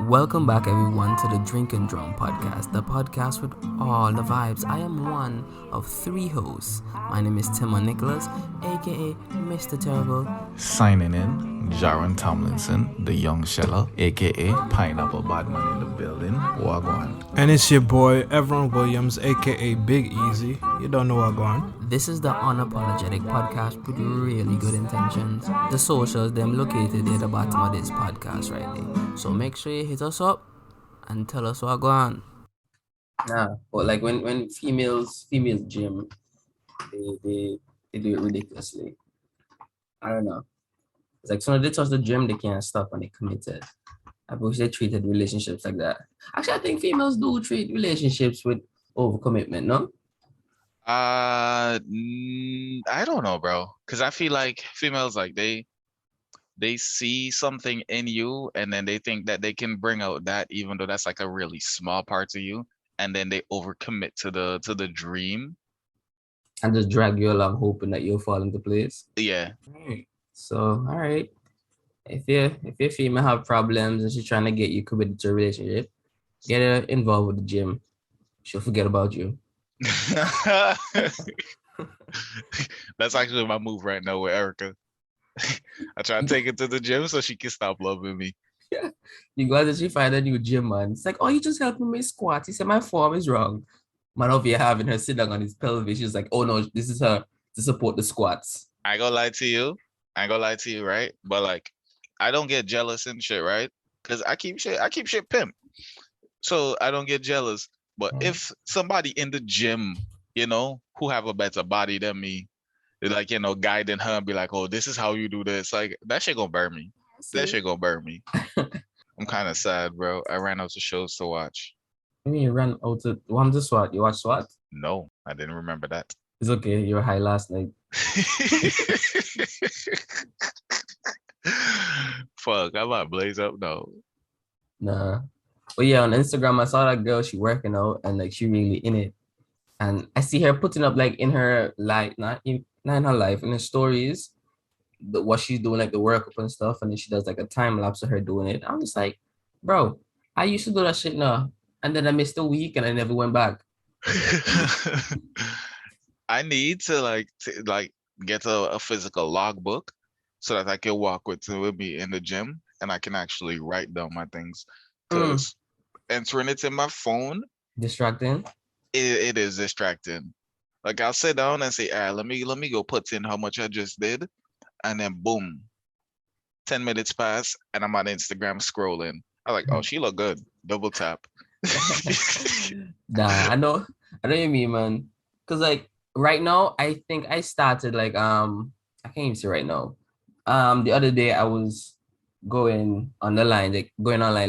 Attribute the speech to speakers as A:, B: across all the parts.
A: Welcome back, everyone, to the Drink and Drum podcast, the podcast with all the vibes. I am one of three hosts. My name is Timon Nicholas, aka Mr. Terrible.
B: Signing in, Jaron Tomlinson, the young sheller, aka Pineapple Badman in the building. Wagwan.
C: And it's your boy, Everon Williams, aka Big Easy. You don't know what going.
A: This is the unapologetic podcast with really good intentions. The socials, them located at the bottom of this podcast right there. So make sure you hit us up and tell us what going on. Nah, but like when females gym, they do it ridiculously. I don't know. It's like soon as they touch the gym, they can't stop and they committed. I wish they treated relationships like that. Actually, I think females do treat relationships with overcommitment, no?
D: I don't know, bro. Because I feel like females, like they see something in you, and then they think that they can bring out that, even though that's like a really small part of you, and then they overcommit to the dream.
A: And just drag you along, hoping that you'll fall into place.
D: Yeah.
A: Right. So, all right. If your female have problems and she's trying to get you committed to a relationship, get her involved with the gym. She'll forget about you.
D: That's actually my move right now with Erica. I try to take her to the gym so she can stop loving me.
A: Yeah. You go out and she find a new gym, man. It's like, oh, you just helping me squat. He said my form is wrong. Man, over here having her sit down on his pelvis. She's like, oh no, this is her to support the squats.
D: I ain't gonna lie to you, right? But like, I don't get jealous and shit, right? Because I keep shit pimp. So I don't get jealous. But if somebody in the gym, who have a better body than me, like, guiding her and be like, oh, this is how you do this. Like, that shit gonna burn me. That shit gonna burn me. I'm kind of sad, bro. I ran out of shows to watch.
A: I mean, you ran out to one to SWAT. You watched SWAT?
D: No, I didn't remember that.
A: It's okay. You were high last night.
D: Fuck, I might blaze up though.
A: Nah. But yeah, on Instagram, I saw that girl, she working out and like she really in it. And I see her putting up like in her life, not in her life, in her stories, what she's doing, like the workup and stuff. And then she does like a time lapse of her doing it. I'm just like, bro, I used to do that shit now. And then I missed a week and I never went back.
D: I need to get a physical logbook so that I can walk with me in the gym and I can actually write down my things. Because entering it in my phone,
A: distracting.
D: It is distracting. Like, I'll sit down and say, let me go put in how much I just did, and then boom, 10 minutes pass and I'm on Instagram scrolling. I'm like, oh, she look good. Double tap.
A: Nah, I know what you mean, man. Cause like right now, I think I started like I can't even say right now. The other day I was going online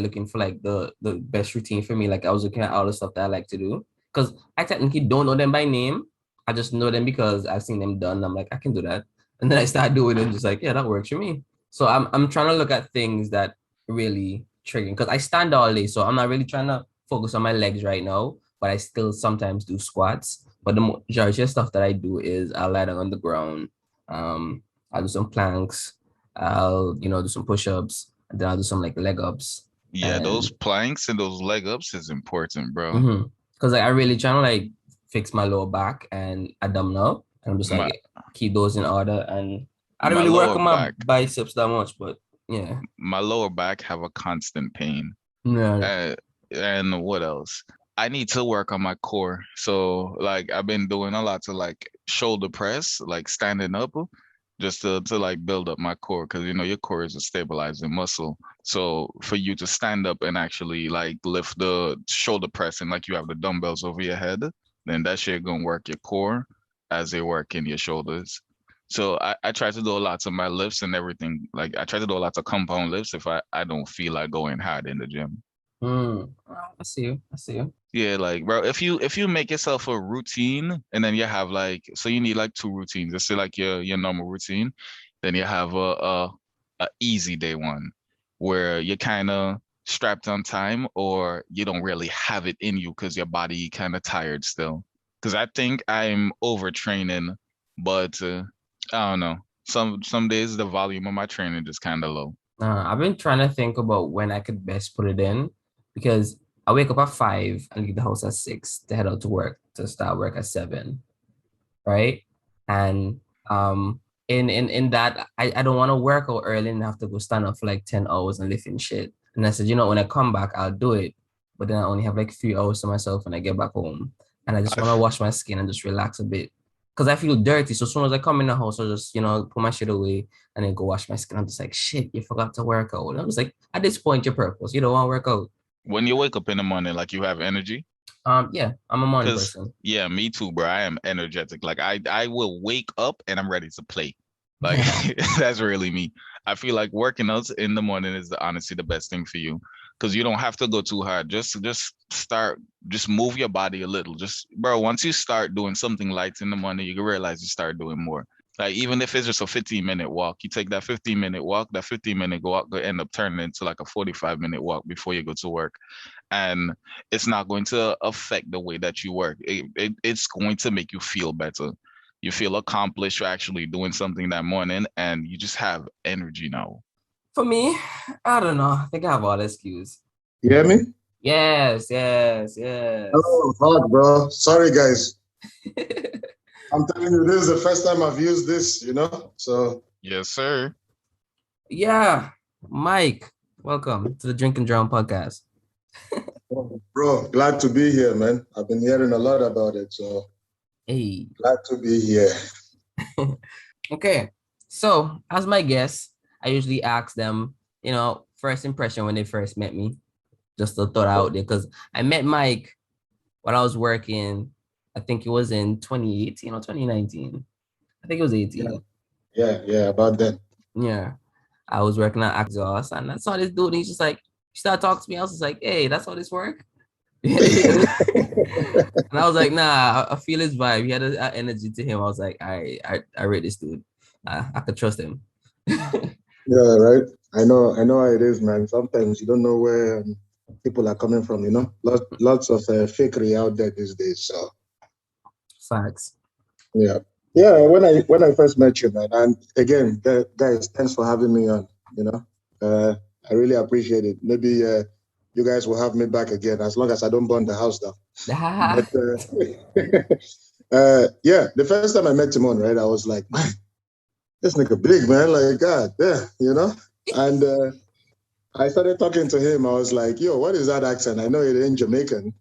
A: looking for like the best routine for me. Like I was looking at all the stuff that I like to do. Cause I technically don't know them by name. I just know them because I've seen them done. I'm like, I can do that. And then I start doing it, just like, yeah, that works for me. So I'm trying to look at things that really triggering because I stand all day. So I'm not really trying to focus on my legs right now, but I still sometimes do squats. But the majority of stuff that I do is I'll lie down on the ground. I'll do some planks. I'll, do some push-ups, and then I'll do some like leg ups.
D: Yeah, those planks and those leg ups is important, bro.
A: Because like I really trying to like fix my lower back and abdominal. And I'm just like keep those in order. And I don't really work on my biceps that much, but yeah.
D: My lower back have a constant pain.
A: Yeah.
D: And what else? I need to work on my core. So like I've been doing a lot to like shoulder press, like standing up, just to like build up my core, because your core is a stabilizing muscle. So for you to stand up and actually like lift the shoulder press and like you have the dumbbells over your head, then that shit gonna work your core as they work in your shoulders. So I try to do a lot of my lifts and everything. Like I try to do a lot of compound lifts if I don't feel like going hard in the gym.
A: I see you.
D: Yeah, like bro, if you make yourself a routine and then you have like, so you need like two routines. Let's say like your normal routine, then you have a easy day one where you're kind of strapped on time or you don't really have it in you because your body kind of tired still. Because I think I'm overtraining, but I don't know. Some days the volume of my training is kind of low.
A: I've been trying to think about when I could best put it in because I wake up at 5 and leave the house at 6 to head out to work to start work at 7, right? And in that I don't want to work out early and have to go stand up for like 10 hours and lifting shit. And I said, when I come back, I'll do it. But then I only have like 3 hours to myself when I get back home. And I just
D: I
A: want to wash my skin and just relax a bit. Because I feel dirty. So as soon as I come in the house, I just, put my shit away and then go wash my skin. I'm just like, shit, you forgot to work out. And I'm just like, at this point, your purpose. You don't want to work out.
D: when you wake up in the morning, like you have energy.
A: Yeah, I'm a morning
D: Cause
A: person.
D: yeah, me too, bro. I am energetic. Like I will wake up and I'm ready to play. Like that's really me. I feel like working out in the morning is honestly the best thing for you. Cause you don't have to go too hard. Just start, just move your body a little. Just bro, once you start doing something light in the morning, you can realize you start doing more. Like even if it's just a 15-minute walk, you take that 15-minute walk, that 15-minute walk will end up turning into like a 45-minute walk before you go to work, and it's not going to affect the way that you work. It's going to make you feel better. You feel accomplished. You're actually doing something that morning, and you just have energy now.
A: For me, I don't know. I think I have all excuse.
E: You hear me?
A: Yes, yes, yes.
E: Oh, hard, bro. Sorry, guys. I'm telling you, this is the first time I've used this, So,
D: Yes, sir.
A: Yeah, Mike, welcome to the Drink and Drown podcast.
E: bro, glad to be here, man. I've been hearing a lot about it, so
A: Hey,
E: glad to be here.
A: okay. So, as my guest, I usually ask them, first impression when they first met me, just to throw it out there, because I met Mike when I was working, I think it was in 2018 or 2019. I think it was 18.
E: Yeah, about that.
A: Yeah. I was working at Exhaust and I saw this dude and he's just like, he started talking to me. I was just like, hey, that's how this work? And I was like, nah, I feel his vibe. He had an energy to him. I was like, I rate this dude. I could trust him.
E: Yeah, right. I know how it is, man. Sometimes you don't know where people are coming from, Lots of fakery out there these days. So,
A: Facts.
E: yeah. Yeah, when I first met you, man, and again, guys, thanks for having me on. I really appreciate it. Maybe you guys will have me back again as long as I don't burn the house down. But yeah, the first time I met Timon, right, I was like, man, this nigga big, man, like God, yeah. And I started talking to him. I was like, yo, what is that accent? I know it ain't Jamaican,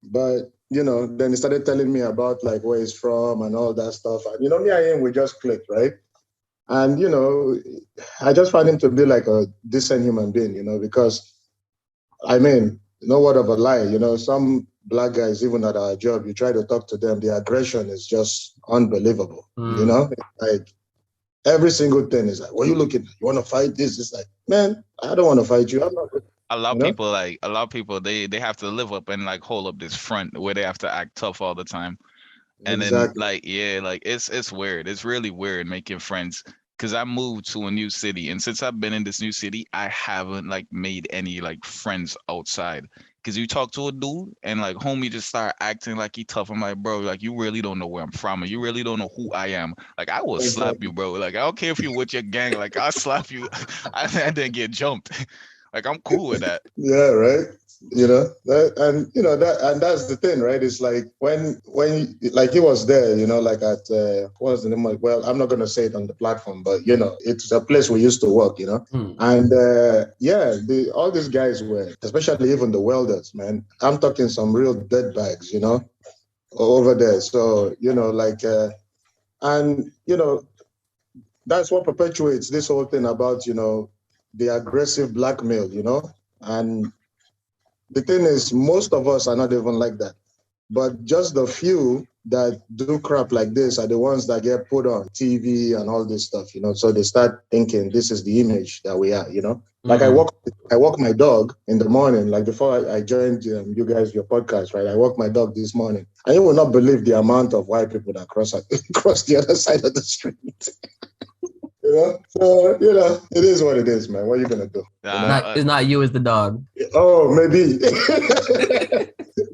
E: but then he started telling me about like where he's from and all that stuff. And me and him, we just clicked, right? And I just found him to be like a decent human being, because I mean, no word of a lie, some black guys, even at our job, you try to talk to them, the aggression is just unbelievable. Like every single thing is like, what are you looking at? You want to fight this? It's like, man, I don't want to fight you. I'm not,
D: A lot of people they have to live up and like hold up this front where they have to act tough all the time. And then
E: exactly.
D: like yeah, like it's weird. It's really weird making friends. Cause I moved to a new city, and since I've been in this new city, I haven't like made any like friends outside. Cause you talk to a dude and like homie just start acting like he tough. I'm like, bro, like you really don't know where I'm from, and you really don't know who I am. Like I will slap
E: Exactly.
D: you, bro. Like I don't care if you with your gang, like I'll slap you. I didn't get jumped. Like I'm cool with that.
E: Yeah, right. And that's the thing, right? It's like when like he was there, like at what was the name of, well, I'm not gonna say it on the platform, but it's a place we used to work, and yeah, all these guys were, especially even the welders, man. I'm talking some real dead bags, over there. So like and that's what perpetuates this whole thing about the aggressive blackmail, and the thing is, most of us are not even like that. But just the few that do crap like this are the ones that get put on TV and all this stuff, So they start thinking this is the image that we are. Like I walk my dog in the morning, like before I joined you guys, your podcast, right? I walk my dog this morning. And you will not believe the amount of white people that cross cross the other side of the street. So it is what it is, man. What are you gonna do?
A: It's not you, it's the dog.
E: Oh, maybe.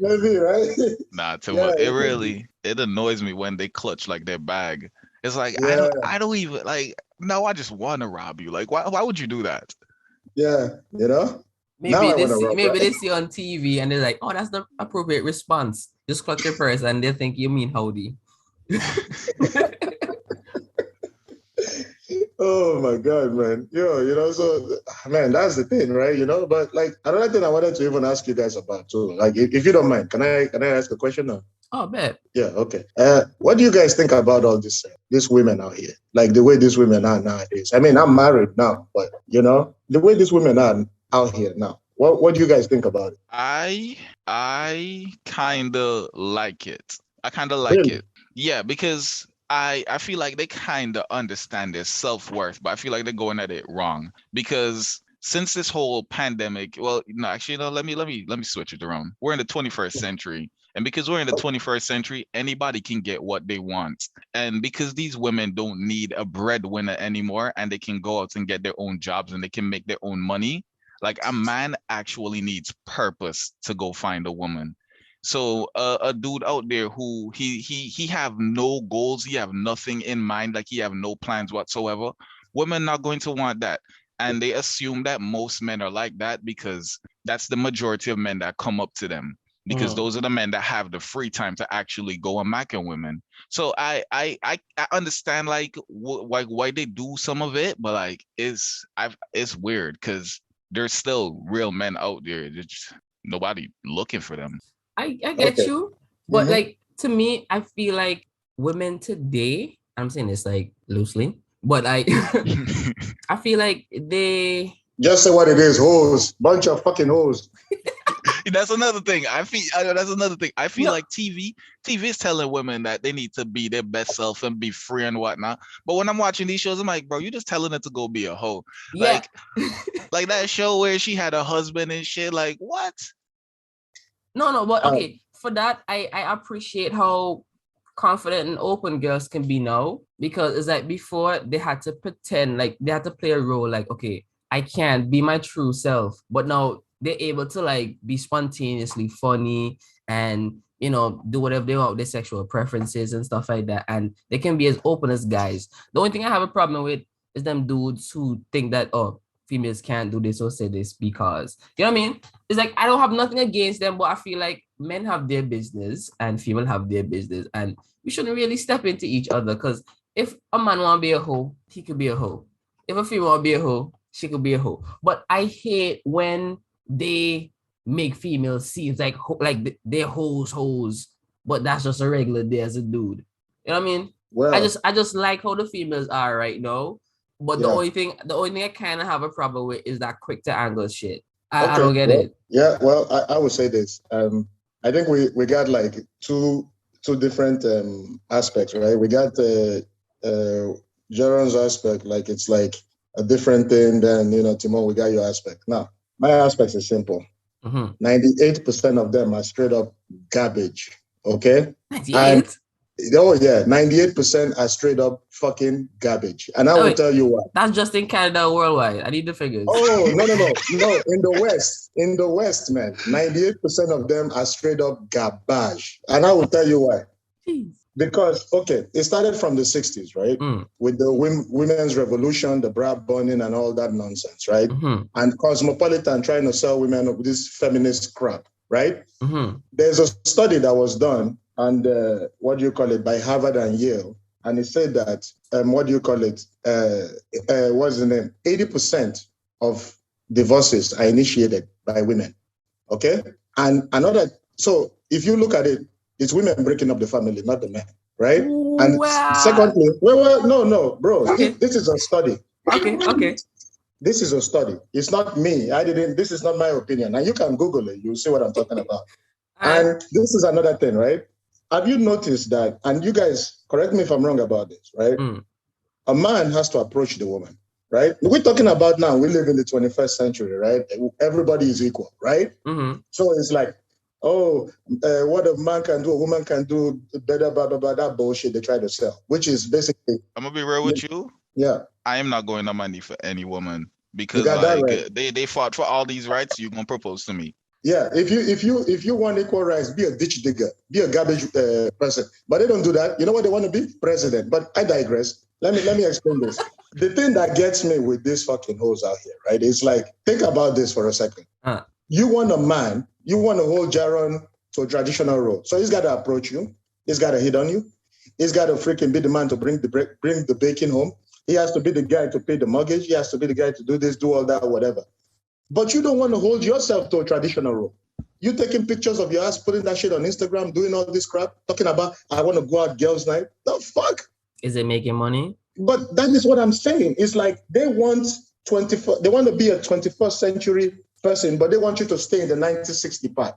E: Maybe, right?
D: Nah, too
E: Yeah,
D: much. It annoys me when they clutch like their bag. It's like
E: yeah,
D: I don't even like no, I just wanna rob you. Like why would you do that?
E: Yeah, you know. Now
A: Maybe
E: I
A: they
E: want to
A: see,
E: rub,
A: maybe
E: right?
A: they see on TV and they're like, oh, that's the appropriate response. Just clutch your purse and they think you mean howdy.
E: Oh my God, man. So man, that's the thing, right? But like another thing I wanted to even ask you guys about too. Like if you don't mind, can I ask a question now?
A: Oh, bet.
E: Yeah, okay. What do you guys think about all these women out here? Like the way these women are nowadays. I mean, I'm married now, but the way these women are out here now. What do you guys think about it?
D: I kind of like it. I kind of like
E: Really?
D: it. Yeah, because I feel like they kind of understand their self-worth, but I feel like they're going at it wrong because since this whole pandemic, well, no, actually, no, let me switch it around. We're in the 21st century. And because we're in the 21st century, anybody can get what they want. And because these women don't need a breadwinner anymore and they can go out and get their own jobs and they can make their own money, like a man actually needs purpose to go find a woman. So a dude out there who he have no goals, he have nothing in mind, like he have no plans whatsoever. Women not going to want that, and they assume that most men are like that because that's the majority of men that come up to them because
A: Mm.
D: those are the men that have the free time to actually go and mack at women. So I understand like like why they do some of it, but like it's weird because there's still real men out there. There's just nobody looking for them.
A: I get
E: Okay.
A: you, but
E: Mm-hmm.
A: like to me, I feel like women today, I'm saying this like loosely, but I I feel like they
E: Just say what it is, hoes. Bunch of fucking hoes.
D: That's another thing. That's another thing. I feel
A: no
D: like TV is telling women that they need to be their best self and be free and whatnot. But when I'm watching these shows, I'm like, bro, you're just telling her to go be a hoe.
A: yeah.
D: Like that show where she had a husband and shit. Like what?
A: No, but
E: Uh,
A: okay, for that I appreciate how confident and open girls can be now because it's like before they had to pretend like they had to play a role like okay, I can't be my true self, but now they're able to like be spontaneously funny and do whatever they want with their sexual preferences and stuff like that, and they can be as open as guys. The only thing I have a problem with is them dudes who think that oh, females can't do this or say this because you know what I mean. It's like I don't have nothing against them, but I feel like men have their business and female have their business, and we shouldn't really step into each other. Because if a man want to be a hoe, he could be a hoe. If a female want to be a hoe, she could be a hoe. But I hate when they make females seem like they're hoes, but that's just a regular day as a dude. You know what I mean?
E: well,
A: I just like how the females are right now. But
E: yeah.
A: the only thing I kind of have a problem with is that quick to angle shit. I
E: Okay.
A: don't get
E: Well,
A: it.
E: yeah. Well, I would say this. I think we got like two different aspects, right? We got uh, Jaron's aspect, like it's like a different thing than Timon. We got your aspect. Now, my aspect is simple. 98% of them are straight up garbage. Okay, and
A: 98?
E: oh yeah, 98% are straight up fucking garbage. And I
A: Oh,
E: will
A: wait,
E: tell you why.
A: that's just in Canada or worldwide. I need the figures.
E: Oh, no, no, no, no. In the West, man, 98% of them are straight up garbage. And I will tell you why.
A: Jeez.
E: Because, okay, it started from the 60s, right?
A: Mm.
E: With the women's revolution, the bra burning and all that nonsense, right?
A: Mm-hmm.
E: And Cosmopolitan trying to sell women this feminist crap, right?
A: Mm-hmm.
E: There's a study that was done, and what do you call it, by Harvard and Yale, and it said that what do you call it? What's the name? 80% of divorces are initiated by women. Okay, and another. So if you look at it, it's women breaking up the family, not the men, right? And
A: Well,
E: secondly, well, no, bro,
A: okay.
E: this is a study.
A: Okay.
E: This is a study. It's not me. I didn't. This is not my opinion. And you can Google it. You'll see what I'm talking about.
A: All right.
E: And this is another thing, right? Have you noticed that? And you guys, correct me if I'm wrong about this, right?
A: Mm.
E: A man has to approach the woman, right? We're talking about now, we live in the 21st century, right? Everybody is equal, right?
A: Mm-hmm.
E: So it's like, oh, what a man can do, a woman can do better, blah, blah, blah, that bullshit they try to sell, which is basically.
D: I'm gonna be real with you.
E: Yeah.
D: I am not going on my knee for any woman
E: You
D: because
E: got that
D: like
E: right.
D: they fought for all these rights. You gonna propose to me?
E: Yeah, if you want equal rights, be a ditch digger, be a garbage person. But they don't do that. You know what they want to be? President. But I digress. let me explain this. The thing that gets me with these fucking hoes out here, right? It's like, think about this for a second. You want a man, you want to hold Jaron to a traditional role. So he's got to approach you. He's got to hit on you. He's got to freaking be the man to bring the bacon home. He has to be the guy to pay the mortgage. He has to be the guy to do this, do all that, whatever. But you don't want to hold yourself to a traditional role. You taking pictures of your ass, putting that shit on Instagram, doing all this crap, talking about, I want to go out girls' night. The fuck?
A: Is it making money?
E: But that is what I'm saying. It's like they want they want to be a 21st century person, but they want you to stay in the 1965.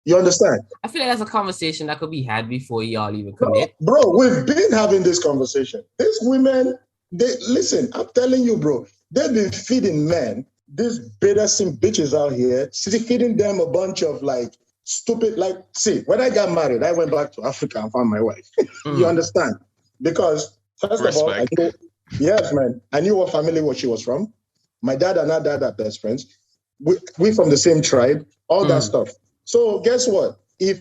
E: You understand?
A: I feel like that's a conversation that could be had before y'all even commit.
E: Bro, we've been having this conversation. These women, listen, I'm telling you, bro, they've been feeding men, these beta-sim bitches out here, feeding them a bunch of like stupid, like, see, when I got married, I went back to Africa and found my wife. You understand? Because first of all, I knew, yes, man, I knew what family she was from. My dad and her dad are best friends. We from the same tribe, all that stuff. So guess what? If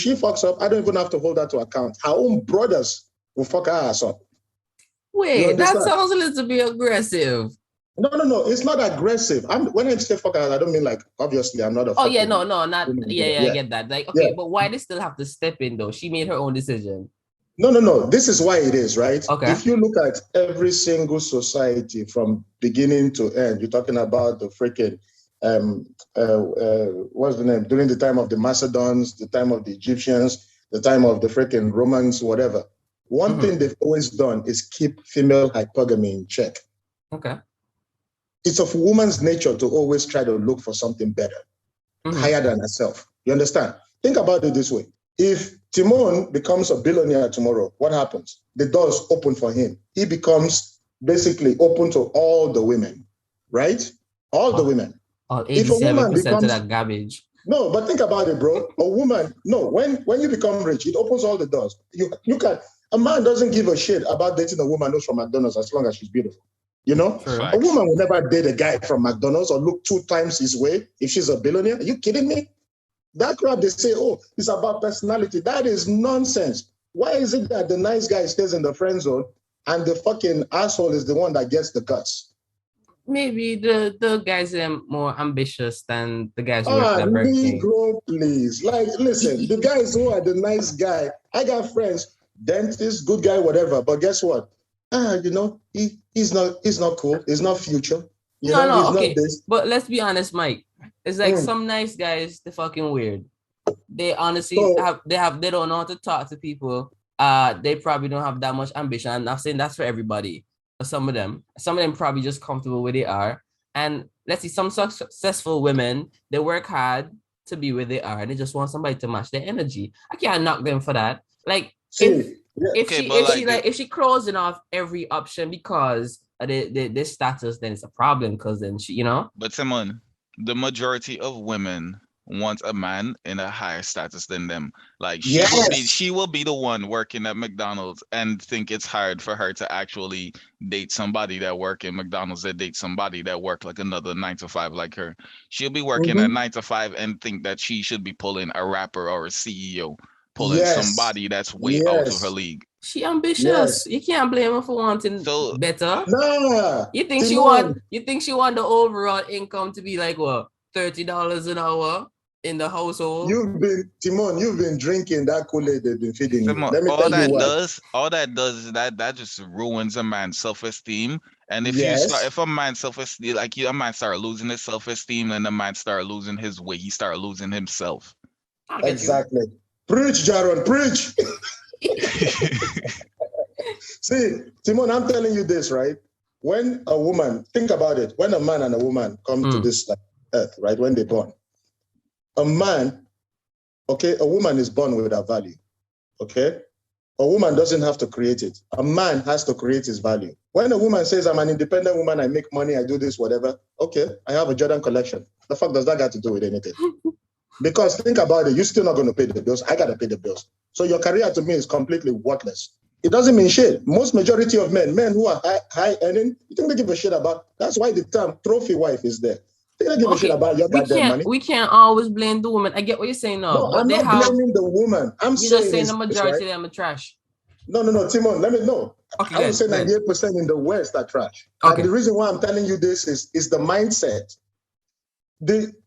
E: she fucks up, I don't even have to hold her to account. Her own brothers will fuck her ass up.
A: Wait, that sounds a little bit aggressive.
E: No. It's not aggressive. When I say fuck her, I don't mean like, obviously I'm not a
A: I get that. Like, okay, but why they still have to step in though? She made her own decision.
E: No. This is why it is, right?
A: Okay.
E: If you look at every single society from beginning to end, you're talking about the freaking what's the name? During the time of the Macedons, the time of the Egyptians, the time of the freaking Romans, whatever. One thing they've always done is keep female hypergamy in check.
A: Okay.
E: It's of woman's nature to always try to look for something better, higher than herself. You understand? Think about it this way. If Timon becomes a billionaire tomorrow, what happens? The doors open for him. He becomes basically open to all the women, right? All the women.
A: All 87% of that garbage.
E: No, but think about it, bro. A woman, no, when you become rich, it opens all the doors. You can, a man doesn't give a shit about dating a woman who's from McDonald's as long as she's beautiful. You know? A woman will never date a guy from McDonald's or look 2 times his way if she's a billionaire. Are you kidding me? That crap, they say, oh, it's about personality. That is nonsense. Why is it that the nice guy stays in the friend zone and the fucking asshole is the one that gets the guts?
A: Maybe the guys are more ambitious than the guys who work at Burger King.
E: Negro, please. Like, listen, the guys who are the nice guy, I got friends, dentist, good guy, whatever. But guess what? You know, he's not cool. He's not future. He's
A: okay.
E: not this.
A: But let's be honest, Mike. It's like some nice guys, they're fucking weird. They honestly they don't know how to talk to people. They probably don't have that much ambition. I'm not saying that's for everybody. But some of them probably just comfortable where they are. And let's see, some successful women, they work hard to be where they are, and they just want somebody to match their energy. I can't knock them for that. Like, if she closing off every option because of their status, then it's a problem. Because then she, you know.
D: But Simon, the majority of women want a man in a higher status than them. Like she will be the one working at McDonald's and think it's hard for her to actually date somebody that work in McDonald's, that date somebody that work like another 9 to 5 like her. She'll be working at 9 to 5 and think that she should be pulling a rapper or a CEO, pulling somebody that's way out of her league.
A: She ambitious. You can't blame her for wanting better.
E: Nah.
A: You think she want the overall income to be like what, $30 an hour in the household?
E: You've been drinking that Kool-Aid they've been feeding you.
D: All that does is that just ruins a man's self-esteem. And if a man's self-esteem, like a man start losing his self-esteem, then the man start losing his way, he start losing himself.
E: Exactly. Preach, Jaron, preach. See, Timon, I'm telling you this, right? When a woman, think about it, when a man and a woman come to this earth, right, when they're born, a woman is born with a value, okay? A woman doesn't have to create it. A man has to create his value. When a woman says, I'm an independent woman, I make money, I do this, whatever, okay, I have a Jordan collection. The fuck does that got to do with anything? Because think about it, you're still not going to pay the bills. I got to pay the bills. So your career to me is completely worthless. It doesn't mean shit. Most majority of men who are high earning, you think they give a shit about? That's why the term trophy wife is there. They don't give a shit about your goddamn money.
A: We can't always blame the woman. I get what you're saying now.
E: No, I'm not blaming the woman.
A: You're just saying the majority of them are trash.
E: No, Timon, let me know.
A: Okay,
E: I would say
A: good.
E: 98% in the West are trash.
A: Okay.
E: And the reason why I'm telling you this is the mindset.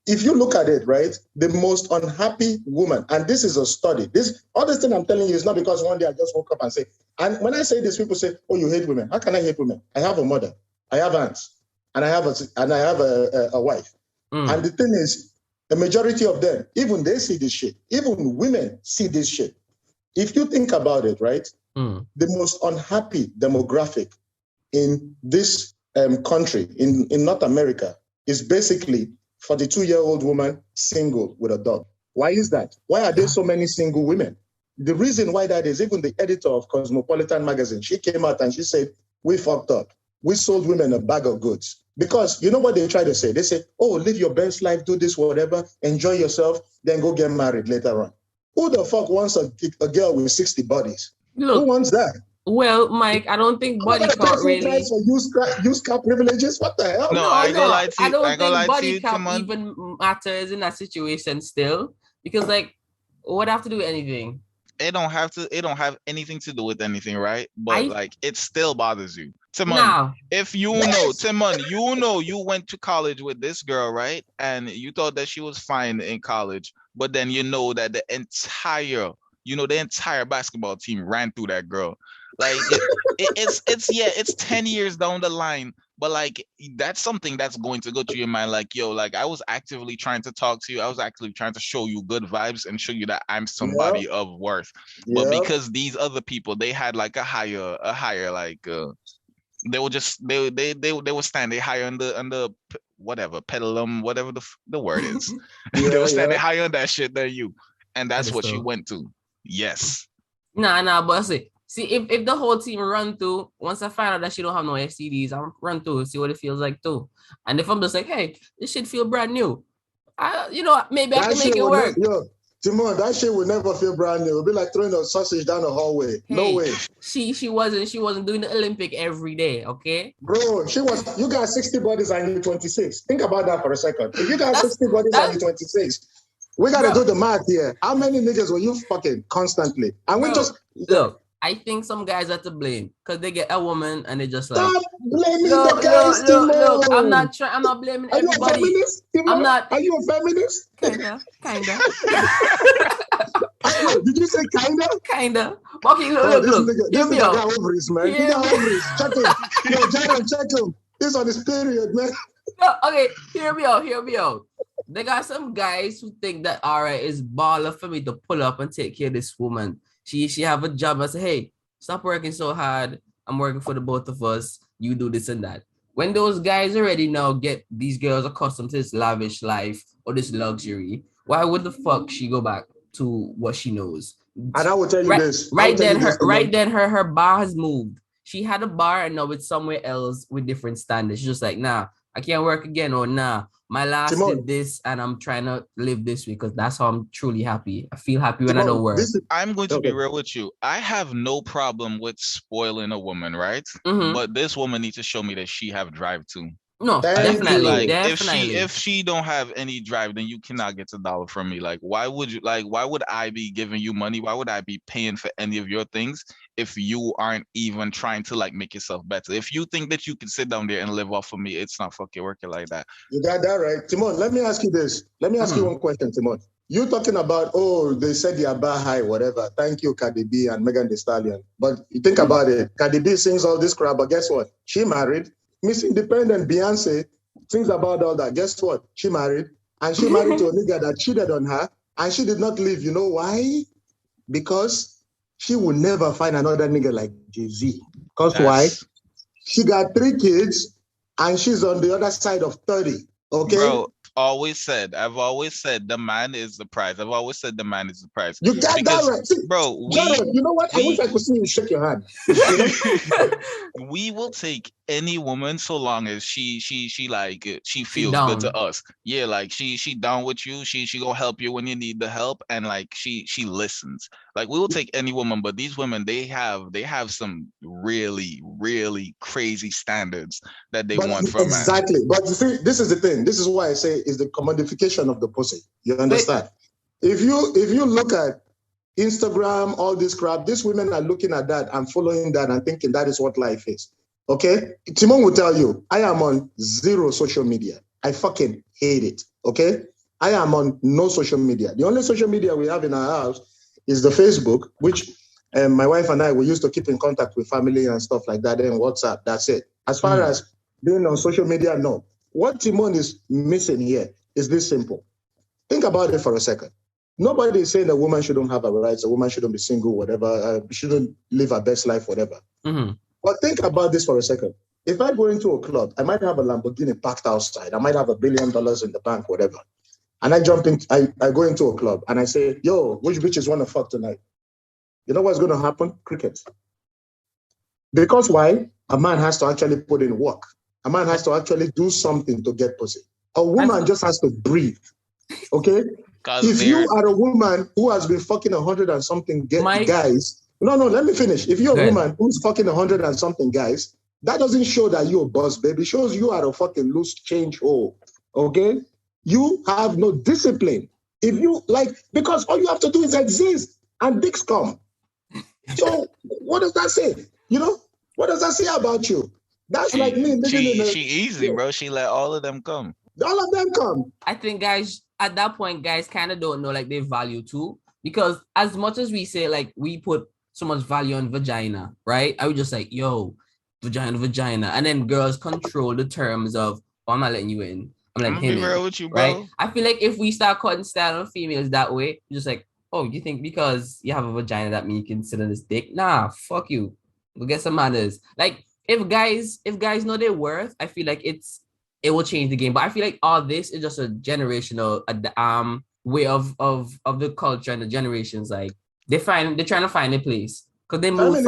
E: If you look at it, right, the most unhappy woman, and this is a study. All this thing I'm telling you is not because one day I just woke up and say, and when I say this, people say, "Oh, you hate women." How can I hate women? I have a mother, I have aunts, and I have a wife. And the thing is, the majority of them, even they see this shit. Even women see this shit. If you think about it, right, the most unhappy demographic in this country, in North America, is basically 42-year-old woman single with a dog. Why is that? Why are there so many single women? The reason why that is, even the editor of Cosmopolitan magazine, she came out and she said, we fucked up. We sold women a bag of goods. Because you know what they try to say? They say, oh, live your best life, do this, whatever, enjoy yourself, then go get married later on. Who the fuck wants a girl with 60 bodies? Look, who wants that?
A: Well, Mike, I don't think body count really.
E: For use car privileges? What the hell?
D: No, I don't
A: think body count even matters in that situation still, because like, what have to do with anything?
D: It don't have anything to do with anything, right? But like, it still bothers you. Timon, if you know, Timon, you went to college with this girl, right? And you thought that she was fine in college, but then you know that the entire basketball team ran through that girl. Like it's 10 years down the line, but like that's something that's going to go through your mind. Like, yo, like I was actively trying to talk to you. I was actively trying to show you good vibes and show you that I'm somebody of worth. But because these other people, they had like a higher like they will just they will stand higher on the whatever pedalum, whatever the word is. They will stand higher on that shit than you, and that's what you went to. Yes.
A: Nah, but see, if the whole team run through, once I find out that she don't have no STDs, I'll run through and see what it feels like too. And if I'm just like, hey, this shit feel brand new, maybe I can make it work.
E: Timon, that shit would never feel brand new. It would be like throwing a sausage down the hallway. Hey, no way.
A: She wasn't doing the Olympic every day, okay?
E: Bro, you got 60 bodies and you're 26. Think about that for a second. If you got 60 bodies and you're 26, we gotta do the math here. How many niggas were you fucking constantly? And we just
A: look. I think some guys are to blame because they get a woman and they just like
E: stop blaming the guys.
A: Look, I'm not blaming everybody.
E: Are you a feminist?
A: Kinda.
E: Did you say kinda?
A: Okay, look.
E: This nigga got ovaries, man. He got ovaries. Check him. Yo, Jaden, check him. He's on his period, man.
A: No, okay, hear me out. They got some guys who think that all right, it's baller for me to pull up and take care of this woman. She have a job. I say, hey, stop working so hard. I'm working for the both of us. You do this and that. When those guys already now get these girls accustomed to this lavish life or this luxury, why would the fuck she go back to what she knows?
E: And I will tell you this.
A: Right then, her bar has moved. She had a bar and now it's somewhere else with different standards. She's just like, nah, I can't work again, or nah, my last did this and I'm trying to live this way because that's how I'm truly happy. I feel happy when I don't work.
D: I'm going to be real with you. I have no problem with spoiling a woman, right? But this woman needs to show me that she have drive too.
A: No, definitely.
D: Like, if she don't have any drive, then you cannot get $1 from me. Like, why would I be giving you money? Why would I be paying for any of your things if you aren't even trying to like make yourself better? If you think that you can sit down there and live off of me, it's not fucking working like that.
E: You got that right. Timon, let me ask you this. Let me ask you one question, Timon. You're talking about, they said the bar high, whatever. Thank you, Cardi B and Megan Thee Stallion. But you think about it. Cardi B sings all this crap, but guess what? She married. Miss Independent Beyonce thinks about all that. Guess what? She married. And she married to a nigga that cheated on her. And she did not leave. You know why? Because she will never find another nigga like Jay-Z. Because why? She got 3 kids and she's on the other side of 30. Okay?
D: Bro, I've always said the man is the prize. I've always said the man is the prize.
E: You got that right. See,
D: bro,
E: Jared, you know what? I wish I could see you shake your hand.
D: We will take any woman so long as she feels good to us. Yeah, like she down with you. She gonna help you when you need the help, and like she listens. Like we will take any woman, but these women they have some really really crazy standards that they want from a man.
E: Exactly. But you see, this is the thing. This is why I say is the commodification of the pussy. You understand? If you look at Instagram, all this crap. These women are looking at that and following that and thinking that is what life is. Okay? Timon will tell you, I am on zero social media. I fucking hate it. Okay? I am on no social media. The only social media we have in our house is the Facebook, which my wife and I, we used to keep in contact with family and stuff like that, and WhatsApp. That's it. As far as being on social media, no. What Timon is missing here is this simple. Think about it for a second. Nobody is saying a woman shouldn't have her rights, a woman shouldn't be single, whatever, shouldn't live her best life, whatever. But think about this for a second. If I go into a club, I might have a Lamborghini parked outside. I might have $1 billion in the bank, whatever. And I go into a club and I say, yo, which bitches want to fuck tonight? You know what's going to happen? Crickets. Because why? A man has to actually put in work. A man has to actually do something to get pussy. A woman just has to breathe. Okay? If you are a woman who has been fucking 100 and something guys, no, let me finish. If you're a woman who's fucking 100 and something guys, that doesn't show that you're a boss, baby. It shows you are a fucking loose change hole. Okay? You have no discipline. If you because all you have to do is exist and dicks come. So what does that say? You know, what does that say about you? That's like me.
D: She easy, bro. She let all of them come.
E: All of them come.
A: I think guys at that point, guys kind of don't know their value too, because as much as we say we put so much value on vagina, right? I would just yo, vagina, and then girls control the terms of, oh, I'm not letting you in. I'm letting him in. Real with you, bro. Right? I feel if we start cutting style on females that way, just oh, you think because you have a vagina that means you can sit on this dick? Nah, fuck you. We'll get some manners. If guys know their worth, I feel it will change the game. But I feel all this is just a generational way of the culture and the generations. They're trying to find a place because they move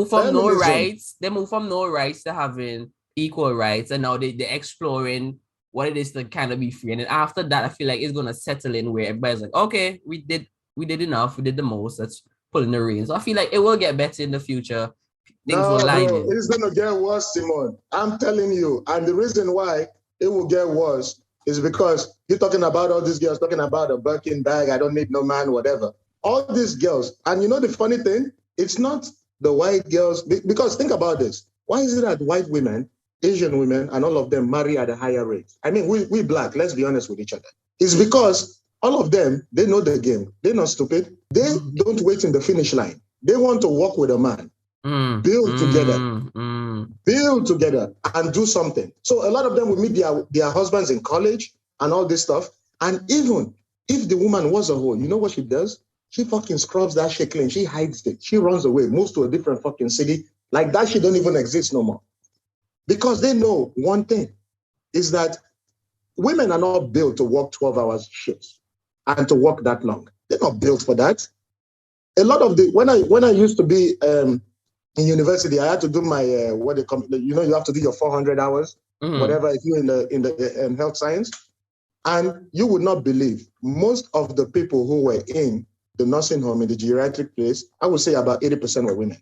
A: from no rights. They move from no rights to having equal rights, and now they're exploring what it is to kind of be free. And then after that, I feel it's gonna settle in where everybody's okay, we did enough, we did the most. Let's pull in the reins. So I feel it will get better in the future. Things will line in.
E: It's gonna get worse, Simon. I'm telling you. And the reason why it will get worse is because you're talking about all these girls talking about a Birkin bag. I don't need no man, whatever. All these girls, and you know the funny thing, it's not the white girls. Because think about this. Why is it that white women, Asian women, and all of them marry at a higher rate? I mean, we black. Let's be honest with each other. It's because all of them, they know the game. They're not stupid. They don't wait in the finish line. They want to work with a man. Build together and do something. So a lot of them will meet their husbands in college and all this stuff. And even if the woman was a hoe, you know what she does? She fucking scrubs that shit clean. She hides it. She runs away, moves to a different fucking city. Like that shit don't even exist no more. Because they know one thing is that women are not built to work 12 hours shifts and to work that long. They're not built for that. A lot of when I used to be in university, I had to do my you have to do your 400 hours, whatever, if you're in the health science. And you would not believe most of the people who were in the nursing home in the geriatric place, I would say about 80% were women.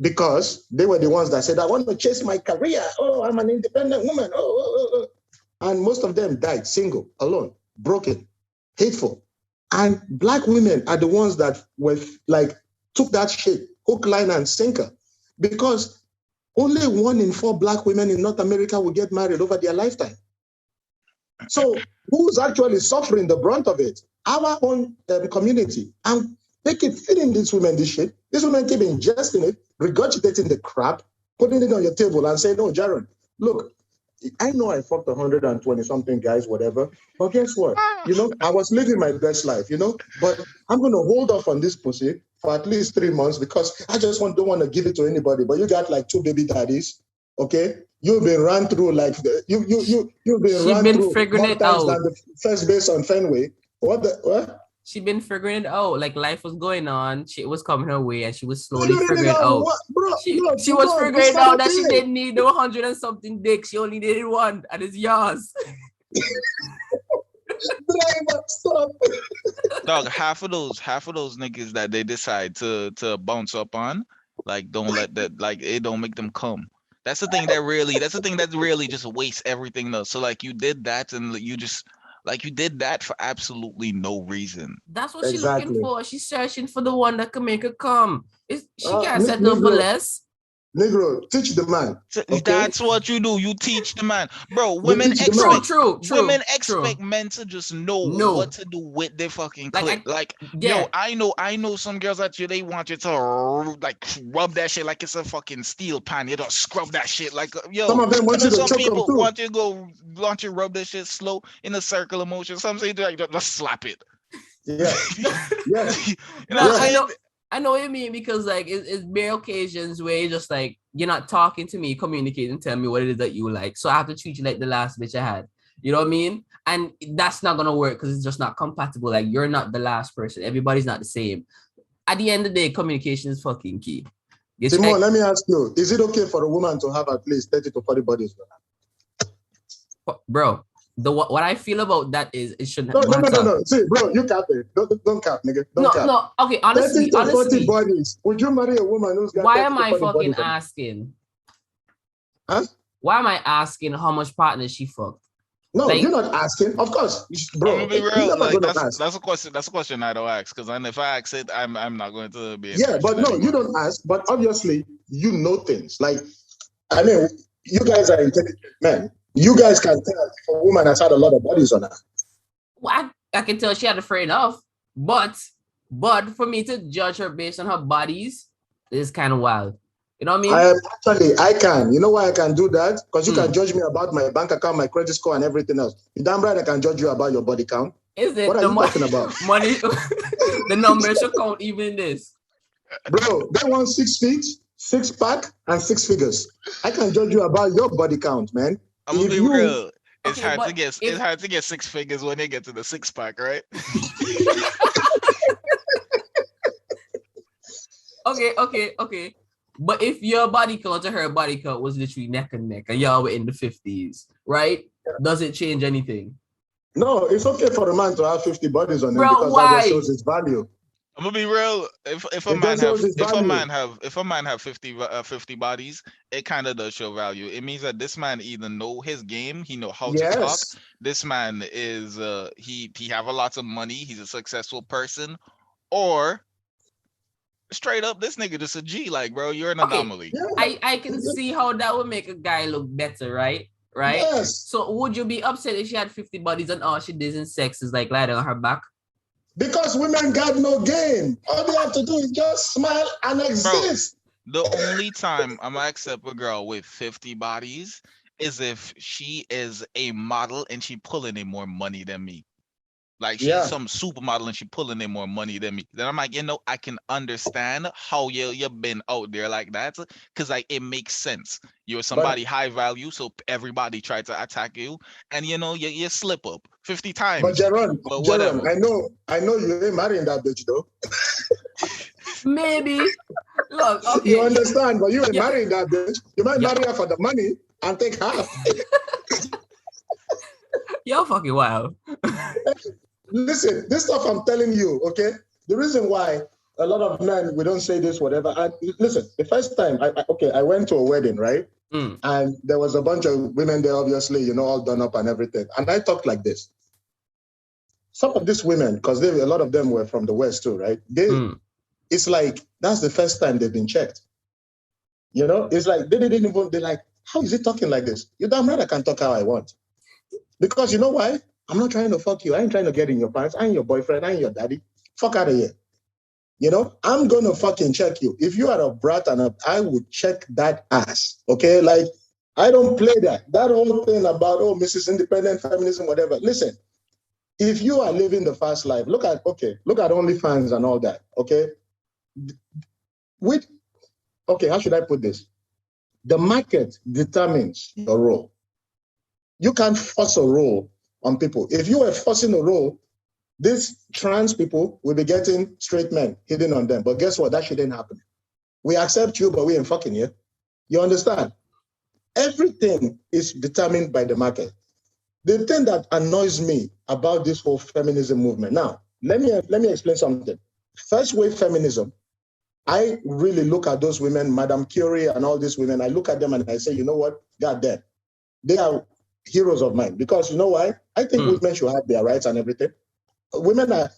E: Because they were the ones that said, I want to chase my career. Oh, I'm an independent woman. And most of them died single, alone, broken, hateful. And Black women are the ones that were took that shit, hook, line, and sinker. Because only 1 in 4 Black women in North America will get married over their lifetime. So who's actually suffering the brunt of it? Our own community. And they keep feeding these women this shit. These women keep ingesting it, regurgitating the crap, putting it on your table and saying, no, Jaron, look, I know I fucked 120 something guys, whatever, but guess what? I was living my best life, but I'm going to hold off on this pussy for at least 3 months because I just don't want to give it to anybody. But you got 2 baby daddies, okay? You've been run through you've been
A: figuring it out.
E: Than the first base on Fenway. What?
A: She'd been figuring it out. Life was going on. Shit was coming her way, and she was slowly figuring it out. She was figuring it out that she didn't need 100 and something dick. She only needed 1, and it's yours.
E: Stop.
D: Dog, half of those niggas that they decide to bounce up on, don't let that, it don't make them come. That's the thing that really just wastes everything though. So you did that and you just Like you did that for absolutely no reason.
A: That's what she's looking
E: Exactly.
A: for. She's searching for the one that can make her come. She can't settle for
E: Negro,
A: less.
E: Negro, teach the man. Okay,
D: That's what you do. You teach the man, bro.
E: you teach the man.
A: True.
D: Women expect men to just know what
A: No,
D: to do with their fucking
A: like
D: clit. Like,
A: yeah.
D: yo, I know some girls out here, they want you to like rub that shit like it's a fucking steel pan. You don't scrub that shit like,
E: Some
D: yo.
E: of them
D: And
E: want you
D: then
E: to
D: some
E: choke them
D: people
E: too.
D: want you to rub that shit slow in a circle of motion. Some say like just slap it.
E: Yeah, yeah,
D: You know
A: No,
D: what I'm
E: yeah.
D: saying?
A: I know what you mean, because like it's bare occasions where you're just like, you're not talking to me, communicating, tell me what it is that you like. So I have to treat you like the last bitch I had. You know what I mean? And that's not gonna work because it's just not compatible. Like you're not the last person. Everybody's not the same. At the end of the day, communication is fucking key.
E: Simon, let me ask you: is it okay for a woman to have at least 30 to 40 bodies?
A: Bro, what I feel about that is it shouldn't
E: No.
A: matter.
E: See, bro, you cap it. Don't cap, nigga. Don't cap.
A: No. Okay,
E: 30 to 40
A: honestly,
E: bodies. Would you marry a woman who's got
A: why
E: 30
A: am
E: to
A: I
E: 40
A: fucking
E: bodies?
A: asking?
E: Huh?
A: Why am I asking how much partners she fucked?
E: No,
A: like,
E: you're not asking. Of course, bro.
D: I'm gonna be
E: You're
D: real.
E: never
D: Like
E: gonna ask.
D: that's a question. That's a question I don't ask because if I ask it, I'm not going to be
E: Yeah,
D: interested
E: but no,
D: anymore.
E: you don't ask. But obviously, you know things. Like, I mean, you guys are intelligent men. You guys can tell if a woman has had a lot of bodies on her.
A: well, I can tell she had a fair enough, but for me to judge her based on her bodies is kind of wild. You know what I mean?
E: I can. You know why I can do that? Because you can judge me about my bank account, my credit score, and everything else. You damn right I can judge you about your body count.
A: Is it
E: what are
A: the
E: you talking about?
A: money? The numbers should count even in this.
E: Bro, they want 6 feet, 6-pack, and 6 figures. I can judge you about your body count, man.
D: I'm gonna be real. It's
A: Okay,
D: hard to
A: but
D: get. It's hard to get 6 figures when they get to the 6-pack, right?
A: Okay. But if your body count and her body count was literally neck and neck, and y'all were in the 50s, right? Does it change anything?
E: No, it's okay for a man to have 50 bodies on him
A: Bro,
E: because
A: why?
E: that just shows his value.
D: I'm gonna be real. If a
E: It
D: man
E: just shows
D: have
E: his
D: if a
E: value.
D: man have if a man have 50 bodies, it kind of does show value. It means that this man either know his game, he know how to talk.
E: Yes.
D: This man is he have a lot of money. He's a successful person, or straight up, this nigga just a G. Like, bro, you're an anomaly.
E: Yeah.
A: I can see how that would make a guy look better, right? Right?
E: Yes.
A: So would you be upset if she had 50 bodies and all she does in sex is like lying on her back?
E: Because women got no game. All they have to do is just smile and exist.
D: Bro, the only time I'm gonna accept a girl with 50 bodies is if she is a model and she pulling in more money than me. Like she's some supermodel and she pulling in more money than me. Then I'm like, I can understand how you've been out there like that, because like it makes sense. You're somebody high value, so everybody tried to attack you, and you slip up 50 times.
E: But Jaron,
D: whatever.
E: I know you ain't marrying that bitch though.
A: Maybe. Look, okay.
E: You understand, but you ain't marrying that bitch. You might marry her for the money and take half.
A: You're fucking wild.
E: Listen, this stuff I'm telling you, okay? The reason why a lot of men, we don't say this, whatever. And listen, the first time, I went to a wedding, right? And there was a bunch of women there, obviously, all done up and everything. And I talked like this. Some of these women, because a lot of them were from the West too, right? It's like, that's the first time they've been checked. It's like, they're like, how is he talking like this? You damn right I can talk how I want. Because you know why? I'm not trying to fuck you. I ain't trying to get in your pants. I ain't your boyfriend. I ain't your daddy. Fuck out of here. I'm going to fucking check you. If you are a brat I would check that ass. Okay? Like, I don't play that. That whole thing about, Mrs. Independent Feminism, whatever. Listen, if you are living the fast life, look at OnlyFans and all that. Okay? How should I put this? The market determines your role. You can't force a role on people. If you were forcing a role, these trans people will be getting straight men hitting on them. But guess what? That shouldn't happen. We accept you, but we ain't fucking you. You understand? Everything is determined by the market. The thing that annoys me about this whole feminism movement. Now, let me explain something. First wave feminism, I really look at those women, Madame Curie and all these women, I look at them and I say, you know what? God damn. They are heroes of mine because you know why? I think women should have their rights and everything. Women are,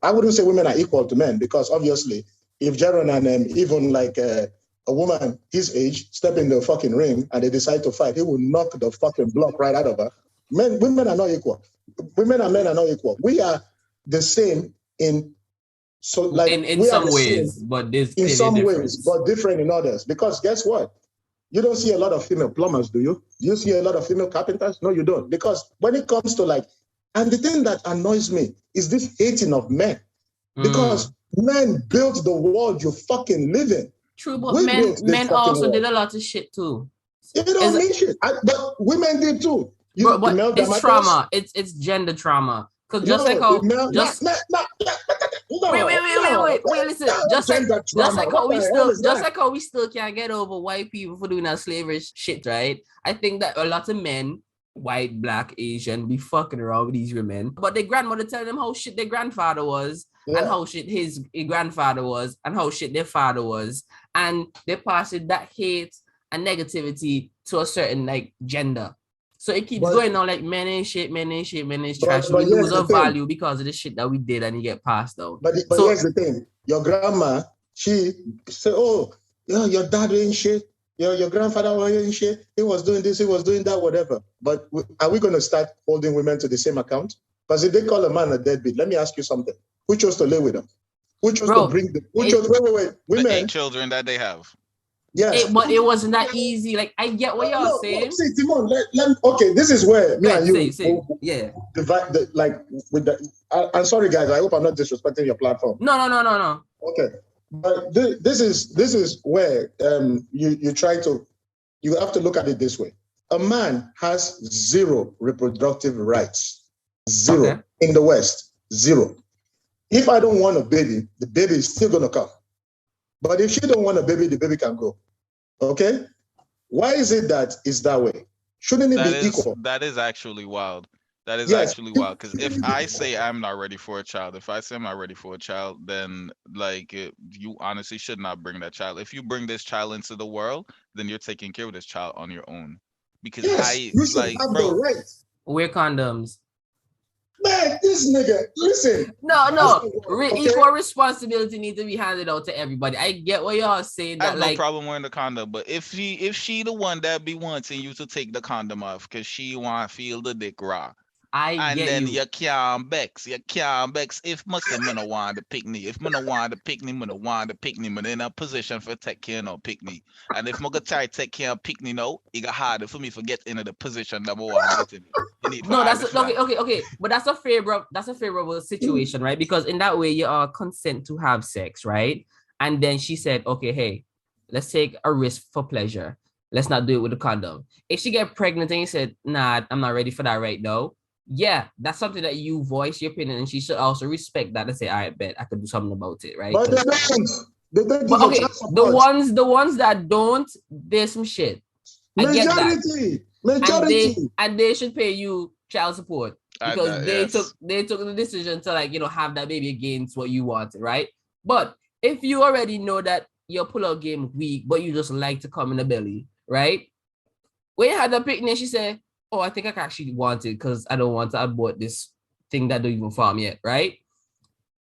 E: I wouldn't say women are equal to men because obviously, if Jaron and even like a woman his age step in the fucking ring and they decide to fight, he will knock the fucking block right out of her. Women are not equal. Women and men are not equal. We are the same in
A: some ways, but there's
E: in some
A: difference.
E: ways, but different in others. Because guess what? You don't see a lot of female plumbers, do you? Do you see a lot of female carpenters? No, you don't. Because when it comes to and the thing that annoys me is this hating of men. Because men built the world you fucking live in.
A: True, but men also did a lot of shit too.
E: You don't mean shit. But women did too.
A: But it's trauma. It's gender trauma. Because just like how wait, listen. Just like how we still can't get over white people for doing that slavery shit, right? I think that a lot of men, white, black, Asian, be fucking around with these women, but their grandmother telling them how shit their grandfather was, and how shit his grandfather was, and how shit their father was, and they passed that hate and negativity to a certain gender. So it keeps going on men ain't shit, men ain't trash. We lose our value because of the shit that we did and you get passed out.
E: But here's the thing. Your grandma, she said, oh, yeah, your dad ain't shit. Your grandfather ain't shit. He was doing this, he was doing that, whatever. But are we going to start holding women to the same account? Because if they call a man a deadbeat, let me ask you something. Who chose to live with them? Who chose to bring them? Wait. Women.
D: The 8 children that they have.
E: Yes.
A: But it wasn't that easy. I get what you're saying.
E: See, Timon, okay, this is where me and you
A: divide
E: with the. I'm sorry, guys. I hope I'm not disrespecting your platform.
A: No.
E: Okay, but this is where you try to. You have to look at it this way. A man has 0 reproductive rights. 0 in the West. 0. If I don't want a baby, the baby is still gonna come. But if she don't want a baby, the baby can go. Okay? Why is it that it's that way? Shouldn't it be equal?
D: That is actually wild. That is actually wild. Because if I say I'm not ready for a child, then you honestly should not bring that child. If you bring this child into the world, then you're taking care of this child on your own. Because
E: you should have the right.
A: Wear condoms.
E: Man, this nigga, listen.
A: No. Equal responsibility needs to be handed out to everybody. I get what y'all saying.
D: I have no problem wearing the condom, but if she the one that be wanting you to take the condom off because she want to feel the dick raw. You can't vex. If me no want to pick me, me no want to pick me, me in a position for take care no pick me. And if me go try take care of pick me now, it got harder for me to get into the position that I want to get in.
A: No, that's okay. But that's a favorable situation, right? Because in that way you are consent to have sex, right? And then she said, okay, hey, let's take a risk for pleasure. Let's not do it with a condom. If she get pregnant and you said, nah, I'm not ready for that right now. Yeah, that's something that you voice your opinion, and she should also respect that and say, "I bet I could do something about it," right?
E: But
A: the ones that don't, there's some shit.
E: Majority.
A: And they should pay you child support because they took the decision to have that baby against what you wanted, right? But if you already know that your pull-out game weak, but you just like to come in the belly, right? When you had the picnic, she said, oh, I think I actually want it because I don't want to abort this thing that don't even farm yet, right?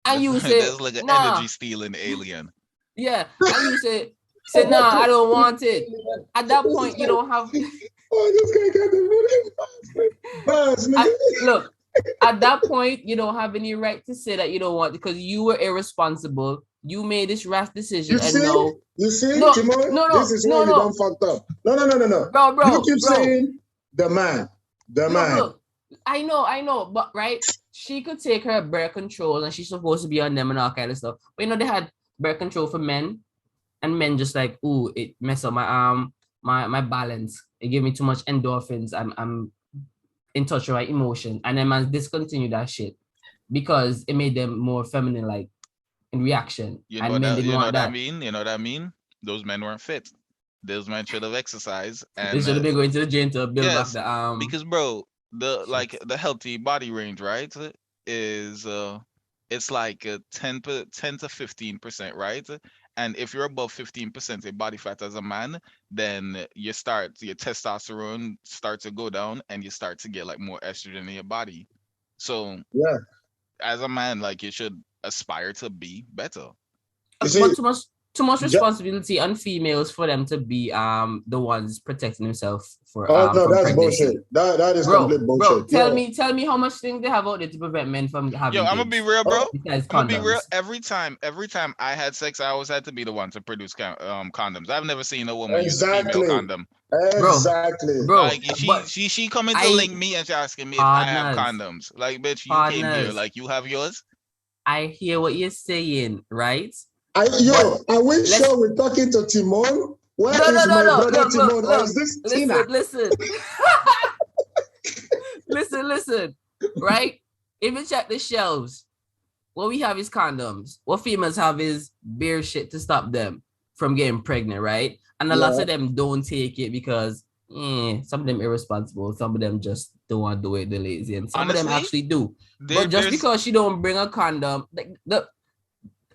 A: And you say,
D: there's like an energy stealing alien.
A: Yeah, and you say, nah, I don't want it. At that point, you don't have.
E: Oh, this guy got the
A: look. At that point, you don't have any right to say that you don't want it because you were irresponsible. You made this rash decision,
E: you see, Timon? This is where you done fucked up. No.
A: Bro,
E: you keep saying the man.
A: Look, I know, but right, she could take her birth control and she's supposed to be on them and all kind of stuff. But they had birth control for men, and men just ooh, it messed up my balance. It gave me too much endorphins. I'm in touch with my emotion, and then man discontinued that shit because it made them more feminine, in reaction.
D: You know what I mean? Those men weren't fit. Those men should have exercised, and
A: they should have been going to the gym to build back the arm.
D: Because bro, the healthy body range, right, is it's 10 to 15%, right? And if you're above 15% of body fat as a man, then your testosterone starts to go down and you start to get like more estrogen in your body. So
E: Yeah.
D: as a man, like you should aspire to be better.
E: You see,
A: But too much responsibility on females for them to be the ones protecting themselves for
E: oh no,
A: from
E: that's
A: pregnancy.
E: bullshit. That is
A: Bro,
E: complete bullshit.
A: tell me how much things they have out there to prevent men from
D: Yo,
A: having
D: I'm gonna
A: kids.
D: be real, bro.
A: Besides
D: I'm gonna be real.
A: condoms.
D: Every time I had sex, I always had to be the one to produce condoms. I've never seen a woman use a female
E: Exactly.
D: condom.
E: Exactly.
A: Bro,
D: Like she coming to link me and she asking me if I have condoms. Like, bitch, you came here. Like, you have yours.
A: I hear what you're saying, right?
E: Are we sure we're talking to Timon? Where is my brother Timon? Or is this Tina?
A: Listen. Right? If you check the shelves, what we have is condoms. What females have is beer shit to stop them from getting pregnant, right? And a lot of them don't take it because some of them irresponsible, some of them just don't want to do it, they're lazy, and some
D: Honestly,
A: of them actually do. But just because you don't bring a condom,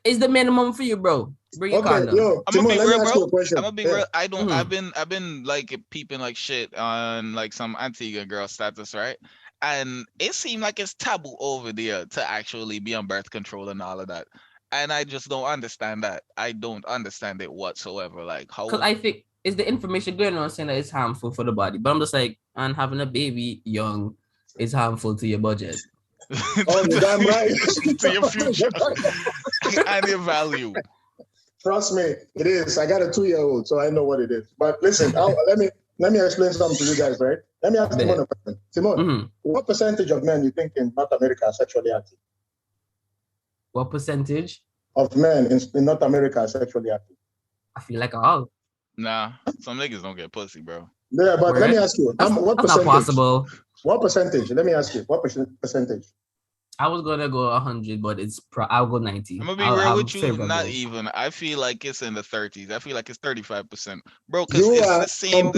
A: is the minimum for you, bro. Bring a condom.
E: Yo, Timon, let me ask you a question.
D: I'm gonna be real. I don't. I've been like peeping like shit on like some Antigua girl status, right? And it seemed like it's taboo over there to actually be on birth control and all of that. And I just don't understand that. I don't understand it whatsoever. Like how?
A: Because I think is the information going on saying that it's harmful for the body, but I'm just like, and having a baby young is harmful to your budget.
E: Oh, you're damn right.
D: To your future and your value.
E: Trust me, it is. I got a 2-year-old, so I know what it is. But listen, let me explain something to you guys, right? Let me ask Timon a question. Timon, what percentage of men you think in North America are sexually active?
A: What percentage
E: of men in North America are sexually active?
A: I feel like all.
D: Nah, some niggas don't get pussy, bro.
E: Yeah, but let me ask you, what percentage?
A: Not possible.
E: What percentage? Let me ask you, what percentage?
A: I was gonna go 100, but I'll go 90.
D: I'm gonna be real with you. Not even. I feel like it's in the 30s. I feel like it's 35%, bro. Because it's the same.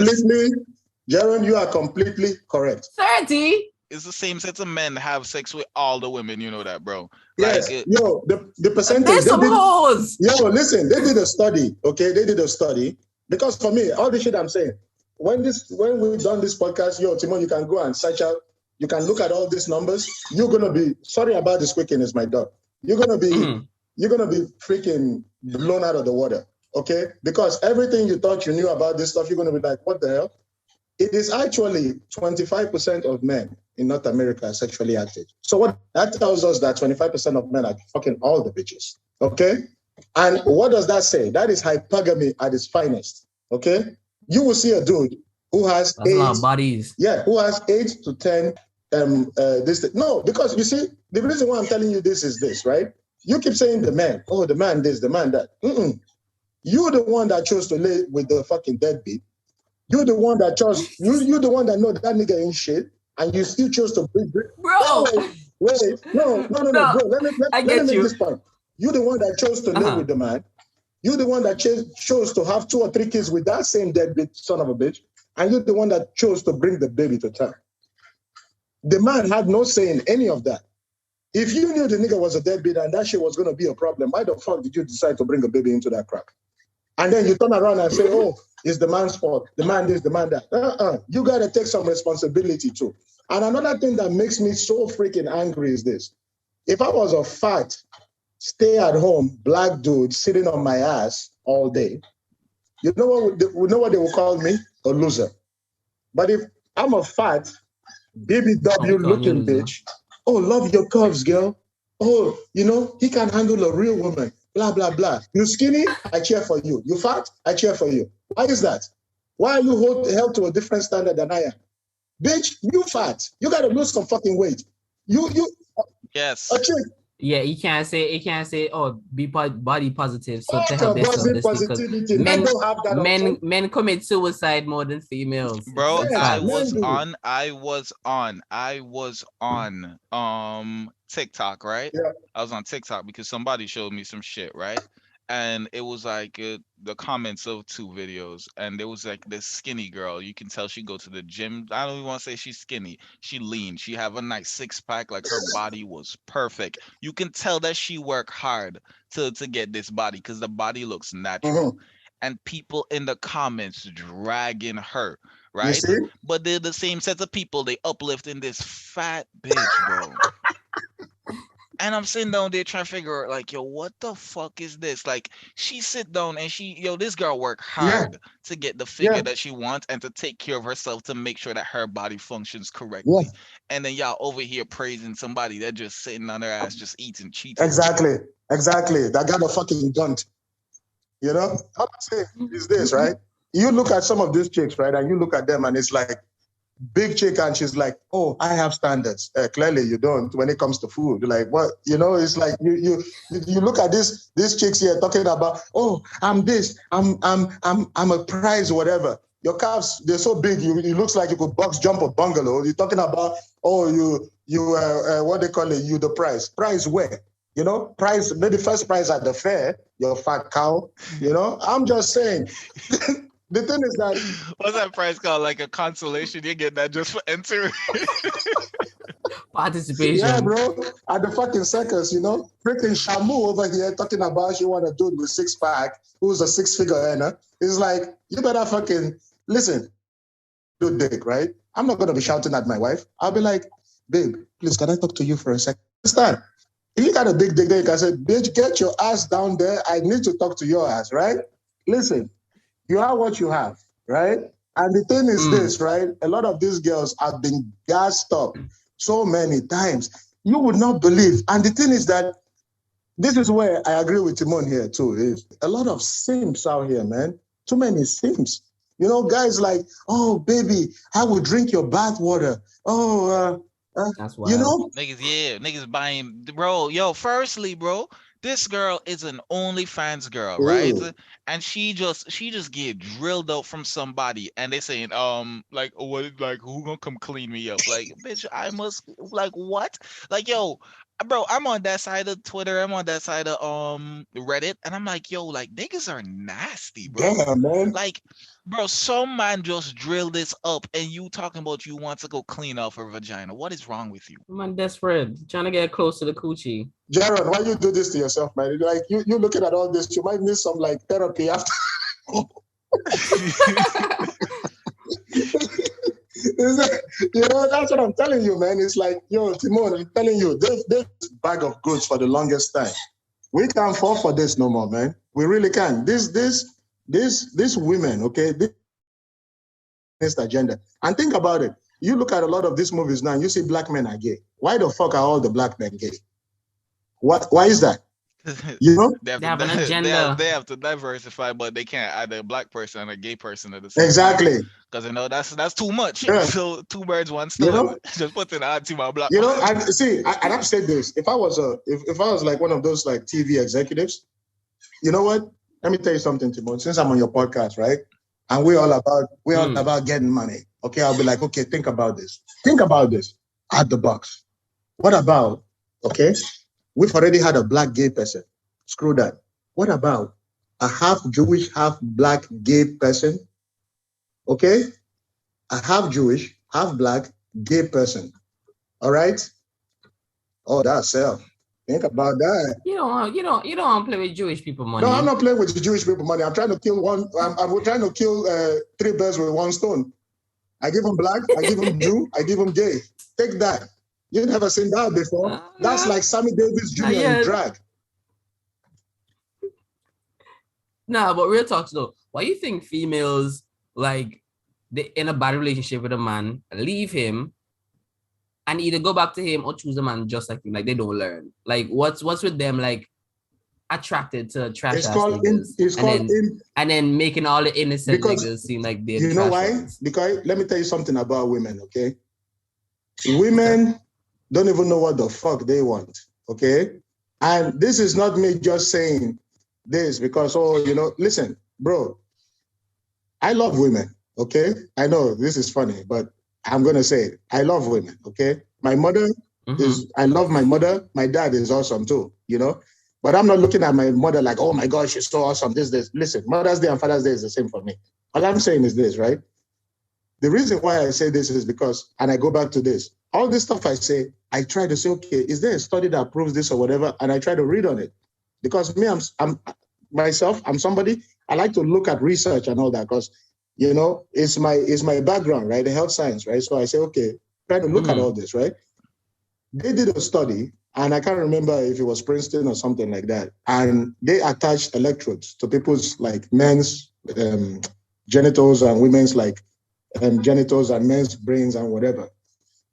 E: Jaron, you are completely correct.
A: 30.
D: It's the same set of men have sex with all the women. You know that, bro.
E: Yes.
D: Like
E: the percentage.
A: There's some hoes.
E: Yo, listen. They did a study. Okay, they did a study because for me, all the shit I'm saying. When we've done this podcast, yo, Timon, you can go and search out. You can look at all these numbers. You're gonna be sorry about the squeaking. Is my dog. You're gonna be freaking blown out of the water. Okay, because everything you thought you knew about this stuff, you're gonna be like, what the hell? It is actually 25% of men in North America are sexually active. So what that tells us that 25% of men are fucking all the bitches. Okay, and what does that say? That is hypergamy at its finest. Okay, you will see a dude who has
A: a lot of bodies.
E: Yeah, who has 8 to 10. No, because you see, the reason why I'm telling you this is this, right? You keep saying the man, the man this, the man that. You're the one that chose to lay with the fucking deadbeat. You're the one that chose. You're the one that know that nigga ain't shit, and you still chose to bring.
A: Bro,
E: wait, no, bro. Let me make this point. You're the one that chose to live with the man. You're the one that chose to have 2 or 3 kids with that same deadbeat son of a bitch, and you're the one that chose to bring the baby to term. The man had no say in any of that. If you knew the nigga was a deadbeat and that shit was going to be a problem, why the fuck did you decide to bring a baby into that crap? And then you turn around and say, oh, it's the man's fault. The man this, the man that. You got to take some responsibility too. And another thing that makes me so freaking angry is this. If I was a fat, stay-at-home black dude sitting on my ass all day, you know what they will call me? A loser. But if I'm a fat, BBW looking bitch, oh, love your curves, girl. Oh, he can handle a real woman. Blah, blah, blah. You skinny? I cheer for you. You fat? I cheer for you. Why is that? Why are you held to a different standard than I am? Bitch, you fat. You got to lose some fucking weight.
D: Yes.
E: A chick.
A: Yeah, he can't say, oh, be body positive. So to help men commit suicide more than females.
D: Bro, I was on TikTok, right?
E: Yeah.
D: I was on TikTok because somebody showed me some shit, right? and it was like the comments of two videos, and there was like this skinny girl. You can tell she go to the gym. I don't even want to say she's skinny. She lean. She have a nice six pack. Like her body was perfect. You can tell that she worked hard to get this body because the body looks natural.
E: Mhm.
D: And people in the comments dragging her,
E: You
D: right?
E: see?
D: But they're the same set of people they uplifting this fat bitch, bro. And I'm sitting down there trying to figure out, like, yo, what the fuck is this? Like, she sit down and this girl work
E: Yeah,
D: hard to get the
E: yeah,
D: figure that she wants and to take care of herself to make sure that her body functions
E: yeah.
D: correctly. And then y'all over here praising somebody that just sitting on their ass, just eating Cheetos.
E: Exactly. Exactly. That got a fucking gun. You know? All I'm saying is this, right? You look at some of these chicks, right? And you look at them and it's like big chick and she's like, oh, I have standards. Clearly you don't when it comes to food. Like what? You know, it's like you look at these chicks here talking about, oh, I'm this, I'm a prize, whatever. Your calves, they're so big, it looks like you could box jump a bungalow. You're talking about, oh, what they call it, you the prize. Prize where? You know, prize, maybe first prize at the fair, your fat cow. You know, I'm just saying. The thing is that
D: What's that prize called? Like a consolation? You get that just for entering.
A: Participation.
E: yeah, bro, at the fucking circus, you know, freaking Shamu over here talking about she want a dude with six pack who's a six-figure earner. It's like, you better fucking listen, do dick, right? I'm not gonna be shouting at my wife. I'll be like, babe, please, can I talk to you for a second? Understand? If you got a big dick, then you can say, bitch, get your ass down there. I need to talk to your ass, right? Listen, you are what you have, right? And the thing is this, right? A lot of these girls have been gassed up so many times. You would not believe. And the thing is that this is where I agree with Timon here too. Is a lot of simps out here, man. Too many simps. You know, guys like, oh, baby, I will drink your bath water. Oh,
A: That's
E: you
A: wild.
E: know?
D: Niggas buying, bro. Yo, firstly, bro, this girl is an OnlyFans girl, right?
E: Ooh.
D: And she just get drilled out from somebody, and they saying, like, what, like, who gonna come clean me up? Like, bitch, I must, like, what? Like, yo, bro, I'm on that side of Twitter, I'm on that side of Reddit, and I'm like, yo, like, niggas are nasty, bro.
E: Damn, man.
D: Like, bro, some man just drilled this up, and you talking about you want to go clean off her vagina. What is wrong with you?
A: I'm desperate, trying to get close to the coochie.
E: Jared, why you do this to yourself, man? Like you looking at all this, you might need some like therapy after. You know, that's what I'm telling you, man. It's like, yo, Timon, I'm telling you, this bag of goods for the longest time. We can't fall for this no more, man. We really can't. This women, okay, this agenda. And think about it. You look at a lot of these movies now, and you see black men are gay. Why the fuck are all the black men gay? Why is that? You know?
D: They have,
A: They have
D: to,
A: an agenda.
D: they have to diversify, but they can't add a black person and a gay person at the same time.
E: Exactly.
D: Because you know that's too much.
E: Yeah.
D: So two birds, one stone.
E: You know?
D: Just put an odd to my black.
E: You know, and see, and I've said this. If I was like one of those like TV executives, you know what? Let me tell you something, Timon. Since I'm on your podcast, right? And we're all about getting money. Okay, I'll be like, okay, think about this. Think about this. At the box. What about, okay? We've already had a black gay person. Screw that. What about a half Jewish, half black gay person? Okay? A half Jewish, half black gay person. All right? Oh, that's self. Think about that.
A: You don't want to play with Jewish people money.
E: No, I'm not playing with the Jewish people money. I'm trying to kill I'm trying to kill three birds with one stone. I give them black, I give them Jew, I give them gay. Take that. You never seen that before. That's like Sammy Davis Jr. in drag.
A: Nah, but real talk though. Why you think females like they in a bad relationship with a man, leave him, and either go back to him or choose a man just like him? Like they don't learn. Like what's with them like attracted to trash ass niggas and then making all the innocent niggas seem like they're
E: you know why?
A: ones.
E: Because let me tell you something about women, okay? Women don't even know what the fuck they want, okay? And this is not me just saying this because, listen, bro, I love women, okay? I know this is funny, but I'm going to say it. I love women, okay? My mother I love my mother. My dad is awesome too, you know? But I'm not looking at my mother like, oh my God, she's so awesome. This. Listen, Mother's Day and Father's Day is the same for me. All I'm saying is this, right? The reason why I say this is because, and I go back to this, all this stuff I say, I try to say, okay, is there a study that proves this or whatever? And I try to read on it. Because me, I'm myself, I'm somebody, I like to look at research and all that because, you know, it's my background, right? The health science, right? So I say, okay, try to look at all this, right? They did a study, and I can't remember if it was Princeton or something like that. And they attached electrodes to people's like men's genitals and women's like genitals and men's brains and whatever.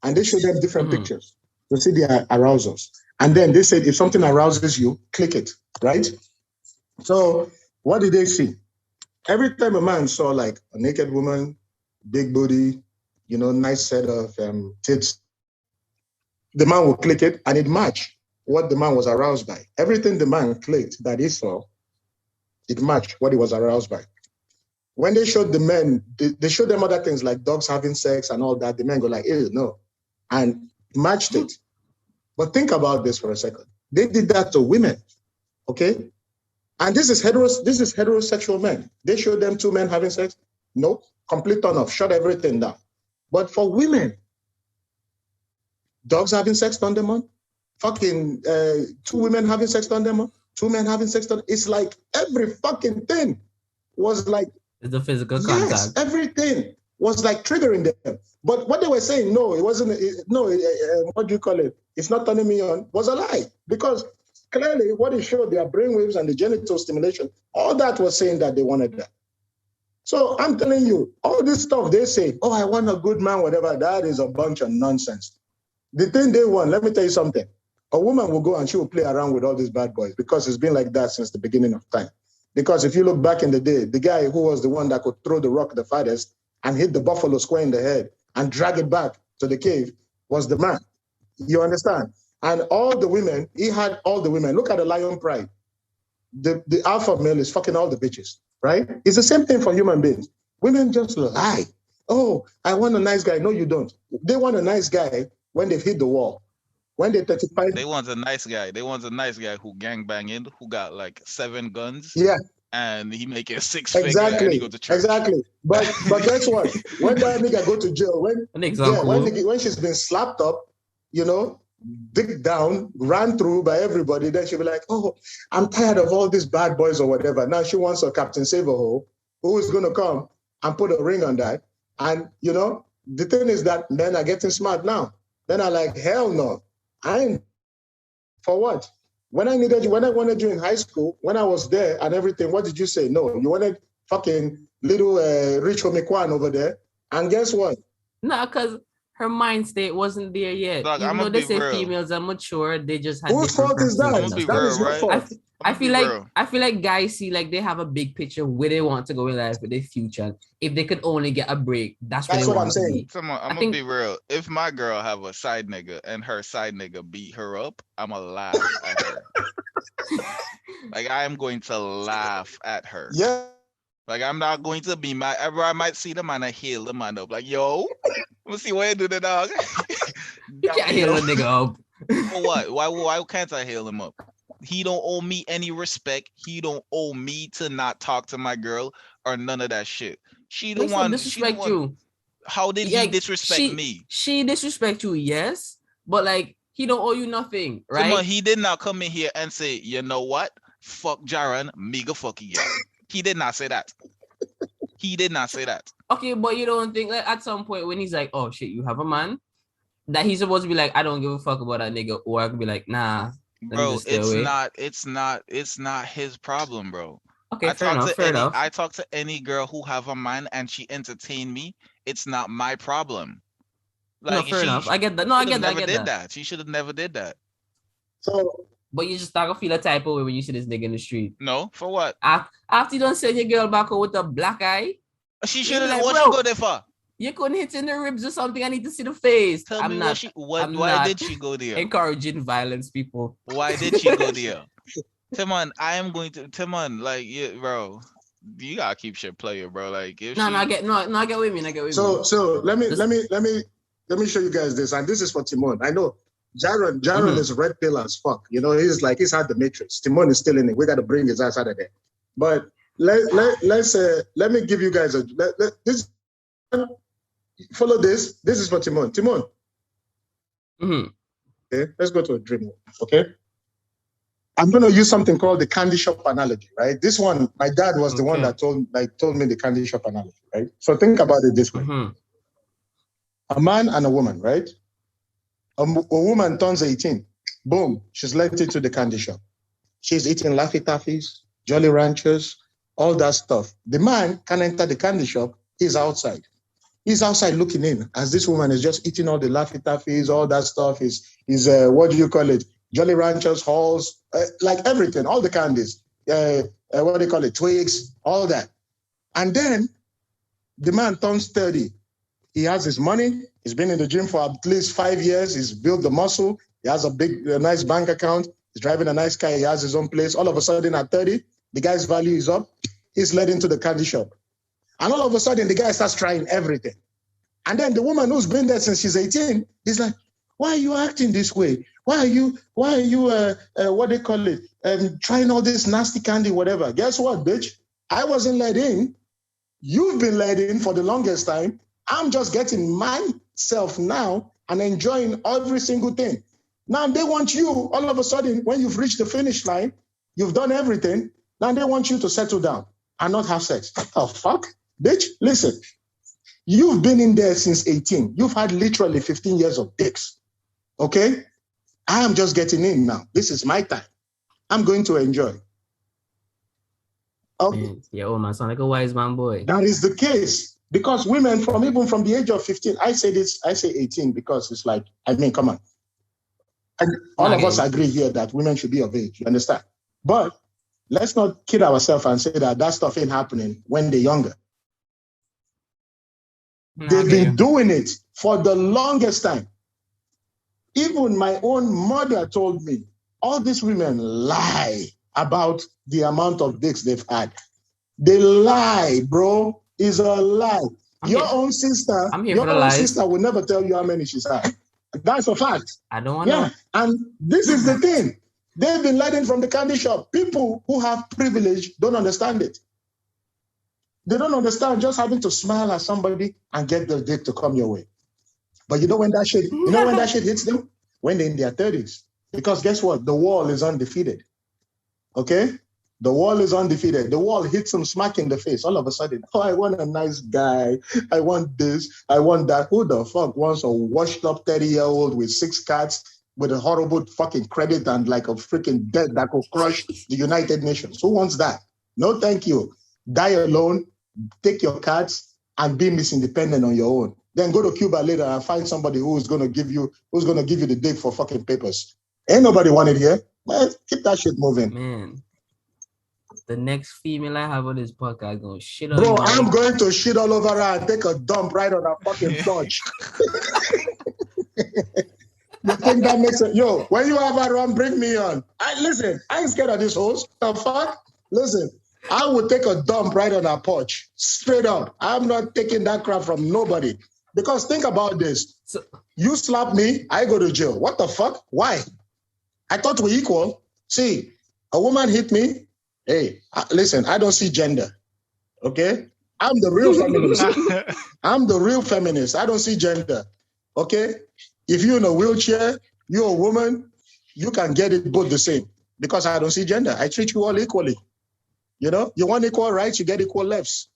E: And they showed them different pictures to see their arousals. And then they said, if something arouses you, click it, right? So what did they see? Every time a man saw like a naked woman, big booty, you know, nice set of tits, the man would click it and it matched what the man was aroused by. Everything the man clicked that he saw, it matched what he was aroused by. When they showed the men, they showed them other things like dogs having sex and all that. The men go like, ew, no, and matched it. But think about this for a second. They did that to women, okay? And this is heterosexual men. They showed them two men having sex. Nope, complete turn off, shut everything down. But for women, dogs having sex on them on, fucking two women having sex on them on, two men having sex on. It's like every fucking thing was like,
A: it's the physical contact.
E: Yes, everything was like triggering them. But what they were saying, no, it wasn't. What do you call it? It's not turning me on. Was a lie because clearly what it showed, their brainwaves and the genital stimulation, all that was saying that they wanted that. So I'm telling you, all this stuff they say, oh, I want a good man, whatever. That is a bunch of nonsense. The thing they want, let me tell you something. A woman will go and she will play around with all these bad boys because it's been like that since the beginning of time. Because if you look back in the day, the guy who was the one that could throw the rock the farthest and hit the buffalo square in the head and drag it back to the cave was the man. You understand? And all the women, he had all the women. Look at the lion pride. The alpha male is fucking all the bitches, right? It's the same thing for human beings. Women just lie. Oh, I want a nice guy. No, you don't. They want a nice guy when they've hit the wall. When they're 35.
D: They want a nice guy. They want a nice guy who gangbanging, who got like 7 guns.
E: Yeah.
D: And he make it 6 figures
E: exactly.
D: And he go to church.
E: Exactly. But guess what? When that nigga go to jail, when she's been slapped up, you know, digged down, ran through by everybody, then she'll be like, oh, I'm tired of all these bad boys or whatever. Now she wants a Captain Save-A-Hole who is going to come and put a ring on that. And, you know, the thing is that men are getting smart now. Then I like, hell no. I ain't for what? When I wanted you in high school, when I was there and everything, what did you say? No, you wanted fucking little rich homie Kwan over there. And guess what?
A: No, because her mind state wasn't there yet.
D: Look,
A: even though they say females are mature, they just had
E: whose fault is that? That is your fault.
A: I feel like guys see like they have a big picture where they want to go in life with their future. If they could only get a break, that's what I'm saying.
D: Come on, I'm gonna be real. If my girl have a side nigga and her side nigga beat her up, I'ma laugh at her. Like I am going to laugh at her.
E: Yeah.
D: Like I'm not going to be mad. I might see the man and heal the man up. Like yo, let's see what you do the dog.
A: You can't heal a nigga up.
D: For what? Why can't I heal him up? He don't owe me any respect. He don't owe me to not talk to my girl or none of that shit. She the one
A: disrespect you.
D: How did he disrespect me?
A: She disrespect you, yes, but like he don't owe you nothing, right?
D: Come on, he did not come in here and say, you know what? Fuck Jaron, mega fuck you. He did not say that. He did not say that.
A: Okay, but you don't think like at some point when he's like, oh shit, you have a man, that he's supposed to be like, I don't give a fuck about that nigga, or I could be like, nah.
D: Bro, it's not his problem, bro.
A: Okay, fair enough.
D: I talk to any girl who have a man and she entertain me. It's not my problem.
A: Like, no, fair enough. I get that. No, I get
D: that. She should have never did that.
E: So,
A: but you just start to feel a type of way when you see this nigga in the street.
D: No, for what?
A: After you don't send your girl back with a black eye,
D: she should have. Like, what she go there for?
A: You couldn't hit in the ribs or something. I need to see the face.
D: Tell me why did she go there?
A: Encouraging violence, people.
D: Why did she go there? Timon, I am going to Timon, like bro. You gotta keep shit player, bro. Like if
A: I get with me.
E: So let me show you guys this, and this is for Timon. I know Jaron is red pill as fuck. You know, he's had the matrix. Timon is still in it. We got to bring his ass out of there. But let me give you guys this. Follow this. This is for Timon. Timon.
A: Mm-hmm.
E: Okay, let's go to a dream. Okay. I'm going to use something called the candy shop analogy, right? This one, my dad was the one that told me the candy shop analogy, right? So think about it this way.
A: Mm-hmm.
E: A man and a woman, right? A woman turns 18. Boom, she's let into the candy shop. She's eating Laffy Taffies, Jolly Ranchers, all that stuff. The man can enter the candy shop. He's outside. He's outside looking in as this woman is just eating all the Laffy Taffies, all that stuff. Is what do you call it? Jolly Ranchers, Halls, like everything, all the candies. What do you call it? Twigs, all that. And then the man turns 30. He has his money. He's been in the gym for at least 5 years. He's built the muscle. He has a nice bank account. He's driving a nice car. He has his own place. All of a sudden at 30, the guy's value is up. He's led into the candy shop. And all of a sudden, the guy starts trying everything. And then the woman who's been there since she's 18 is like, why are you acting this way? Why are you what they call it, trying all this nasty candy, whatever? Guess what, bitch? I wasn't let in. You've been let in for the longest time. I'm just getting myself now and enjoying every single thing. Now they want you, all of a sudden, when you've reached the finish line, you've done everything, now they want you to settle down and not have sex. What the fuck? Bitch, listen. You've been in there since 18. You've had literally 15 years of dicks. Okay? I am just getting in now. This is my time. I'm going to enjoy.
A: Okay. Yeah, oh man, sound like a wise man boy.
E: That is the case. Because women even from the age of 15, I say 18 because it's like, I mean, come on. All of us agree here that women should be of age, you understand? But let's not kid ourselves and say that stuff ain't happening when they're younger. They've been doing it for the longest time. Even my own mother told me, all these women lie about the amount of dicks they've had. They lie, bro. It's a lie. Your own sister will never tell you how many she's had. That's a fact.
A: I don't want to.
E: Yeah, and this is the thing. They've been learning from the candy shop. People who have privilege don't understand it. They don't understand just having to smile at somebody and get the dick to come your way. But you know when that shit hits them? When they're in their 30s. Because guess what? The wall is undefeated. Okay? The wall is undefeated. The wall hits them smack in the face. All of a sudden, oh, I want a nice guy. I want this. I want that. Who the fuck wants a washed up 30-year-old with 6 cats with a horrible fucking credit and like a freaking debt that could crush the United Nations? Who wants that? No, thank you. Die alone, take your cats, and be Miss Independent on your own. Then go to Cuba later and find somebody who's gonna give you the dick for fucking papers. Ain't nobody want it here. Man, keep that shit moving.
A: Man. The next female I have on this podcast gonna shit on
E: Bro,
A: you.
E: I'm going to shit all over her and take a dump right on her fucking porch. You think that makes sense? Yo, when you have her on, bring me on. Listen, I ain't scared of this host. The fuck? Listen, I would take a dump right on her porch. Straight up. I'm not taking that crap from nobody. Because think about this. You slap me, I go to jail. What the fuck? Why? I thought we're equal. See, a woman hit me. Hey, listen, I don't see gender. Okay? I'm the real feminist. I'm the real feminist. I don't see gender. Okay? If you're in a wheelchair, you're a woman, you can get it both the same. Because I don't see gender. I treat you all equally. You know? You want equal rights, you get equal lefts.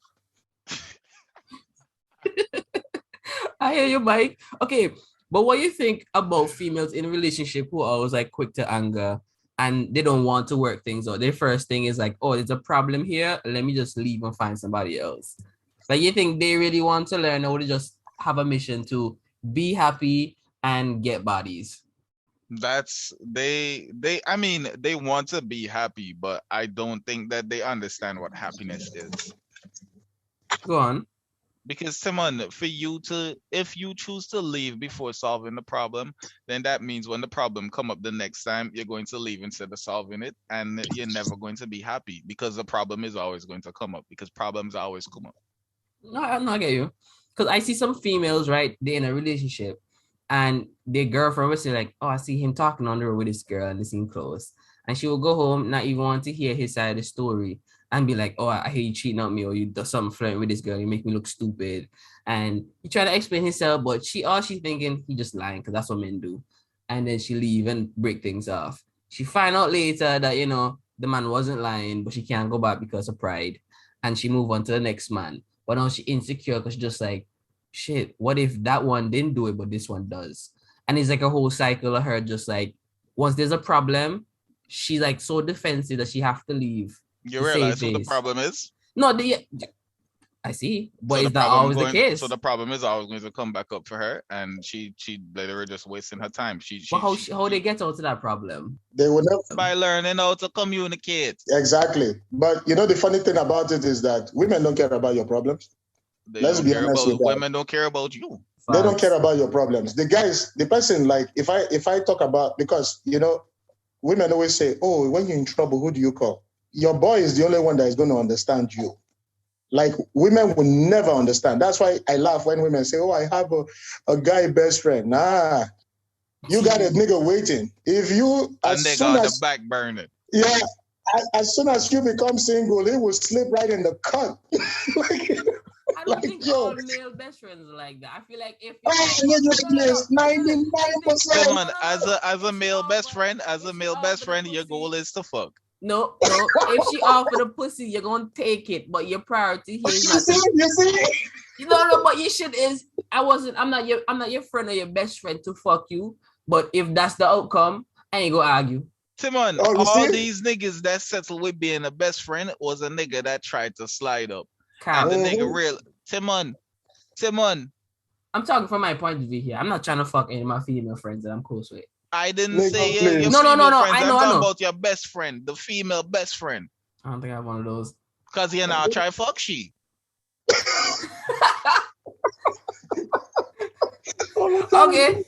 A: I hear you, Mike. Okay, but what do you think about females in a relationship who are always like quick to anger and they don't want to work things out? Their first thing is like, oh, there's a problem here. Let me just leave and find somebody else. Like, you think they really want to learn or they just have a mission to be happy and get bodies?
D: They want to be happy, but I don't think that they understand what happiness is.
A: Go on.
D: Because Simon, if you choose to leave before solving the problem, then that means when the problem come up the next time, you're going to leave instead of solving it, and you're never going to be happy because the problem is always going to come up because problems always come up.
A: No, I get you. Because I see some females, right? They're in a relationship And their girlfriend would say like, oh, I see him talking on the road with this girl and they seem close. And she will go home, not even want to hear his side of the story and be like, oh, I hear you cheating on me or you do something flirting with this girl. You make me look stupid. And he try to explain himself, but she's thinking he just lying because that's what men do. And then she leave and break things off. She find out later that, the man wasn't lying, but she can't go back because of pride. And she move on to the next man. But now she insecure because she's just like, shit, what if that one didn't do it, but this one does? And it's like a whole cycle of her just like, once there's a problem, she's like so defensive that she have to leave.
D: You realize who the problem is?
A: No, I see, but is that always the case?
D: So the problem is always going to come back up for her, and she literally just wasting her time.
A: But how they get out of that problem?
E: They will never
D: by learning how to communicate.
E: Exactly. But the funny thing about it is that women don't care about your problems. Let's be honest with that.
D: Women don't care about you.
E: They don't care about your problems. The person, like, if I talk about, because women always say, oh, when you're in trouble, who do you call? Your boy is the only one that is going to understand you. Like, women will never understand. That's why I laugh when women say, oh, I have a guy best friend. Nah, you got a nigga waiting. If you,
D: as nigga soon on as the back burner.
E: Yeah, as soon as you become single, it will slip right in the cut.
A: I don't think all male best friends are like that. I feel like if
E: 99%.
D: Come on, as a male best friend, your goal is to fuck.
A: No. If she offer the pussy, you're gonna take it. But your priority here is not.
E: You see?
A: No. But your shit is. I'm not your friend or your best friend to fuck you. But if that's the outcome, I ain't gonna argue.
D: Timon, all these niggas that settled with being a best friend was a nigga that tried to slide up. And the nigga real Timon.
A: I'm talking from my point of view here. I'm not trying to fuck any of my female friends that I'm close with.
D: I didn't say your
A: no.
D: I know.
A: I'm
D: talking about your best friend, the female best friend.
A: I don't think I have one of those.
D: Cause you now try fuck she.
A: Okay.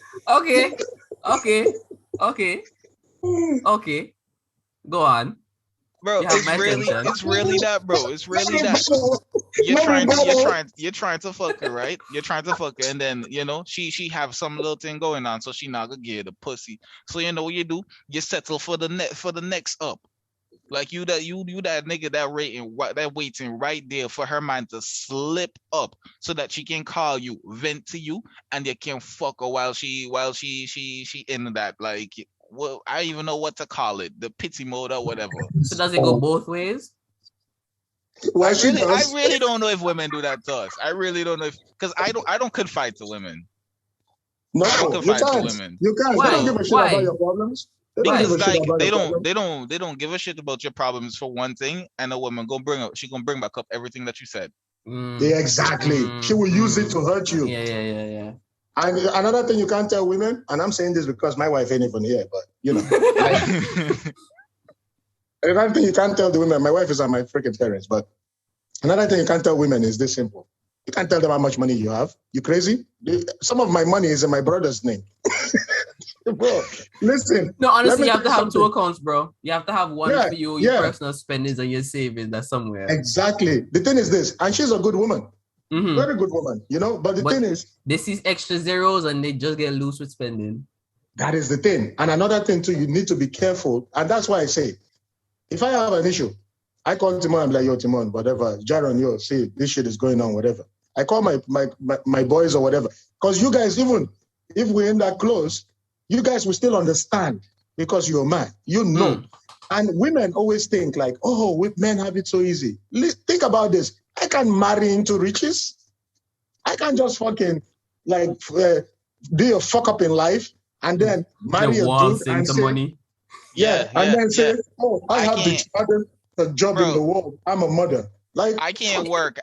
A: Go on.
D: Bro, it's really that, bro. It's really that. You're trying to fuck her, right? You're trying to fuck her, and then she have some little thing going on, so she not gonna get the pussy. So you know what you do? You settle for the next up. Like you that nigga that waiting right there for her man to slip up so that she can call you, vent to you, and you can fuck her while she in that, like, well, I don't even know what to call it, the pity mode or whatever.
A: So does it go both ways?
E: Well,
D: I really don't know if women do that to us. I really don't know because I don't confide to women.
E: No, you can't.
D: Women.
E: You can't.
A: Why?
E: They don't give a shit about your problems.
D: They don't give a shit about your problems for one thing, and a woman gonna bring back up everything that you said.
E: Yeah, exactly. She will use it to hurt you.
A: Yeah.
E: And another thing you can't tell women, and I'm saying this because my wife ain't even here, but another thing you can't tell the women, my wife is at my freaking parents, but another thing you can't tell women is this simple. You can't tell them how much money you have. You crazy? Some of my money is in my brother's name. Bro, listen.
A: No, honestly, you have to have two accounts, bro. You have to have one for you, your personal spendings and your savings that's somewhere.
E: Exactly. The thing is this, and she's a good woman. Mm-hmm. Very good woman, But the thing is,
A: they see extra zeros and they just get loose with spending.
E: That is the thing. And another thing too, you need to be careful. And that's why I say, if I have an issue, I call Timon, I'm like, yo, Timon, whatever. Jaron, see, this shit is going on, whatever. I call my boys or whatever. Because you guys, even if we're in that close, you guys will still understand because you're man. And women always think like, oh, men have it so easy. Think about this. I can marry into riches. I can just fucking do a fuck up in life and then marry a dude and say, money. Then say, oh, I have the job in the world. I'm a mother. Like
D: I can't work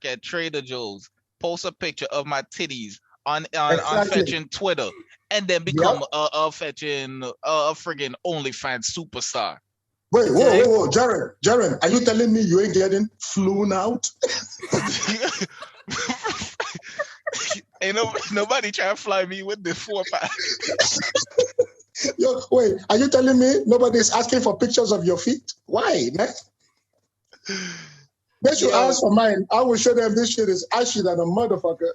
D: at Trader Joe's, post a picture of my titties on fetching Twitter, and then become a friggin' OnlyFans superstar.
E: Wait, whoa, Jaren, are you telling me you ain't getting flown out?
D: Ain't nobody trying to fly me with this 4-5.
E: Yo, wait, are you telling me nobody's asking for pictures of your feet? Why, man? They should ask for mine. I will show them this shit is ashy than a motherfucker.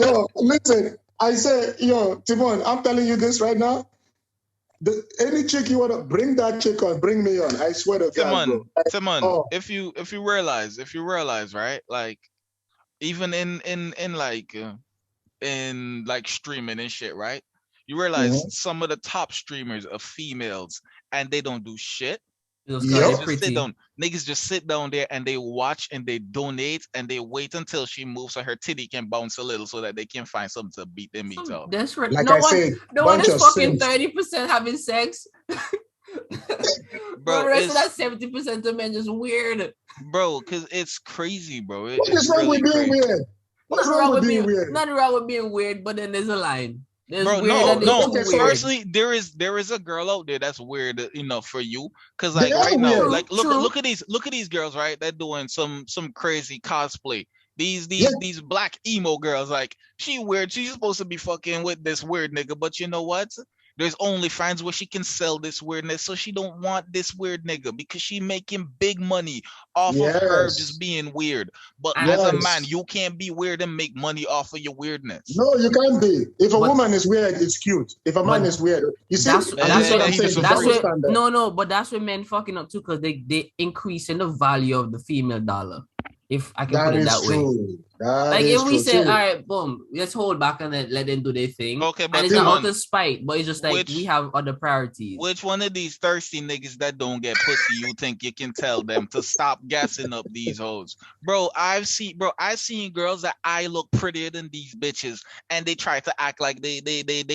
E: Yo, listen. I say, yo, Timon, I'm telling you this right now. Any chick you want to bring that chick on, bring me on. I swear to God, bro.
D: Timon,
E: Oh,
D: if you realize, right? Like even in like streaming and shit, right? You realize
E: mhm.
D: some of the top streamers are females and they don't do shit.
A: Just cause
E: Yep.
A: they
D: Niggas just sit
A: pretty.
D: down. Niggas just sit down there and they watch and they donate and they wait until she moves so her titty can bounce a little so that they can find something to beat their meat
A: So
D: off.
A: desperate.
E: Like I said,
A: No one
E: bunch
A: is
E: of
A: fucking
E: simps.
A: 30% having sex. Bro,
D: Bro,
A: the rest of that
D: it's
A: 70% of men just weird.
D: bro, cause it's crazy, bro.
E: What
D: It's
E: is wrong with
D: really
E: being
D: crazy.
E: weird? What's wrong with being weird?
A: Nothing wrong with being weird, but then there's a line. There's
D: Bro,
A: weird
D: no,
A: and there's
D: no.
A: too
E: Okay, so
A: weird.
D: Firstly, there is a girl out there that's weird enough for you. Cause
E: they
D: like
E: are
D: right now,
E: weird.
D: like
A: True.
D: look at these girls, right? They're doing some crazy cosplay. These
E: Yeah,
D: these these black emo girls, like she weird. She's supposed to be fucking with this weird nigga, but you know what? There's OnlyFans where she can sell this weirdness, so she don't want this weird nigga because she making big money off of her just
E: yes,
D: being weird. But
A: And
D: as a man,
E: yes.
D: you can't be weird and make money off of your weirdness.
E: No, you can't be. If a
A: but
E: woman is weird, it's cute. If a man
A: but
E: is weird, you see,
A: that's
E: and this
A: that's
E: is what
A: where
E: I'm
D: He just
E: saying,
D: for
E: the
A: that's
E: double
D: free.
A: where
E: standard.
A: no, but that's where men fucking up too, because they increase in the value of the female dollar. If I can put
E: That
A: it
E: is
A: that way.
E: true. That
A: Like
E: is
A: if we
E: true.
A: say,
E: See,
A: all right, boom, let's hold back and let them do their thing.
D: Okay,
A: And
D: but
A: it's not
E: see,
A: out
D: Timon,
A: of spite, but it's just like we
D: which
A: have other priorities.
D: which one of these thirsty niggas that don't get pussy you think you can tell them to stop gassing up these hoes? I've seen girls that I look prettier than these bitches and they try to act like they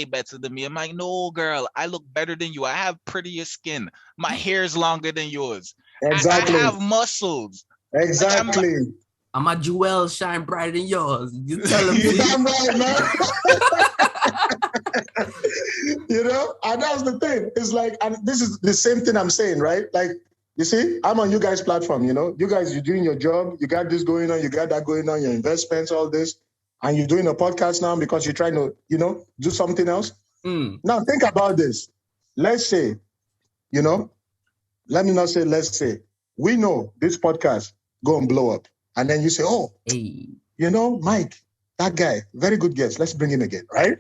D: better than me. I'm like, no girl, I look better than you. I have prettier skin. My hair's longer than yours. I
E: exactly,
D: have muscles. Like I'm
E: exactly.
A: And my jewels shine brighter than yours. You tell them,
E: You
A: see?
E: damn right, man. You know, and that's the thing. It's like, and this is the same thing I'm saying, right? Like, you see, I'm on you guys' platform. You know, you guys, you're doing your job. You got this going on. You got that going on. Your investments, all this, and you're doing a podcast now because you're trying to, do something else. Now think about this. Let's say, you know, let me not say, let's say, we know this podcast go and blow up. And then you say, oh,
A: Hey.
E: Mike, that guy, very good guest. Let's bring him again, right?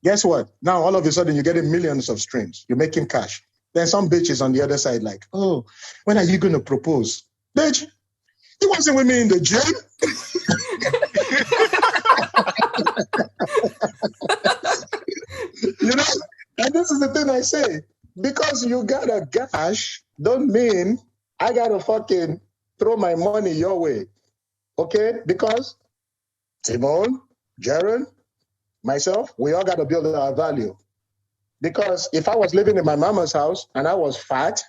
E: Guess what? Now, all of a sudden, you're getting millions of streams. You're making cash. Then some bitch is on the other side like, oh, when are you going to propose? Bitch, you wasn't with me in the gym. And this is the thing I say. Because you got a cash, don't mean I got to fucking throw my money your way. Okay? Because Timon, Jaron, myself, we all got to build our value. Because if I was living in my mama's house and I was fat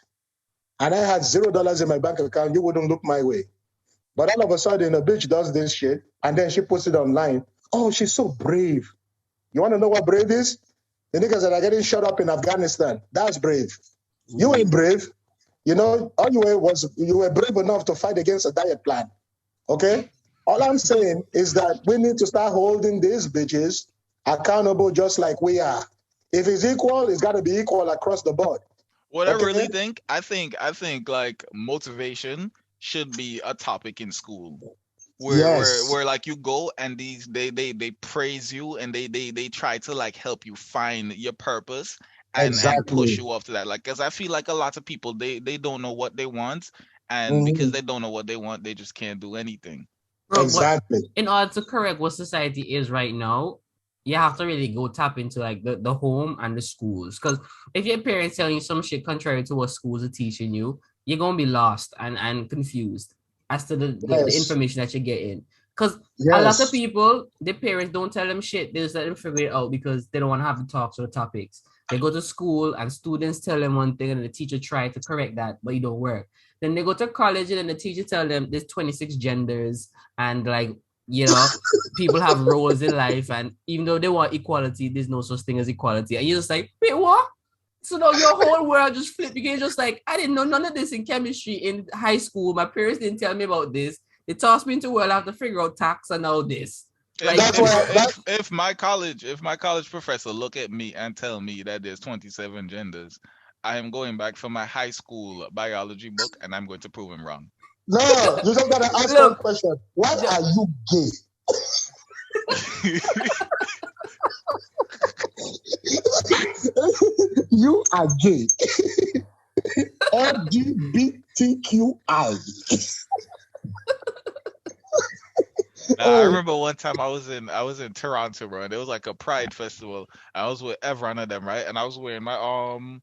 E: and I had $0 in my bank account, you wouldn't look my way. But all of a sudden, a bitch does this shit and then she puts it online. Oh, she's so brave. You want to know what brave is? The niggas that are getting shot up in Afghanistan. That's brave. You ain't brave. All you were was you were brave enough to fight against a diet plan. Okay? All I'm saying is that we need to start holding these bitches accountable just like we are. If it's equal, it's got to be equal across the board.
D: What I
E: Okay?
D: really think, I think like motivation should be a topic in school. Where
E: Yes.
D: where like you go and they praise you and they try to like help you find your purpose and push
E: Exactly.
D: you up to that. Like, because I feel like a lot of people they don't know what they want, and because they don't know what they want, they just can't do anything.
A: Bro,
E: Exactly.
A: but in order to correct what society is right now, you have to really go tap into like the home and the schools. Because if your parents telling you some shit contrary to what schools are teaching you, you're gonna be lost and confused as to the
E: Yes.
A: information that you're getting. Because a lot
E: Yes.
A: of people, their parents don't tell them shit. They just let them figure it out because they don't want to have the talks or the topics. They go to school and students tell them one thing and the teacher try to correct that, but it don't work. Then they go to college and then the teacher tell them there's 26 genders and like, people have roles in life, and even though they want equality, there's no such thing as equality. And you're just like, wait, what? So now your whole world just flipped because you're just like, I didn't know none of this in chemistry in high school. My parents didn't tell me about this. They tossed me into world. I have to figure out tax and all this. Like,
D: If my college professor look at me and tell me that there's 27 genders, I am going back for my high school biology book and I'm going to prove him wrong.
E: No, you just gotta ask one question. Why are you gay? You are gay. LGBTQI.
D: I remember one time I was in Toronto, bro. And it was like a Pride festival. I was with everyone of them, right? And I was wearing my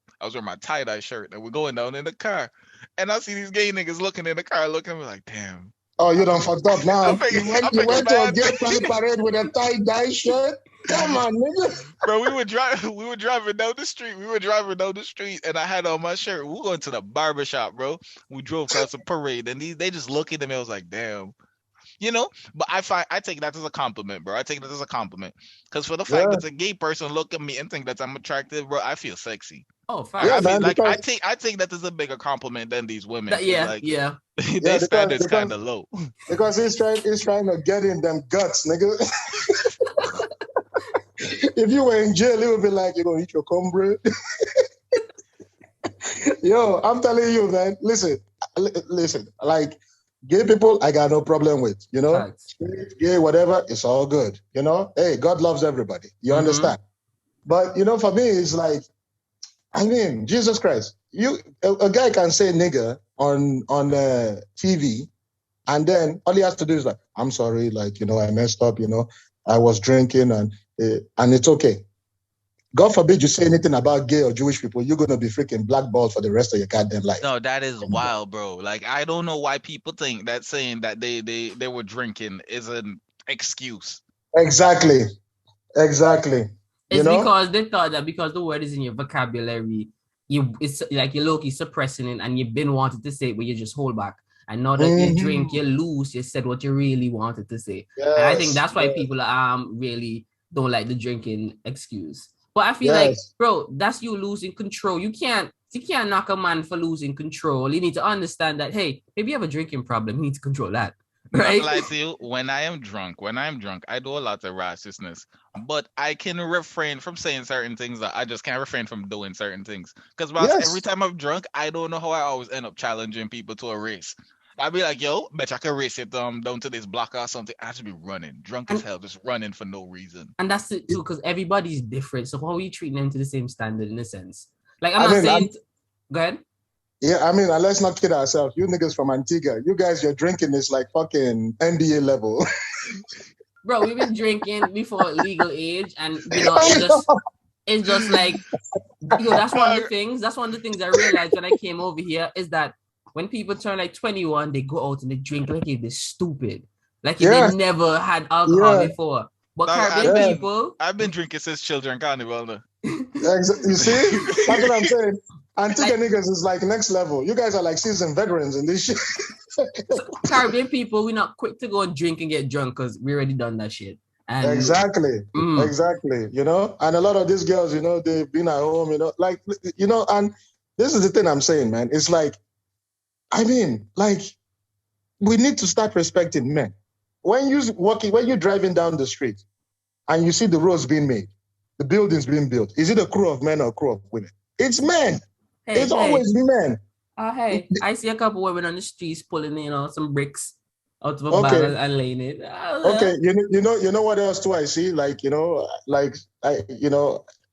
D: tie-dye shirt, and we're going down in the car. And I see these gay niggas looking in the car, looking at me like, damn.
E: Oh, you done fucked up now.
D: I'm thinking,
E: You went to a gay pride parade with a tie-dye shirt? Come on, nigga.
D: Bro, we were driving down the street. And I had on my shirt. We were going to the barbershop, bro. We drove past the parade, and they just looking at me. I was like, damn. You know, but I take that as a compliment, bro. I take that as a compliment. Because for the fact that a gay person look at me and think that I'm attractive, bro, I feel sexy.
A: Oh, fine.
E: Yeah, man,
D: like
E: because...
D: I think that is a bigger compliment than these women.
A: Yeah.
D: Their standards kind of low.
E: Because he's trying to get in them guts, nigga. If you were in jail, it would be like, you're gonna eat your cornbread. Yo, I'm telling you, man. Listen. Like, gay people, I got no problem with. You know, straight, gay, whatever, it's all good. You know, hey, God loves everybody. You understand? But you know, for me, it's like, I mean, Jesus Christ, a guy can say nigger on TV, and then all he has to do is like, I'm sorry, like, you know, I messed up, you know, I was drinking, and it's okay. God forbid you say anything about gay or Jewish people, you're gonna be freaking blackballed for the rest of your goddamn life.
D: No, that is wild, bro. Like, I don't know why people think that saying that they were drinking is an excuse.
E: Exactly.
A: It's because they thought that because the word is in your vocabulary, it's like you're low-key suppressing it, and you've been wanting to say it, but you just hold back. And now that you drink, you lose, you said what you really wanted to say. Yes, and I think that's why people really don't like the drinking excuse. But I feel like, bro, that's you losing control. You can't knock a man for losing control. You need to understand that, hey, maybe you have a drinking problem. You need to control that. Right?
D: Not like you, when I am drunk, I do a lot of righteousness. But I can refrain from saying certain things that I just can't refrain from doing certain things. Because every time I'm drunk, I don't know how I always end up challenging people to a race. I'd be like, yo, bet I can race it down to this block or something. I should be running, drunk as hell, just running for no reason.
A: And that's it too, because everybody's different. So how are you treating them to the same standard in a sense? Like, I'm not saying... Go ahead.
E: Yeah, I mean, let's not kid ourselves. You niggas from Antigua, you guys, your drinking is like fucking NBA level.
A: Bro, we've been drinking before legal age, and you know, it's just like, you know, that's one of the things I realized when I came over here is that when people turn like 21, they go out and they drink like if they're stupid. Like if they never had alcohol before. But Caribbean people...
D: I've been drinking since children carnival now.
E: You see? That's what I'm saying. Antigua niggas is like next level. You guys are like seasoned veterans in this shit.
A: Caribbean people, we're not quick to go and drink and get drunk because we already done that shit. And
E: exactly. You know? And a lot of these girls, you know, they've been at home, you know, like, you know, and this is the thing I'm saying, man. It's like, I mean, like, we need to start respecting men. When you're driving down the street and you see the roads being made, the buildings being built, is it a crew of men or a crew of women? It's men. It's always the men.
A: Hey, I see a couple women on the streets pulling, you know, some bricks out of a barrel and laying it.
E: Okay, you know what else too I see? Like, you know, like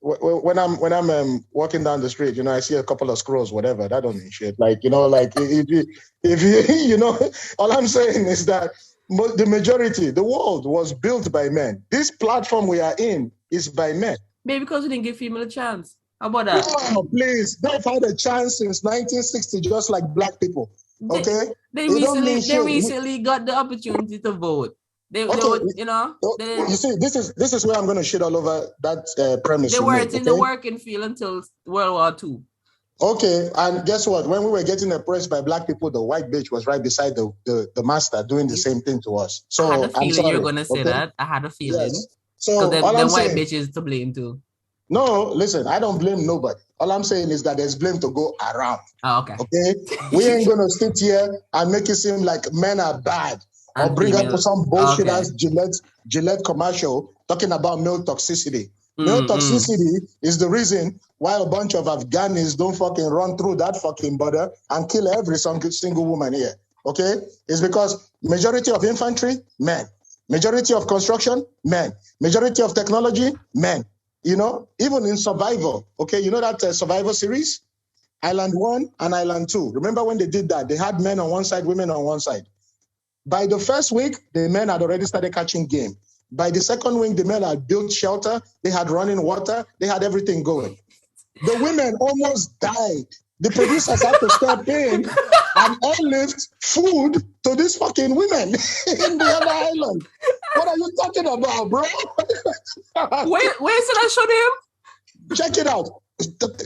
E: when I'm walking down the street, you know, I see a couple of scrolls, whatever. That don't mean shit. Like, you know, like if you you know, all I'm saying is that the majority, the world was built by men. This platform we are in is by men.
A: Maybe because we didn't give female a chance. How about that?
E: No, please. They've had a chance since 1960, just like black people. Okay?
A: They recently got the opportunity to vote. You know.
E: You see, this is where I'm going to shit all over that premise.
A: They weren't in the working field until World War II.
E: Okay, and guess what? When we were getting oppressed by black people, the white bitch was right beside the master doing the same thing to us. So
A: I had a feeling you were going to say that. I had a feeling.
E: Yes. So
A: the white bitch is to blame too.
E: No, listen, I don't blame nobody. All I'm saying is that there's blame to go around.
A: Oh, okay.
E: Okay? We ain't going to sit here and make it seem like men are bad or bring up some bullshit ass Gillette commercial talking about male toxicity. Male toxicity is the reason why a bunch of Afghanis don't fucking run through that fucking border and kill every single woman here. Okay? It's because majority of infantry, men. Majority of construction, men. Majority of technology, men. You know, even in survival, okay, you know that survival series? Island 1 and Island 2. Remember when they did that? They had men on one side, women on one side. By the first week, the men had already started catching game. By the second week, the men had built shelter, they had running water, they had everything going. The women almost died. The producers had to step in and airlift food to these fucking women in the other island. What are you talking about, bro?
A: Where should I show them?
E: Check it out.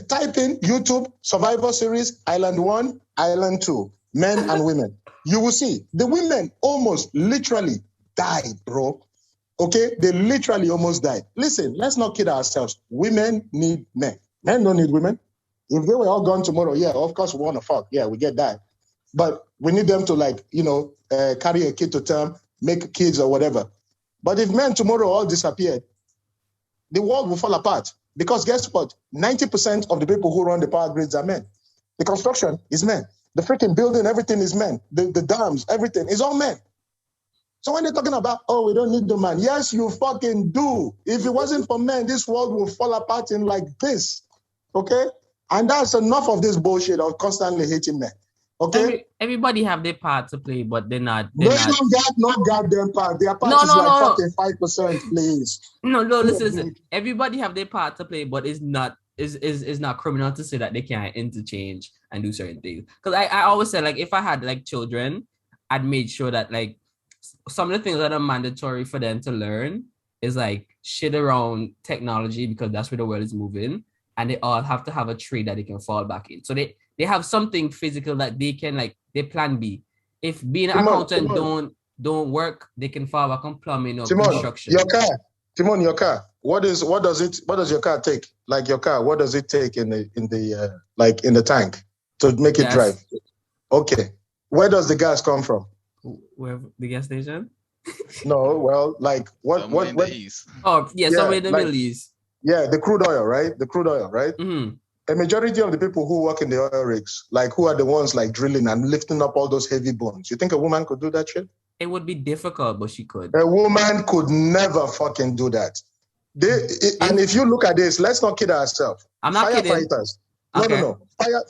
E: Type in YouTube Survivor Series Island 1, Island 2, men and women. You will see the women almost literally died, bro. Okay? They literally almost died. Listen, let's not kid ourselves. Women need men. Men don't need women. If they were all gone tomorrow, yeah, of course we want to fuck. Yeah, we get that. But we need them to, like, you know, carry a kid to term, make kids or whatever. But if men tomorrow all disappeared, the world will fall apart. Because guess what? 90% of the people who run the power grids are men. The construction is men. The freaking building, everything is men. The dams, everything is all men. So when they're talking about, oh, we don't need the man. Yes, you fucking do. If it wasn't for men, this world will fall apart in like this. Okay? And that's enough of this bullshit of constantly hating men. Okay?
A: Everybody have their part to play, but they're not.
E: They don't got no goddamn part. Their part is fucking 5%, please.
A: No, listen. Everybody have their part to play, but it's not criminal to say that they can't interchange and do certain things. Because I always say, like, if I had like children, I'd made sure that like some of the things that are mandatory for them to learn is like shit around technology, because that's where the world is moving. And they all have to have a trade that they can fall back in. So they have something physical that they can, like, they plan B. If being an accountant don't work, they can fall back on plumbing or construction.
E: Your car. What does your car take? Like your car, what does it take in the tank to make it drive? Okay. Where does the gas come from?
A: Where, the gas station?
E: No, well, like what?
D: Somewhere in the East.
A: Oh, yeah, somewhere in the Middle East.
E: Yeah, the crude oil, right? Mm-hmm. A majority of the people who work in the oil rigs, like who are the ones like drilling and lifting up all those heavy bones. You think a woman could do that shit?
A: It would be difficult, but she could.
E: A woman could never fucking do that. And if you look at this, let's not kid ourselves.
A: I'm not kidding.
E: Firefighters.
A: Okay.
E: No.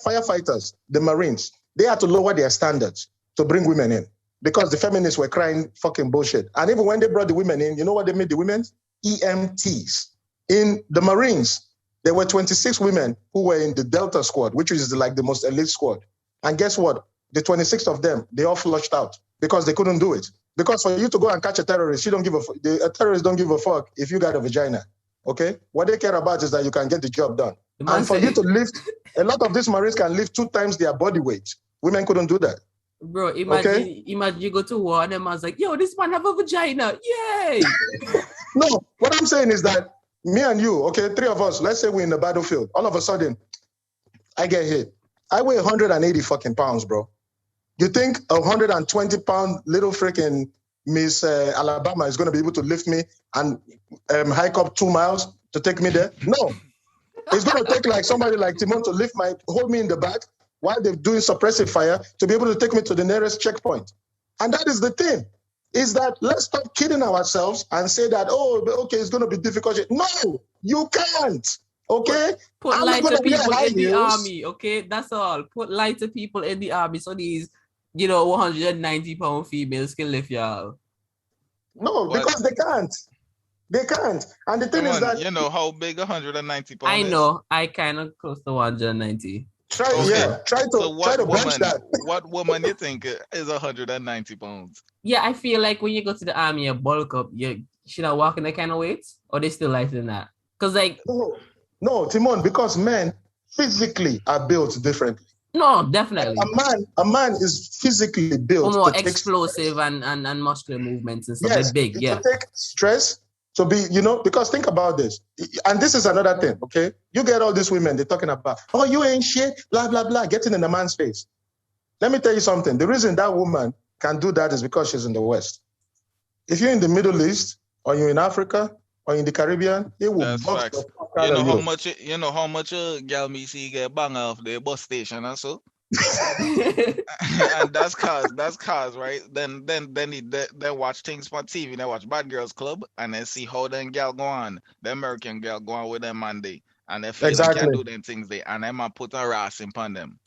E: Firefighters, the Marines, they had to lower their standards to bring women in because the feminists were crying fucking bullshit. And even when they brought the women in, you know what they made the women? EMTs. In the Marines, there were 26 women who were in the Delta squad, which is like the most elite squad. And guess what? The 26 of them, they all flushed out because they couldn't do it. Because for you to go and catch a terrorist, a terrorist don't give a fuck if you got a vagina. Okay? What they care about is that you can get the job done. And for you to lift, a lot of these Marines can lift 2 times their body weight. Women couldn't do that.
A: Bro, imagine you go to war and the man's like, yo, this man have a vagina. Yay!
E: No, what I'm saying is that me and you, okay, 3 of us, let's say we're in the battlefield. All of a sudden, I get hit. I weigh 180 fucking pounds, bro. You think a 120-pound little freaking Miss Alabama is going to be able to lift me and hike up 2 miles to take me there? No. It's going to take like somebody like Timon to hold me in the back while they're doing suppressive fire to be able to take me to the nearest checkpoint. And that is the thing. Is that let's stop kidding ourselves and say that, oh, okay, it's going to be difficult. No, you can't. Okay?
A: Put light to people in the army, okay? That's all. Put light to people in the army so these, 190-pound females can lift y'all.
E: No, because they can't. They can't. And the thing is that...
D: You know how big 190 pounds
A: I know. I kind of close to 190.
E: Try to bench that.
D: What woman you think is 190 pounds?
A: Yeah, I feel like when you go to the army, you bulk up, you should not walk in that kind of weights, or they still lighter than that? Because like...
E: No, Timon, because men physically are built differently.
A: No, definitely.
E: A man is physically built
A: more explosive and muscular movements and stuff.
E: Yes,
A: they're big, yeah.
E: To take stress, to be, because think about this. And this is another thing, okay? You get all these women, they're talking about, oh, you ain't shit, blah, blah, blah, getting in a man's face. Let me tell you something. The reason that woman can do that is because she's in the West. If you're in the Middle East, or you're in Africa, or in the Caribbean, it will box the fuck out of you.
D: You know how much a gal me see get bang off the bus station and so? And that's cause right. Then watch things on TV. Then watch Bad Girls Club, and then see how them gal go on. The American gal go on with them Monday, and they feel they can
E: Exactly.
D: do them things they, and them man put a ras upon them.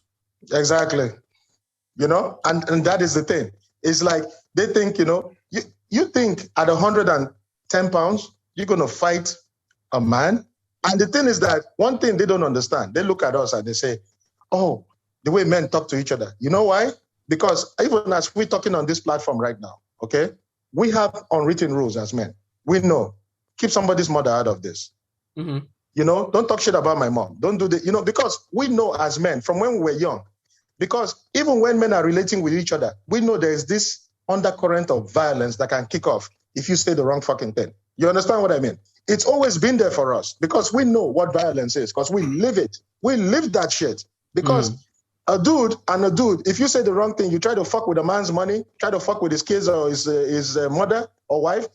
E: Exactly. And that is the thing. It's like they think, you think at 110 pounds, you're going to fight a man. And the thing is that one thing they don't understand, they look at us and they say, oh, the way men talk to each other. You know why? Because even as we're talking on this platform right now, okay, we have unwritten rules as men. We know, keep somebody's mother out of this.
A: Mm-hmm.
E: Don't talk shit about my mom. Don't do that, because we know as men from when we were young, because even when men are relating with each other, we know there's this undercurrent of violence that can kick off if you say the wrong fucking thing. You understand what I mean? It's always been there for us because we know what violence is, because we live it. We live that shit. Because a dude, if you say the wrong thing, you try to fuck with a man's money, try to fuck with his kids or his mother or wife,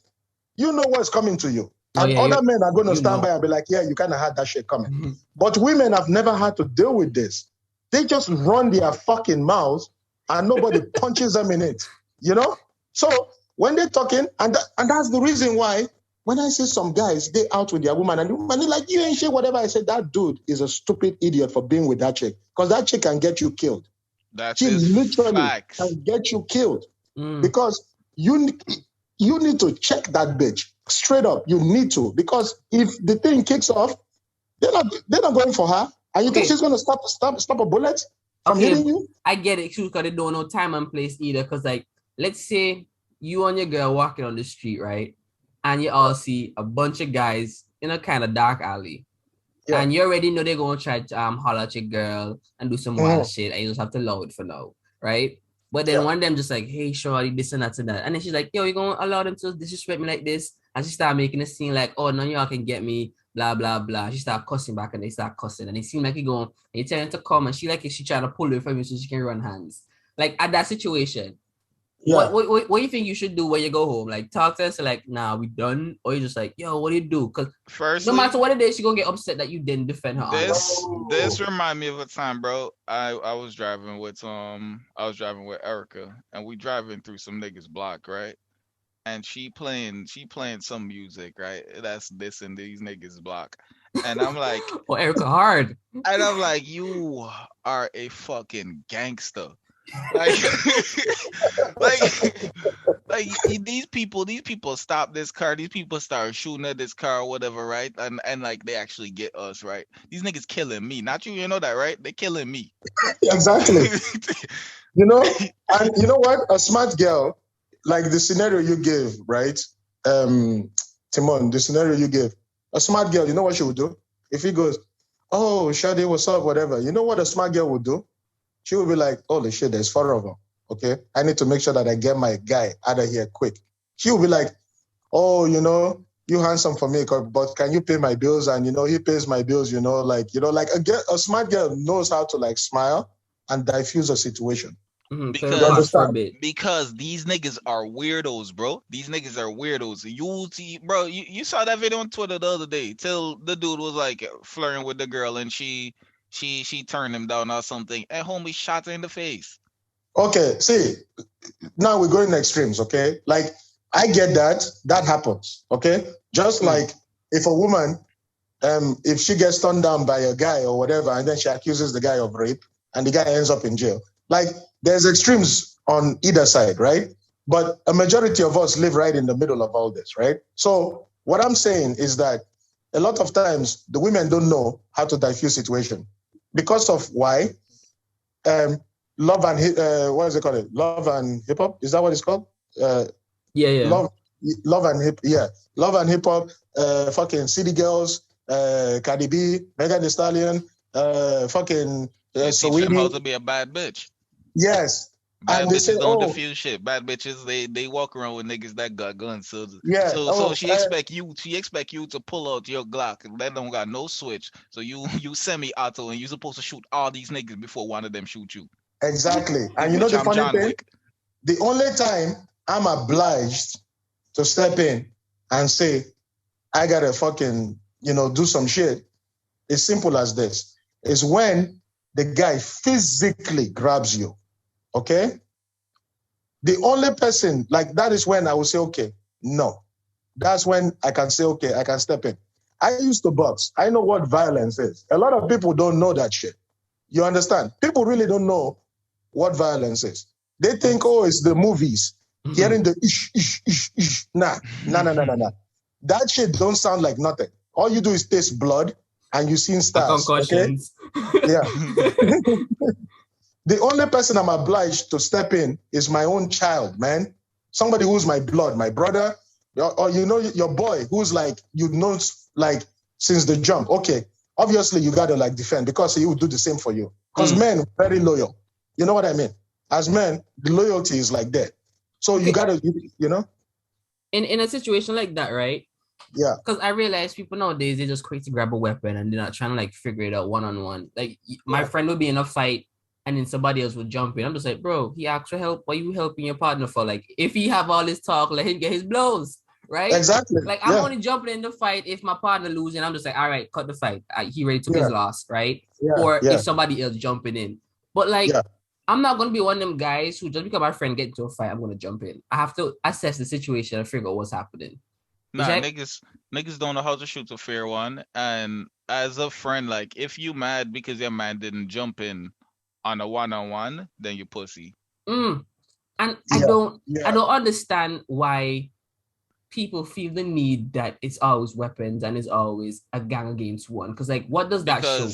E: you know what's coming to you. And other men are going to stand by and be like, yeah, you kind of had that shit coming. Mm-hmm. But women have never had to deal with this. They just run their fucking mouths and nobody punches them in it, So when they're talking, and that's the reason why when I see some guys, they out with their woman and the woman is like, you ain't shit, whatever. I said, that dude is a stupid idiot for being with that chick, because that chick can get you killed. She literally
D: facts.
E: can get you killed because you need to check that bitch straight up. You need to, because if the thing kicks off, they're not going for her. And you think she's going to stop a bullet from hitting you?
A: I get it, because they don't know time and place either. Because, like, let's say you and your girl walking on the street, right? And you all see a bunch of guys in a kind of dark alley. Yeah. And you already know they're going to try to holler at your girl and do some wild shit. And you just have to allow it for now, right? But then one of them just like, hey, shorty, this and that and that. And then she's like, yo, you going to allow them to disrespect me like this? And she start making a scene like, oh, none of y'all can get me, blah, blah, blah. She start cussing back and they start cussing. And it seems like and you tell him to come, and she trying to pull it from you so she can run hands. Like, at that situation, what do you think you should do when you go home? Like, talk to us like, nah, we done? Or you just like, yo, what do you do? Because no matter what it is, she's going to get upset that you didn't defend her.
D: This remind me of a time, bro. I was driving with Erica, and we driving through some niggas block, right? And she playing some music, right? That's dissing these niggas block. And I'm like,
A: well, Erica hard.
D: And I'm like, you are a fucking gangster. Like, like these people stop this car. These people start shooting at this car or whatever, right? And like they actually get us, right? These niggas killing me, not you. You know that, right? They killing me.
E: Exactly. And you know what? A smart girl, like the scenario you gave, right? Timon, the scenario you gave. A smart girl, you know what she would do? If he goes, oh, Shadi, what's up, whatever. You know what a smart girl would do? She would be like, holy shit, there's 4 of them. Okay, I need to make sure that I get my guy out of here quick. She would be like, oh, you handsome for me, but can you pay my bills? And, he pays my bills, like a smart girl knows how to like smile and diffuse a situation.
A: Mm-hmm.
D: Because these niggas are weirdos, bro. These niggas are weirdos. You saw that video on Twitter the other day. Till the dude was like flirting with the girl and she turned him down or something, and homie shot her in the face.
E: Okay, see, now we're going extremes, okay? Like, I get that happens, okay? Just like if a woman, if she gets turned down by a guy or whatever, and then she accuses the guy of rape, and the guy ends up in jail. Like, there's extremes on either side, right? But a majority of us live right in the middle of all this, right? So what I'm saying is that a lot of times the women don't know how to diffuse situation. Because of why? Love and what is it called? Love and hip hop? Is that what it's called?
A: Yeah.
E: Love and hip hop. Fucking City Girls, Cardi B, Megan Thee Stallion, fucking
D: Saweetie. How to be a bad bitch.
E: Yes.
D: Bad bitches don't diffuse shit. Bad bitches, they walk around with niggas that got guns. So she expect you to pull out your Glock that don't got no switch. So you semi-auto and you supposed to shoot all these niggas before one of them shoot you.
E: Exactly. And the funny thing, the only time I'm obliged to step in and say, I gotta fucking, do some shit, it's simple as this. Is when the guy physically grabs you, okay? The only person, like that is when I will say, okay, no. That's when I can say, okay, I can step in. I used to box. I know what violence is. A lot of people don't know that shit. You understand? People really don't know what violence is. They think, oh, it's the movies. Hearing the ish, ish, ish, ish. Nah. That shit don't sound like nothing. All you do is taste blood and you seen stars.
A: Concussions.
E: Okay? Yeah. The only person I'm obliged to step in is my own child, man. Somebody who's my blood, my brother, or you know, your boy who's like, you know, like since the jump. Okay, obviously you gotta like defend because he will do the same for you. Because men are very loyal. You know what I mean? As men, the loyalty is like that. So you gotta, you know?
A: In a situation like that, right?
E: Yeah.
A: Because I realize people nowadays, they just quick to grab a weapon and they're not trying to like figure it out one-on-one. Like my friend would be in a fight and then somebody else would jump in. I'm just like, bro, he asked for help. What are you helping your partner for? Like, if he have all this talk, let him get his blows, right?
E: Exactly.
A: Like, I'm only jumping in the fight if my partner losing. I'm just like, all right, cut the fight. He already took his loss, right? Or if somebody else jumping in. But like, I'm not going to be one of them guys who just because my friend get into a fight, I'm going to jump in. I have to assess the situation and figure out what's happening.
D: Nah, niggas don't know how to shoot a fair one. And as a friend, like, if you mad because your man didn't jump in on a one-on-one, then you pussy.
A: And I don't understand why people feel the need that it's always weapons and it's always a gang against one. Because like, what does that show?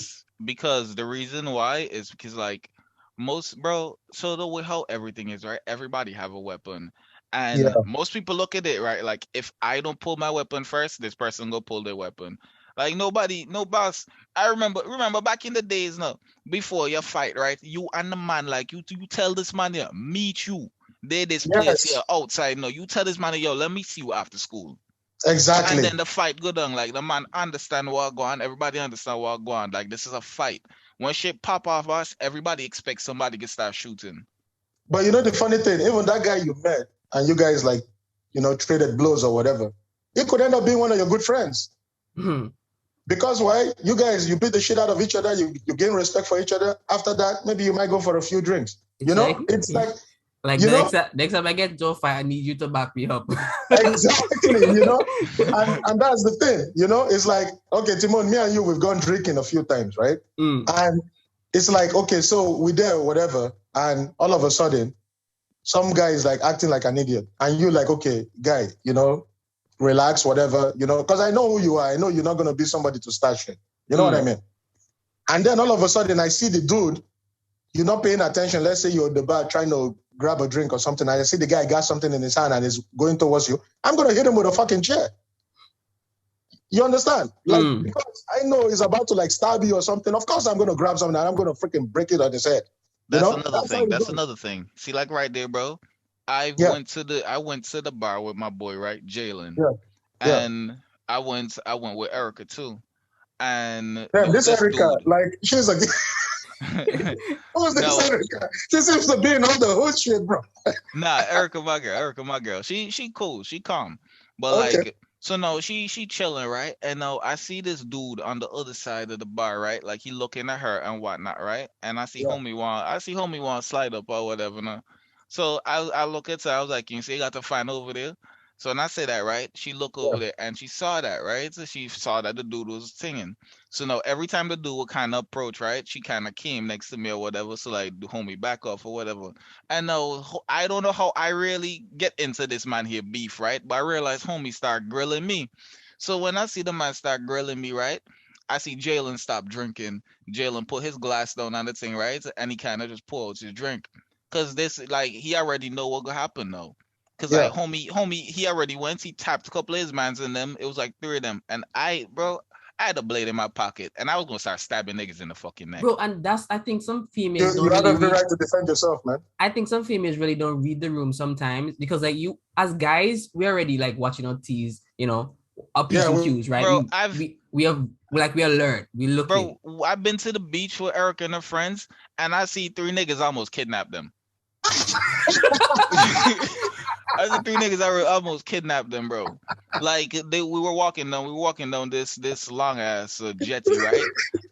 D: Because the reason why is because like so the way how everything is, right? Everybody have a weapon. And most people look at it, right? Like, if I don't pull my weapon first, this person go pull their weapon. Like, no boss. I remember back in the days, no, before your fight, right? You and the man, like, you tell this man, yeah, meet you. They this place here outside. No, you tell this man, yo, let me see you after school.
E: Exactly.
D: And then the fight go down. Like, the man understand what go on. Everybody understand what go on. Like, this is a fight. When shit pop off us, everybody expects somebody to start shooting.
E: But you know the funny thing, even that guy you met and you guys like, you know, traded blows or whatever, it could end up being one of your good friends.
A: Mm-hmm.
E: Because why? You guys, you beat the shit out of each other. You gain respect for each other. After that, maybe you might go for a few drinks. You know, it's like
A: next time I get into a fight, I need you to back me up.
E: Exactly, you know, and that's the thing. You know, it's like, okay, Timon, me and you, we've gone drinking a few times, right? And it's like, okay, so we there or whatever, and all of a sudden, some guy is like acting like an idiot, and you like, okay, guy, you know, relax, whatever, you know, because I know who you are. I know you're not going to be somebody to start shit. You know what I mean? And then all of a sudden, I see the dude, you're not paying attention. Let's say you're at the bar trying to grab a drink or something, and I see the guy got something in his hand and is going towards you. I'm going to hit him with a fucking chair. You understand? Like, because I know he's about to like stab you or something. Of course, I'm going to grab something and I'm going to freaking break it on his head.
D: That's another thing. See, like right there, bro. I went to the bar with my boy, right, Jalen. And I went with Erica too. And
E: this Erica, dude, like, she's a who's this Erica? She seems to be in all the hood shit, bro.
D: Nah, Erica, my girl. She cool, she calm. But like, so no, she chilling, right? And no, I see this dude on the other side of the bar, right? Like, he looking at her and whatnot, right? And I see homie want to slide up or whatever. No? So I look at her, I was like, you see, you got to find over there. So when I say that, right, she looked over there and she saw that, right? So she saw that the dude was singing. So no, every time the dude would kind of approach, right, she kind of came next to me or whatever. So like, the homie back off or whatever. And no, I don't know how I really get into this man here beef, right? But I realized homie start grilling me. So when I see the man start grilling me, right, I see Jalen stop drinking. Jalen put his glass down on the thing, right? And he kind of just pulled his drink. Because this, like, he already know what gonna happen though. Because like homie, he already went. He tapped a couple of his mans in them. It was like 3 of them. And I had a blade in my pocket, and I was gonna start stabbing niggas in the fucking neck.
A: Bro, and that's, I think some females
E: you have every right to defend yourself, man.
A: I think some females really don't read the room sometimes, because like, you as guys, we're already like watching our T's, you know, up cues, right?
D: Bro,
A: we are alert. We looking.
D: Bro, I've been to the beach with Erica and her friends, and I see 3 niggas almost kidnap them. I see 3 niggas I almost kidnapped them, bro. Like, we were walking down this long ass jetty, right?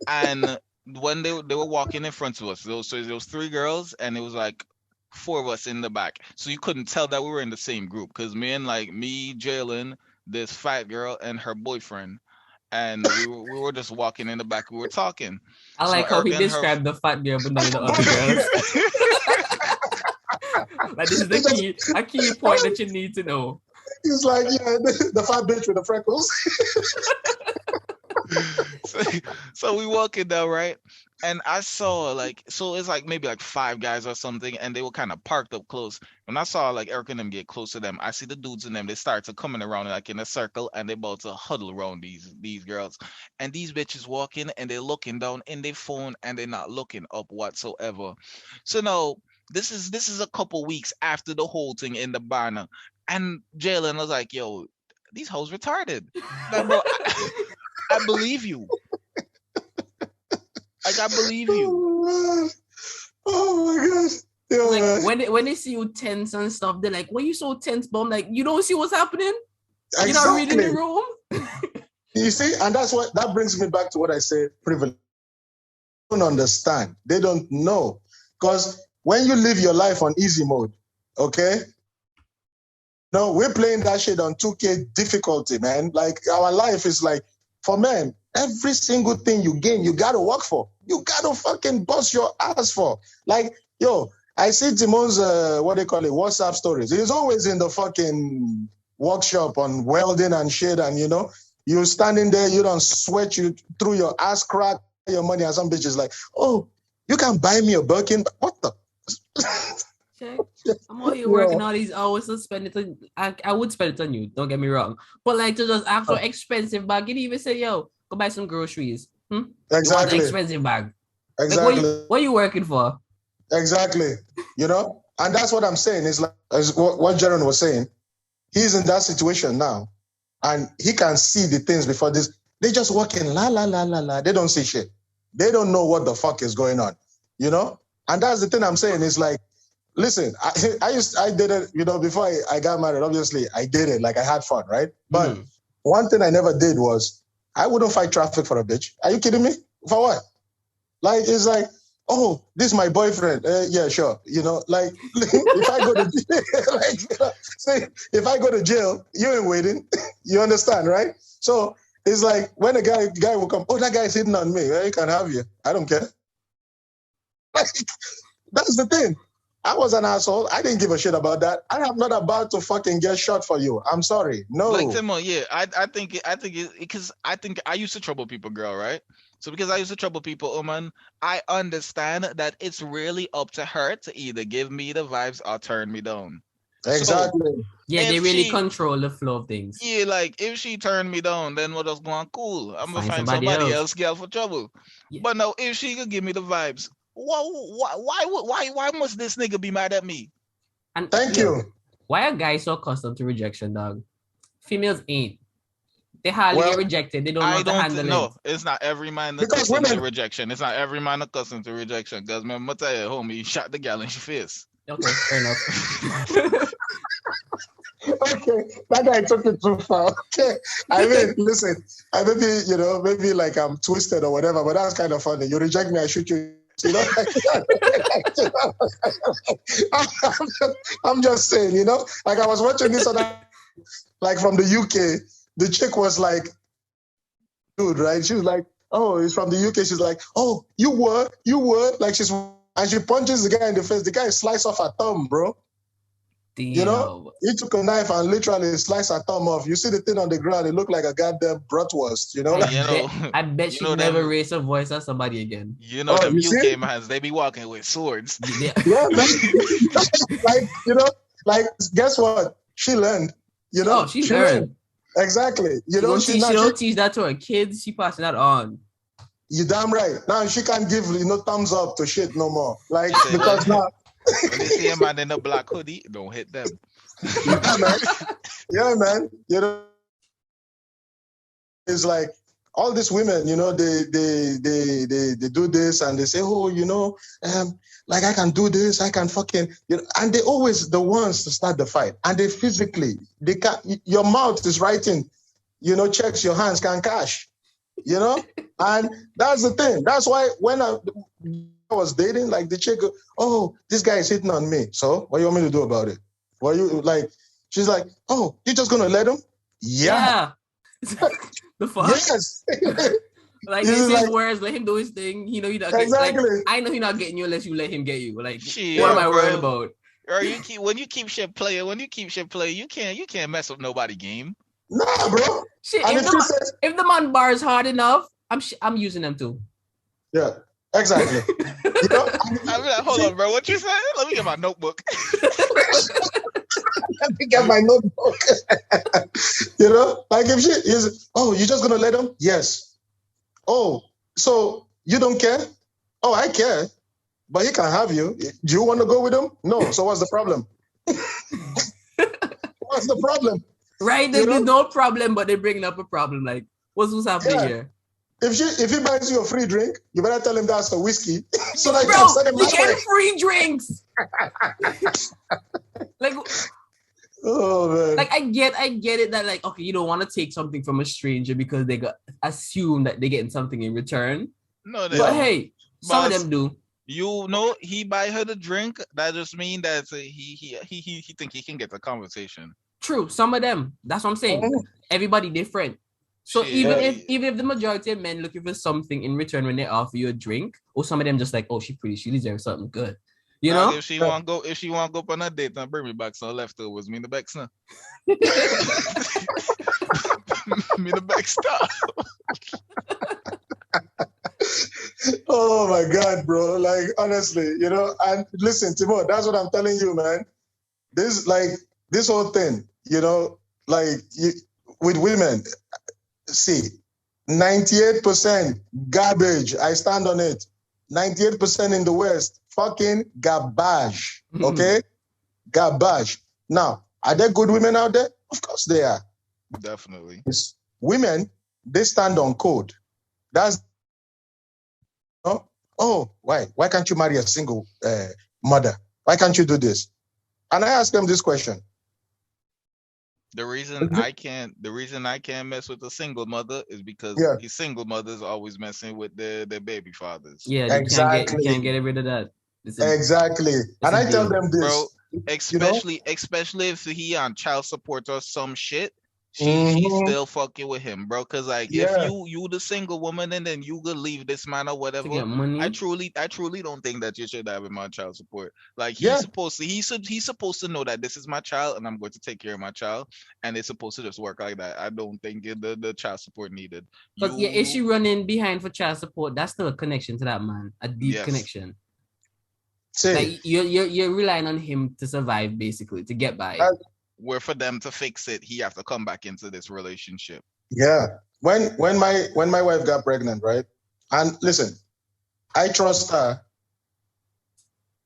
D: And when they were walking in front of us, so there was three girls and it was like four of us in the back. So you couldn't tell that we were in the same group because me, Jalen, this fat girl, and her boyfriend, and we were just walking in the back. We were talking.
A: I
D: So
A: like how he
D: Erica and her.
A: described the fat girl, but none of the other girls. Like this is a key point that you need to know.
E: He's like, yeah, the fat bitch with the freckles.
D: So we walking down, right? And I saw so it's like maybe like five guys or something, and they were kind of parked up close. When I saw like Eric and them get close to them, I see the dudes in them. They start to coming around like in a circle, and they about to huddle around these girls. And these bitches walking, and they're looking down in their phone, and they're not looking up whatsoever. So now this is a couple weeks after the whole thing in the banner, and Jalen was like, "Yo, these hoes retarded." Like, bro, I believe you. Like, I believe you.
E: Oh my god. Yo,
A: like when they see you tense and stuff, they're like, "Why you so tense, bro?" I'm like, you don't see what's happening?
E: exactly.
A: You're not reading the room?
E: You see, and that brings me back to what I say, privilege. They don't understand. They don't know. Because when you live your life on easy mode, okay? No, we're playing that shit on 2K difficulty, man. Like, our life is like, for men, every single thing you gain, you gotta work for. You gotta fucking bust your ass for. Like, yo, I see Timon's, WhatsApp stories. He's always in the fucking workshop on welding and shit, and, you're standing there, you don't sweat, you through your ass crack, your money, and some bitches like, oh, you can buy me a Birkin? What the?
A: Check. I'm out here working all these hours to spend it on, I would spend it on you, don't get me wrong. But like to just ask for expensive bag, you didn't even say, yo, go buy some groceries.
E: Exactly.
A: You want an expensive bag.
E: Exactly.
A: Like, what are you working for?
E: Exactly. And that's what I'm saying. It's like as what Jaron was saying. He's in that situation now, and he can see the things before this. They just walking la la la la la. They don't see shit. They don't know what the fuck is going on. And that's the thing I'm saying. Is like, listen, I did it. Before I got married. Obviously, I did it. Like, I had fun, right? But one thing I never did was I wouldn't fight traffic for a bitch. Are you kidding me? For what? Like, it's like, oh, this is my boyfriend. Yeah, sure. Like, if I go to if I go to jail, you ain't waiting. You understand, right? So it's like when a guy will come, oh, that guy's hitting on me. Well, he can have you. I don't care. Like, that's the thing. I was an asshole. I didn't give a shit about that. I am not about to fucking get shot for you. I'm sorry. No.
D: Like, Timo, yeah, I think because I think I used to trouble people, girl, right? So because I used to trouble people, man, I understand that it's really up to her to either give me the vibes or turn me down.
E: Exactly.
A: So, yeah, they really control the flow of things.
D: Yeah, like if she turned me down, then what else going cool? I'm gonna find somebody else girl for trouble. Yeah. But no, if she could give me the vibes, why must this nigga be mad at me?
E: And thank you.
A: Why are guys so accustomed to rejection, dog? Females ain't. They hardly get rejected. They don't know how to handle it.
D: No, it's not every man accustomed to rejection. It's not every man accustomed to rejection. Because remember, I tell you, homie, he shot the gal in her face.
A: Okay, fair enough.
E: Okay, that guy took it too far. Okay, I mean, listen, maybe like I'm twisted or whatever, but that's kind of funny. You reject me, I shoot you. I'm just saying, like I was watching this other, like from the UK, the chick was like, dude, right? She was like, oh, it's from the UK. She's like, oh, you were, like and she punches the guy in the face. The guy sliced off her thumb, bro. Damn. He took a knife and literally sliced her thumb off. You see the thing on the ground, it looked like a goddamn bratwurst,
A: I bet she never raised her voice at somebody again.
D: Them UK mans, they be walking with swords.
E: Yeah, man. like, guess what? She learned,
A: she learned.
E: Exactly.
A: She don't teach that to her kids. She passing that on.
E: You damn right. Now she can't give thumbs up to shit no more. Like, because now
D: when they see a man in a black hoodie, don't hit them.
E: Yeah, man. Yeah, man. It's like all these women, they do this and they say, oh, like I can do this, I can fucking, and they always the ones to start the fight. And they physically, they can't. Your mouth is writing, checks, your hands can cash. You know? And that's the thing. That's why when I was dating, like the chick, oh, this guy is hitting on me. So what you want me to do about it? What you like? She's like, oh, you just gonna let him? Yeah.
A: The fuck?
E: Yes.
A: Like this is words, let him do his thing. You know,
E: exactly.
A: Like, I know he's not getting you unless you let him get you. Like,
D: shit,
A: what am I worried about?
D: Or when you keep shit playing, you can't mess up nobody game.
E: Nah, bro.
A: Shit, if the man bars hard enough, I'm using them too.
E: Yeah, exactly. You know,
D: I'm like, hold on, bro. What you saying? Let me get my notebook.
E: Let me get my notebook. You know, like if she is, oh, you're just gonna let him? Yes. Oh, so you don't care? Oh, I care, but he can have you. Do you want to go with him? No. So what's the problem? What's the problem?
A: Right? There's no problem, but they're bringing up a problem. Like, what's happening here?
E: If he buys you a free drink, you better tell him that's a whiskey. So that
A: bro,
E: you can send him
A: you get free drinks. Like,
E: oh man.
A: Like I get it that like, okay, you don't want to take something from a stranger because they assume that they're getting something in return.
D: No,
A: but hey, some of them do.
D: You know, he buy her the drink. That just means that he think he can get the conversation.
A: True, some of them. That's what I'm saying. Everybody different. So even if the majority of men looking for something in return when they offer you a drink, or some of them just like, oh, she deserves something good. You know?
D: If she want to go on a date and bring me back some leftovers, me the back now. Me the back star.
E: Oh my God, bro. Like honestly, you know, and listen, Timo, that's what I'm telling you, man. This whole thing, you know, like with women, see, 98% garbage. I stand on it. 98% in the West, fucking garbage. Okay? Garbage. Now, are there good women out there? Of course they are.
D: Definitely.
E: Women, they stand on code. That's why can't you marry a single mother? Why can't you do this? And I ask them this question.
D: The reason I can't mess with a single mother is because these single mothers are always messing with their baby fathers.
A: Yeah, you can't get rid of that.
E: Exactly. And I tell them this,
D: bro, especially if he on child support or some shit. She's still fucking with him, bro. Cause like if you the single woman and then you could leave this man or whatever, I truly don't think that you should have him on child support. Like he's supposed to know that this is my child and I'm going to take care of my child, and it's supposed to just work like that. I don't think the child support needed.
A: But if she running behind for child support, that's still a connection to that man, a deep connection. Like you're relying on him to survive, basically, to get by.
D: Where for them to fix it, he have to come back into this relationship.
E: Yeah. When my wife got pregnant, right? And listen, I trust her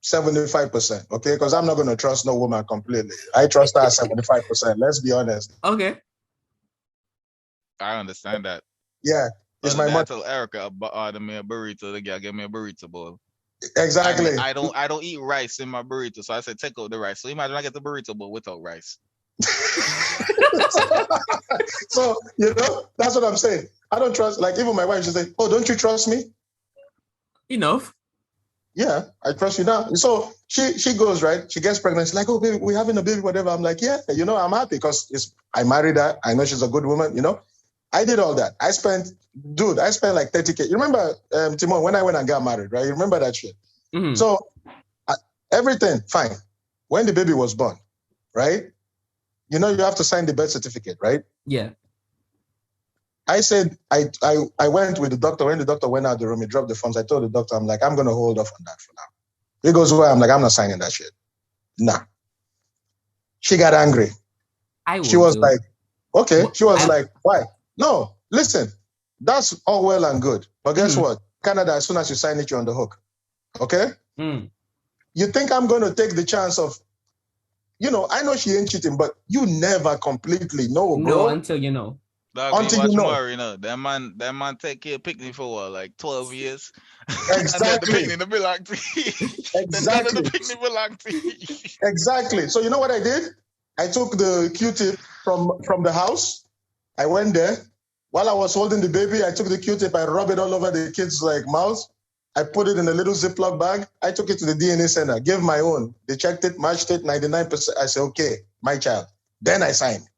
E: 75%, okay? Because I'm not gonna trust no woman completely. I trust her 75%. Let's be honest.
A: Okay.
D: I understand that.
E: Yeah. It's my mother.
D: Tell Erica order me a burrito. The girl give me a burrito bowl.
E: Exactly.
D: I don't eat rice in my burrito, so I said take out the rice. So imagine I get the burrito bowl without rice.
E: So you know that's what I'm saying. I don't trust. Like even my wife, she's like, "Oh, don't you trust me?"
A: Enough.
E: Yeah, I trust you now. So she goes right. She gets pregnant. She's like, "Oh, baby, we're having a baby, whatever." I'm like, "Yeah, you know, I'm happy because I married her. I know she's a good woman. You know, I did all that. I spent like 30K. You remember, Timon, when I went and got married, right? You remember that shit? Mm-hmm. So everything, fine. When the baby was born, right? You know, you have to sign the birth certificate, right?
A: Yeah.
E: I said, I went with the doctor. When the doctor went out the room, he dropped the forms. I told the doctor, I'm like, I'm going to hold off on that for now. He goes, well, I'm like, I'm not signing that shit. Nah. She got angry. She was like, okay. She was like, why? No, listen, that's all well and good. But guess what? Canada, as soon as you sign it, you're on the hook. Okay? You think I'm going to take the chance of, you know, I know she ain't cheating, but you never completely know, bro.
A: No, until you know.
D: Until you know. That man take care of picnic for what, like 12 years?
E: Exactly.
D: The picnic belong to
E: Exactly.
D: The picnic belong to
E: Exactly. So you know what I did? I took the Q-tip from the house. I went there. While I was holding the baby, I took the Q-tip, I rubbed it all over the kid's like mouth. I put it in a little Ziploc bag. I took it to the DNA center, gave my own. They checked it, matched it, 99%. I said, okay, my child. Then I signed.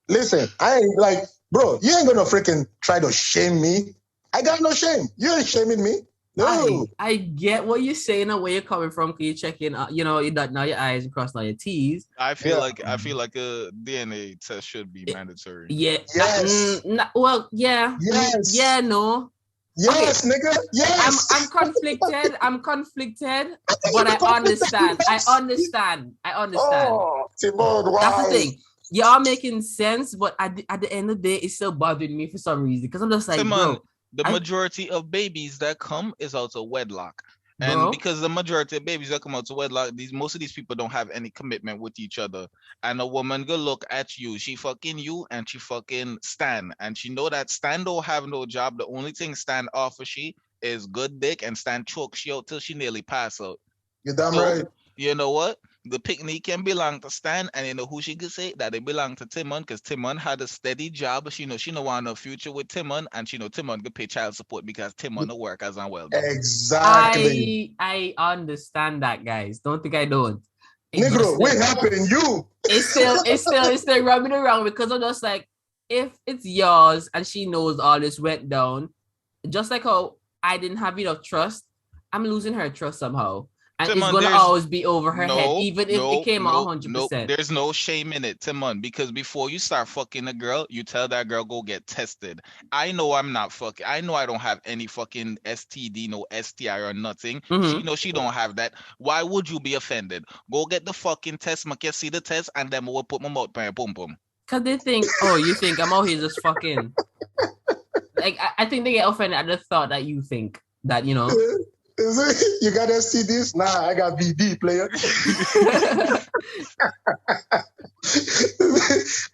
E: Listen, I ain't like, bro, you ain't gonna freaking try to shame me. I got no shame. You ain't shaming me. No.
A: I get what you're saying and where you're coming from. Cause you're checking, you're dotting out your I's and crossing out your T's.
D: I feel like a DNA test should be mandatory.
A: Yeah.
E: Yes.
A: Yes. Yeah. No.
E: Yes, okay. Nigga. Yes.
A: I'm conflicted. But I understand. I understand.
E: Oh, Timon, wow.
A: That's the thing. Y'all making sense, but at the end of the day, it's still bothering me for some reason. Because I'm just like,
D: Timon, the majority of babies that come is out of wedlock. And because the majority of babies that come out of wedlock, most of these people don't have any commitment with each other. And a woman go look at you, she fucking you, and she fucking Stan. And she know that Stan don't have no job. The only thing Stan offers she is good dick, and Stan chokes she out till she nearly pass out.
E: You're damn right.
D: You know what? The picnic can belong to Stan, and you know who she could say that it belong to Timon, because Timon had a steady job. She know want a future with Timon, and she know Timon could pay child support because Timon will work as well.
E: Exactly.
A: I understand that, guys. Don't think I don't.
E: Negro, what happened? You?
A: It's still rubbing around because I'm just like, if it's yours and she knows all this went down, just like how I didn't have enough trust, I'm losing her trust somehow. And Timon, it's gonna always be over her head, even if it came out 100%.
D: No, there's no shame in it, Timon, because before you start fucking a girl, you tell that girl go get tested. I know I'm not fucking. I know I don't have any fucking STD, no STI or nothing. She knows she don't have that. Why would you be offended? Go get the fucking test, make you see the test, and then we'll put my mouth by boom boom.
A: Cause they think, you think I'm out here just fucking. Like I think they get offended at the thought that you think that
E: Is it, you got STDs? Nah, I got VD, player.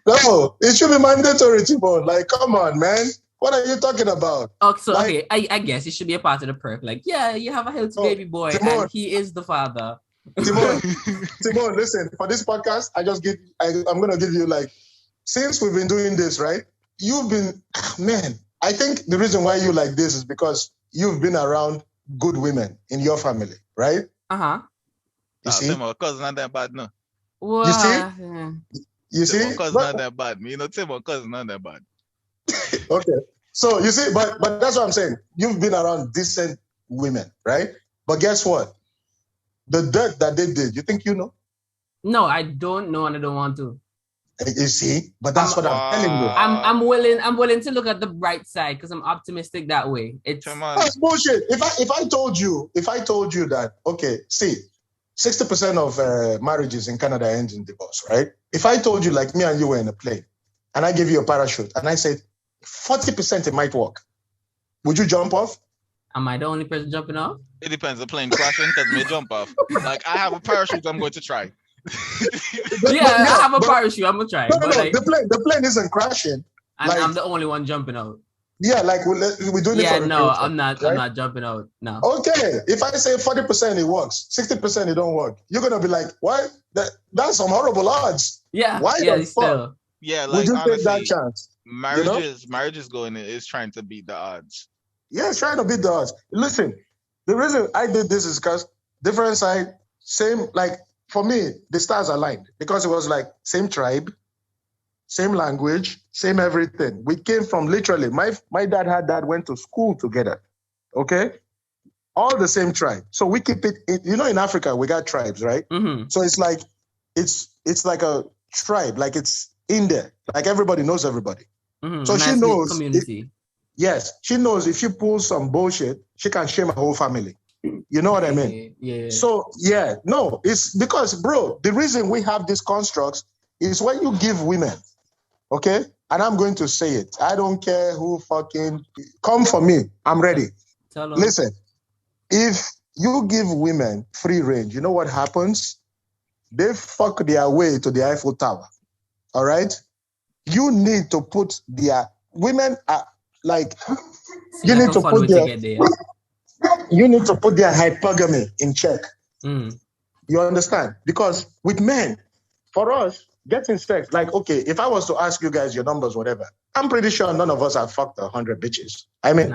E: No, it should be mandatory, Timon. Like, come on, man. What are you talking about?
A: Oh, so okay, I guess it should be a part of the perk. Like, yeah, you have a healthy baby boy, Timon, and he is the father.
E: Timon, listen, for this podcast, I'm gonna give you since we've been doing this, right? You've been, man, I think the reason why you like this is because you've been around good women in your family, right? You see?
D: Timon, cousin not that bad, no.
A: What?
E: You see? You see?
D: Timon, cousin not that bad. Timon, cousin not that bad.
E: Okay. So you see, but that's what I'm saying. You've been around decent women, right? But guess what? The dirt that they did, you think you know?
A: No, I don't know, and I don't want to.
E: You see, but that's what I'm telling you.
A: I'm willing to look at the bright side because I'm optimistic that way.
E: That's bullshit. If I told you that, okay, see, 60% of marriages in Canada end in divorce, right? If I told you me and you were in a plane and I gave you a parachute and I said 40% it might work, would you jump off?
A: Am I the only person jumping off?
D: It depends. The plane crashing because me jump off. I have a parachute. I'm going to try.
A: I have a parachute. I'm gonna try.
E: No, the plane isn't crashing.
A: And I'm the only one jumping out.
E: Yeah, we're doing it for the
A: no,
E: future,
A: I'm not.
E: right?
A: I'm not jumping out. No.
E: Okay, if I say 40% it works, 60% it don't work, you're gonna be like, what? That's some horrible odds.
A: Yeah.
E: Why the fuck?
D: Yeah,
E: would you take that chance?
D: Marriages going is trying to beat the odds.
E: Yeah, it's trying to beat the odds. Listen, the reason I did this is because different side, same for me, the stars aligned because it was same tribe, same language, same everything. We came from literally, my dad had dad went to school together, okay? All the same tribe. So we keep it, in Africa, we got tribes, right?
A: Mm-hmm.
E: So it's like a tribe, it's in there. Everybody knows everybody.
A: Mm-hmm.
E: So she knows.
A: Community.
E: Yes, she knows if she pulls some bullshit, she can shame her whole family. You know what I mean?
A: Yeah.
E: So, it's because, bro, the reason we have these constructs is when you give women, okay? And I'm going to say it. I don't care who fucking... Come for me. I'm ready. Listen, if you give women free range, you know what happens? They fuck their way to the Eiffel Tower, all right? You need to put their... Women are you need to put their... You need to put their hypergamy in check. You understand? Because with men, for us, getting sex. Like, okay, if I was to ask you guys your numbers, whatever, I'm pretty sure none of us have fucked 100 bitches. I mean,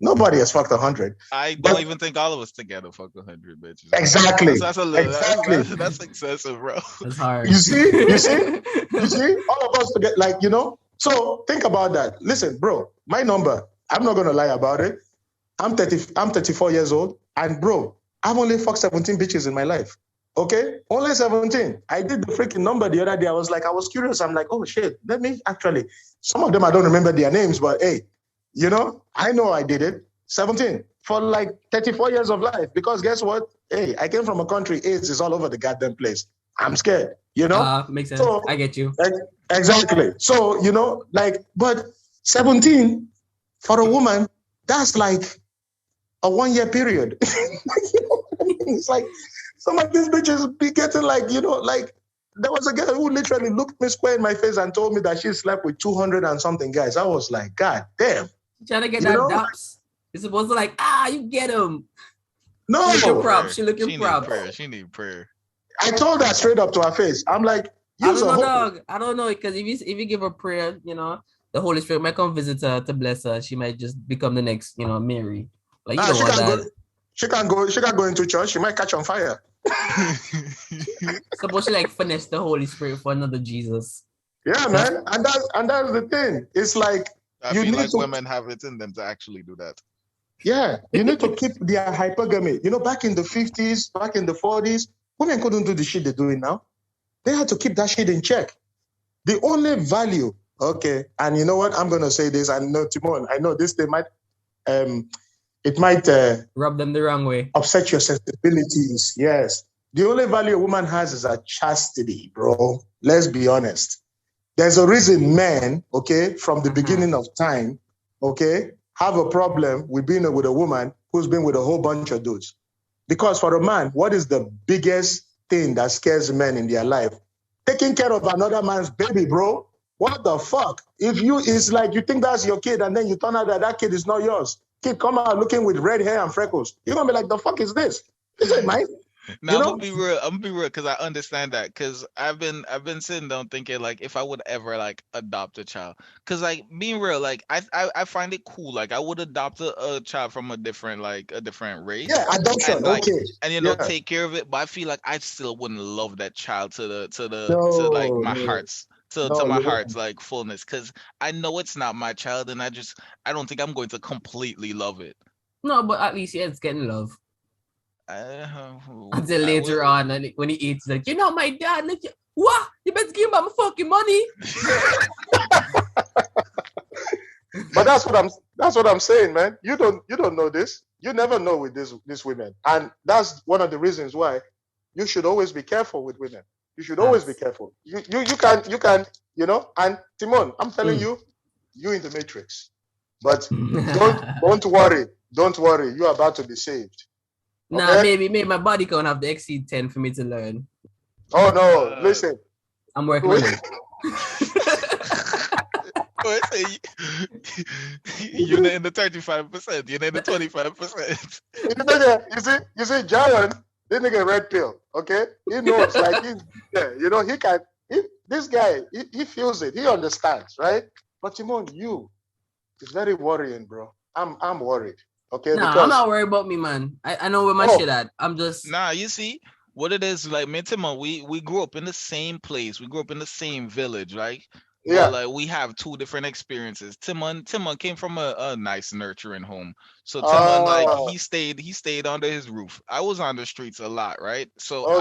E: nobody has fucked 100.
D: I don't even think all of us together fucked 100 bitches.
E: Exactly.
D: That's a little. That's excessive, bro.
A: That's hard.
E: You see, all of us together, like, you know. So think about that. Listen, bro, my number. I'm not gonna lie about it. I'm 34 years old, and bro, I've only fucked 17 bitches in my life. Okay, only 17. I did the freaking number the other day. I was curious. I'm like, oh shit, let me actually. Some of them I don't remember their names, but hey, you know I did it. 17 for like 34 years of life. Because guess what? Hey, I came from a country. AIDS is all over the goddamn place. I'm scared. You know.
A: Makes sense.
E: So,
A: I get you.
E: Exactly. So you know, like, but 17 for a woman, that's like a 1 year period. It's like some of these bitches be getting like, you know, like there was a girl who literally looked me square in my face and told me that she slept with 200 and something guys. I was like, God damn.
A: Trying to get that dops. You're supposed to like, you get him.
E: No.
A: She looking prop.
D: She need prayer.
E: I told her straight up to her face. I'm like,
A: I don't know, dog. I don't know, because if you give her prayer, you know, the Holy Spirit might come visit her to bless her. She might just become the next, you know, Mary. Like, you don't want that.
E: She can't go into church. She might catch on fire.
A: Suppose she like finesse the Holy Spirit for another Jesus.
E: Yeah, man. And that's the thing. It's like
D: I feel like women have it in them to actually do that.
E: Yeah, you need to keep their hypergamy. You know, back in the 50s, back in the 40s, women couldn't do the shit they're doing now. They had to keep that shit in check. The only value, okay, and you know what? I'm gonna say this. I know, Timon. I know this thing might, it might
A: rub them the wrong way,
E: upset your sensibilities. Yes, the only value a woman has is a chastity, bro. Let's be honest. There's a reason men, okay, from the beginning of time, okay, have a problem with being with a woman who's been with a whole bunch of dudes. Because for a man, what is the biggest thing that scares men in their life? Taking care of another man's baby, bro. What the fuck? It's like you think that's your kid and then you turn out that kid is not yours. Kid come out looking with red hair and freckles. You're gonna be like, the fuck is this? This ain't mine.
D: Now, I'm gonna be real because I understand that, because I've been sitting down thinking like if I would ever like adopt a child, because like being real, like I find it cool, like I would adopt a child from a different race.
E: Yeah, adoption,
D: and, like,
E: okay.
D: And you know, take care of it, but I feel like I still wouldn't love that child to like my heart's like fullness, because I know it's not my child, and I don't think I'm going to completely love it.
A: No, but at least it's getting love. Until later on, when he eats, like, you're not my dad. Like, what? You better give him my fucking money.
E: But that's what I'm saying, man. You don't know this. You never know with these women, and that's one of the reasons why you should always be careful with women. You should always be careful. You can, you know. And Timon, I'm telling you, in the matrix. But don't worry. You're about to be saved.
A: Okay? Nah, maybe my body count have to exceed 10 for me to learn.
E: Oh no, listen.
A: I'm working on it.
D: You're not in the 35%. You're in the 25%.
E: You see, Jaron, this nigga red pill. Okay, he knows. Like you know, this guy, he feels it. He understands, right? But Timon, it's very worrying, bro. I'm worried. Okay,
A: nah, I'm not worried about me, man. I know where my shit at. I'm just
D: you see what it is, like me and Timon, we grew up in the same place. We grew up in the same village, right? Yeah. But, like, we have two different experiences. Timon came from a nice, nurturing home. So Timon, like, he stayed under his roof. I was on the streets a lot, right? So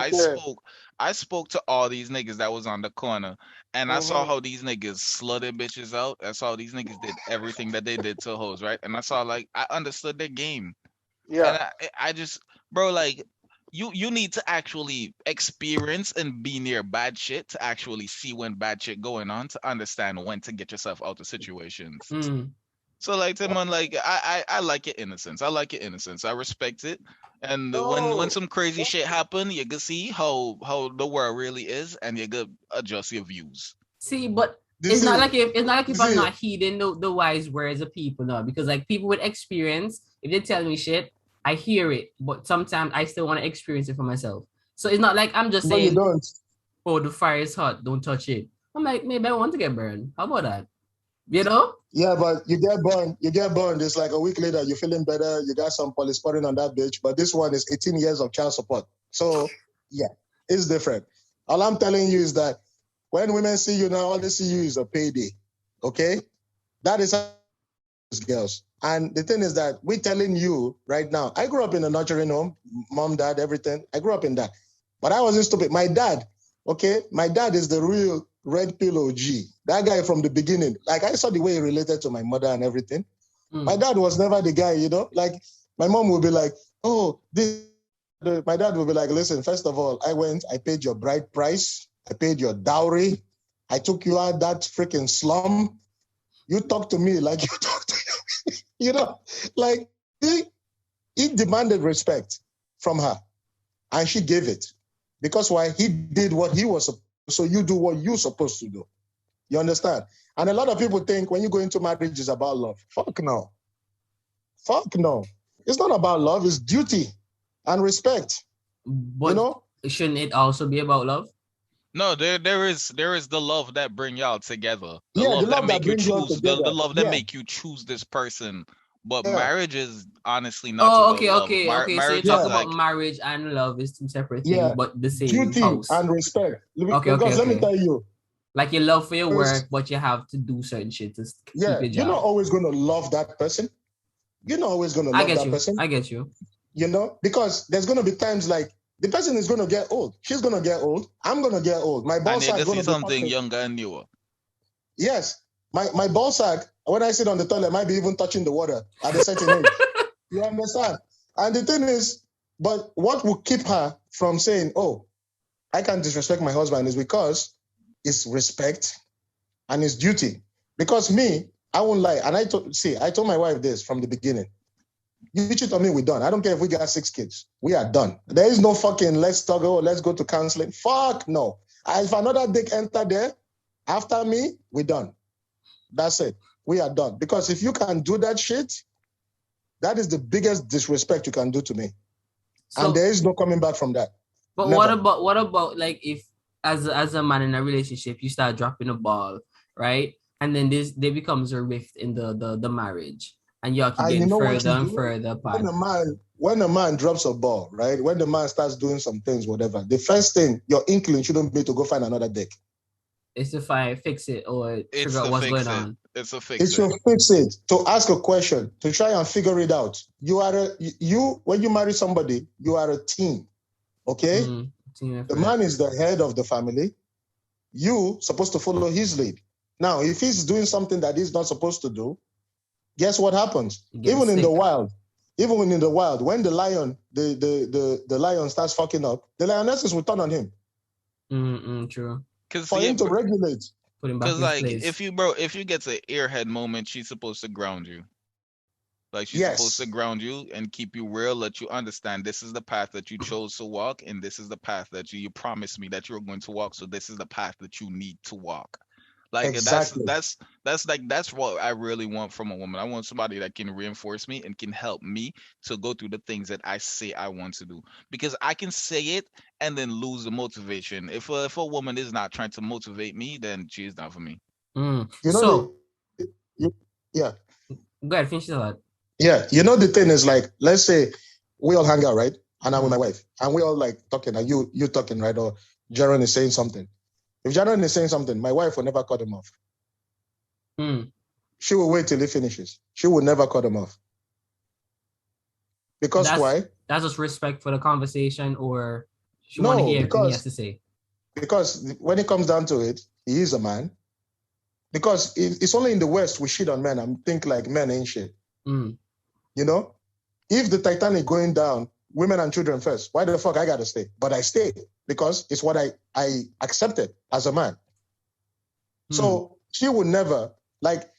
D: I spoke to all these niggas that was on the corner, and I saw how these niggas slutted bitches out. I saw these niggas did everything that they did to hoes, right? And I saw, like, I understood their game. Yeah. And I just, bro, like, you need to actually experience and be near bad shit to actually see when bad shit going on, to understand when to get yourself out of situations. So, like, Timon, like, I like your innocence. I like your innocence. I respect it. And when some crazy shit happen, you can see how the world really is, and you can adjust your views.
A: See, but it's not like if I'm not heeding the wise words of people, no, because like people with experience, if they tell me shit, I hear it, but sometimes I still want to experience it for myself. So it's not like I'm just saying.
E: No, you don't.
A: oh, the fire is hot, don't touch it. I'm like, maybe I want to get burned. How about that? You know?
E: Yeah, but you get burned. You get burned. It's like a week later, you're feeling better. You got some polysporin on that bitch. But this one is 18 years of child support. So, yeah, it's different. All I'm telling you is that when women see you now, all they see you is a payday. Okay? That is how girls. And the thing is that we're telling you right now, I grew up in a nurturing home, mom, dad, everything. I grew up in that. But I wasn't stupid. My dad is the real red pill OG. That guy from the beginning. Like, I saw the way he related to my mother and everything. My dad was never the guy, like my mom would be like, oh, my dad would be like, listen, first of all, I paid your bride price. I paid your dowry. I took you out that freaking slum. You talk to me like you talk to you. Like he demanded respect from her and she gave it. Because why? He did what he was supposed to, so you do what you're supposed to do. You understand? And a lot of people think when you go into marriage, it's about love. Fuck no. Fuck no. It's not about love. It's duty and respect.
A: But shouldn't it also be about love?
D: No, there is the love that bring y'all together. The
E: Yeah,
D: love
E: the
D: that
E: love
D: make
E: that
D: you
E: brings y'all
D: choose. The
E: together.
D: love that
E: Yeah.
D: make you choose this person. But
E: Yeah.
D: marriage is honestly not
A: Oh,
D: about love.
A: okay. So you
D: Marriage
A: talk
D: is
A: about
D: like
A: marriage and love is two separate
E: Yeah.
A: things, but the same
E: Duty
A: house.
E: and respect.
A: Okay.
E: Because let me tell you,
A: Like you love for your
E: First-
A: work, but you have to do certain shit to keep
E: yeah,
A: your
E: you're
A: job.
E: not always going to love that person. You're not always going to love that person.
A: I get you.
E: Because there's going to be times like the person is going to get old. She's going to get old. I'm going to get old. My ball
D: and you're
E: sack
D: gonna
E: going
D: see
E: to be
D: something
E: touching.
D: younger and newer.
E: Yes, my ball sack, when I sit on the toilet, might be even touching the water at a certain age. You understand? And the thing is, but what will keep her from saying, oh, I can't disrespect my husband is because it's respect and it's duty. Because me, I won't lie. And I told my wife this from the beginning. You cheat on me, we're done. I don't care if we got 6 kids. We are done. There is no fucking let's talk, let's go to counseling. Fuck no. If another dick enter there, after me, we're done. That's it. We are done. Because if you can do that shit, that is the biggest disrespect you can do to me.
A: So,
E: and there is no coming back from that.
A: But
E: Never.
A: what about like if as a man in a relationship you start dropping a ball, right? And then there becomes a rift in the marriage, and y'all keep getting further and further apart.
E: When a man drops a ball, right? When the man starts doing some things, whatever, the first thing your inkling shouldn't be to go find another dick.
A: It's to fix it or figure out what's going on.
D: It's to fix it.
E: It's to fix it, to ask a question, to try and figure it out. When you marry somebody, you are a team, okay? The man is the head of the family. You supposed to follow his lead. Now, if he's doing something that he's not supposed to do, guess what happens? Even in the wild, when the lion, the lion starts fucking up, the lionesses will turn on him.
A: True.
E: For him to regulate.
D: Because like if you get to airhead moment, she's supposed to ground you. Like she's supposed to ground you and keep you real, let you understand this is the path that you chose to walk, and this is the path that you promised me that you're going to walk. So this is the path that you need to walk. Like exactly. that's what I really want from a woman. I want somebody that can reinforce me and can help me to go through the things that I say I want to do. Because I can say it and then lose the motivation. If a woman is not trying to motivate me, then she is not for me.
E: Yeah.
A: Go ahead, finish the thought.
E: Yeah, the thing is like, let's say we all hang out, right? And I'm with my wife, and we all like talking, and you talking, right? Or Jaron is saying something. If Jaron is saying something, my wife will never cut him off. She will wait till he finishes. She will never cut him off. Because why?
A: That's just respect for the conversation, or she want to hear everything he has to say. Because
E: when it comes down to it, he is a man. Because it's only in the West we shit on men and think like men ain't shit. If the Titanic going down, women and children first, why the fuck I gotta stay? But I stay because it's what I accepted as a man. So she would never, like,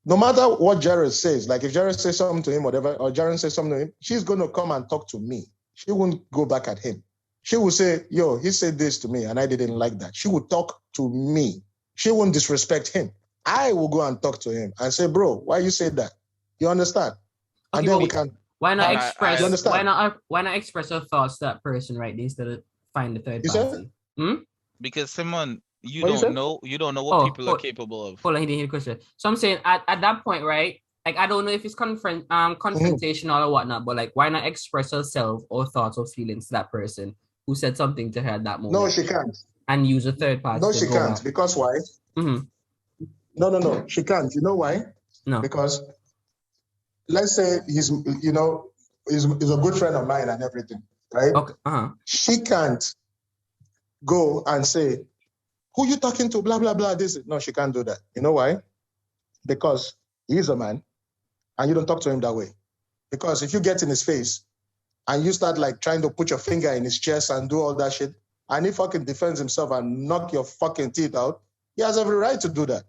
E: no matter what Jared says, like if Jared says something to him, whatever, or Jared says something to him, she's gonna come and talk to me. She won't go back at him. She will say, yo, he said this to me and I didn't like that. She would talk to me. She won't disrespect him. I will go and talk to him and say, bro, why you say that? You understand?
A: Okay,
E: and then we can.
A: Why not express? Why not express your thoughts to that person right there instead of find the third party?
D: Because Simon,
E: What you said?
D: you don't know what
A: Oh,
D: people are capable of.
A: hold on, he didn't hear the question. So I'm saying at that point, right? Like I don't know if it's
E: Mhm.
A: confrontational or whatnot, but like why not express herself or thoughts or feelings to that person who said something to her at that
E: No,
A: moment
E: she can't.
A: and use a third party
E: No,
A: to
E: she
A: go
E: can't.
A: back?
E: Because why?
A: Mm-hmm.
E: No. She can't. You know why?
A: No.
E: Because let's say he's a good friend of mine and everything, right?
A: Okay. Uh-huh.
E: She can't go and say, "Who you talking to?" Blah blah blah. This no, she can't do that. You know why? Because he's a man, and you don't talk to him that way. Because if you get in his face and you start like trying to put your finger in his chest and do all that shit, and he fucking defends himself and knock your fucking teeth out, he has every right to do that.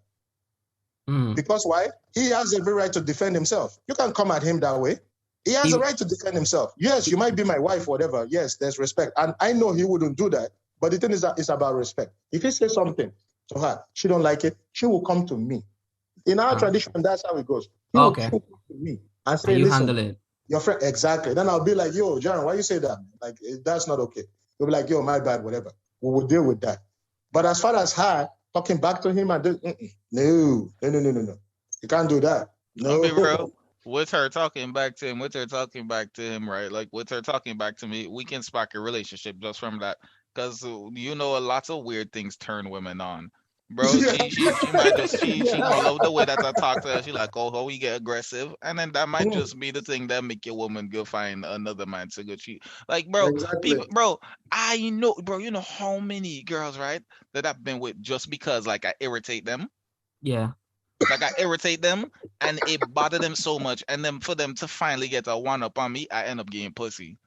E: Because why? He has every right to defend himself. You can't come at him that way. He has a right to defend himself. Yes, you might be my wife, whatever. Yes, there's respect. And I know he wouldn't do that. But the thing is that it's about respect. If he says something to her, she don't like it, she will come to me. In our tradition, that's how it goes. She will come to me and say,
A: you
E: listen,
A: handle it.
E: your friend, exactly. Then I'll be like, yo, Jaron, why you say that? Like, that's not okay. You'll be like, yo, my bad, whatever. We will deal with that. But as far as her talking back to him, no. You can't do that. No.
D: I'll be real. With her talking back to him, right? Like with her talking back to me, we can spark a relationship just from that. Because you know, lots of weird things turn women on. Bro, she might just she gonna love the way that I talk to her. She like, oh, how we get aggressive, and then that might just be the thing that make your woman go find another man to go cheat. Like, bro,
E: Exactly.
D: I know, bro, you know how many girls, right, that I've been with just because like I irritate them.
A: Yeah.
D: Like I irritate them and it bother them so much, and then for them to finally get a one up on me, I end up getting pussy.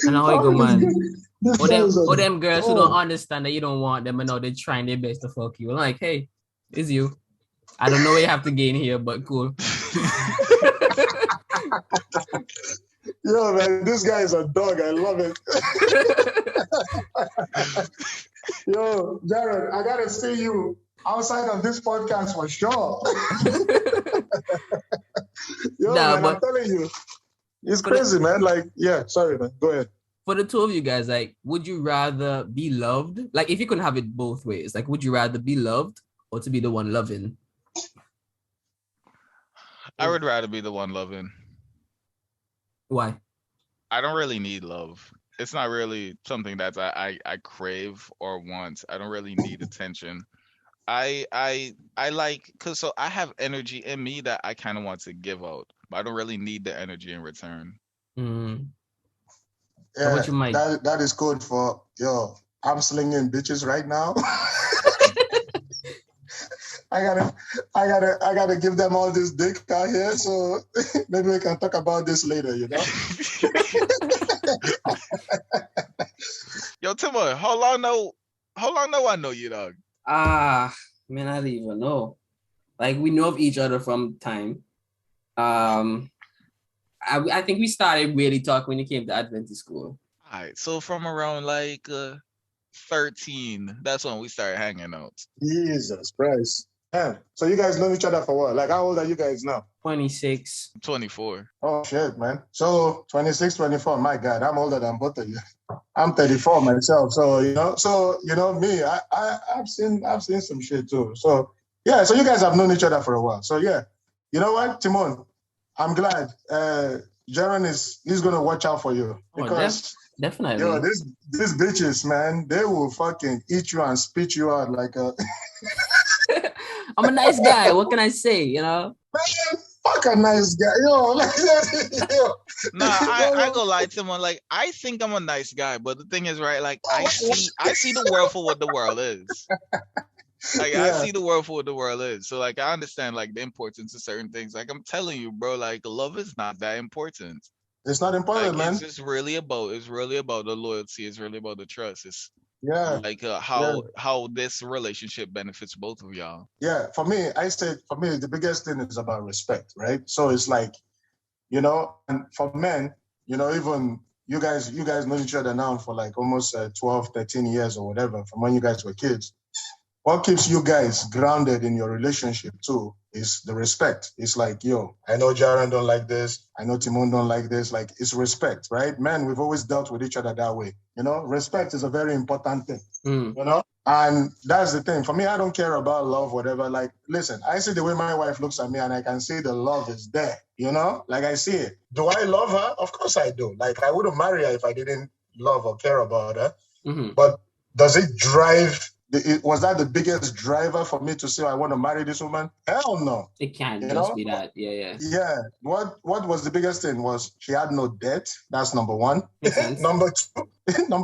A: And how you go, man?
E: Or
A: them girls who don't understand that you don't want them and know they're trying their best to fuck you. Like, hey, it's you. I don't know what you have to gain here, but cool.
E: Yo, man, this guy is a dog. I love it. Yo, Jared, I gotta see you outside of this podcast for sure. Yo, man, I'm telling you, it's crazy, man. Like, yeah, sorry, man. Go ahead.
A: For the two of you guys, like, would you rather be loved? Like, if you could have it both ways, like, would you rather be loved or to be the one loving?
D: I would rather be the one loving.
A: Why?
D: I don't really need love. It's not really something that I crave or want. I don't really need attention. I like, cause so I have energy in me that I kind of want to give out, but I don't really need the energy in return.
E: Yeah, that is good for I'm slinging bitches right now. I gotta give them all this dick out here, so maybe we can talk about this later, you know.
D: Yo, Timur, how long now I know you, dog?
A: Man, I don't even know. Like, we know of each other from time. I think we started really talking when you came to Adventist school.
D: All right, so from around like 13, that's when we started hanging out.
E: Jesus Christ. Yeah. So you guys know each other for what? Like, how old are you guys now?
A: 26.
D: 24.
E: Oh, shit, man. So 26, 24. My God, I'm older than both of you. I'm 34 myself. So, me, I've seen some shit too. So, yeah, so you guys have known each other for a while. So, yeah. You know what, Timon? I'm glad. Jaron he's going to watch out for you. Because,
A: definitely.
E: Yo, these bitches, man, they will fucking eat you and spit you out like a...
A: I'm a nice guy. What can I say, you know?
E: Man, fuck a nice guy. Yo,
D: Nah, I go lie to him. Like, I think I'm a nice guy, but the thing is, right, like, I see the world for what the world is. Like, I see the world for what the world is. So, like, I understand, like, the importance of certain things. Like, I'm telling you, bro, like, love is not that important.
E: It's not important, man.
D: It's just really about the loyalty. It's really about the trust. It's like how this relationship benefits both of y'all.
E: Yeah, for me, the biggest thing is about respect, right? So it's like, and for men, even you guys know each other now for like almost 12, 13 years or whatever, from when you guys were kids. What keeps you guys grounded in your relationship too is the respect. It's like, yo, I know Jaron don't like this. I know Timon don't like this. Like, it's respect, right? Men, we've always dealt with each other that way. You know, respect is a very important thing, you know? And that's the thing. For me, I don't care about love, whatever. Like, listen, I see the way my wife looks at me and I can see the love is there, you know? Like, I see it. Do I love her? Of course I do. Like, I wouldn't marry her if I didn't love or care about her. But does it drive... Was that the biggest driver for me to say I want to marry this woman? Hell no.
A: It can't just be that.
E: Yeah. What was the biggest thing was she had no debt. That's number one. Number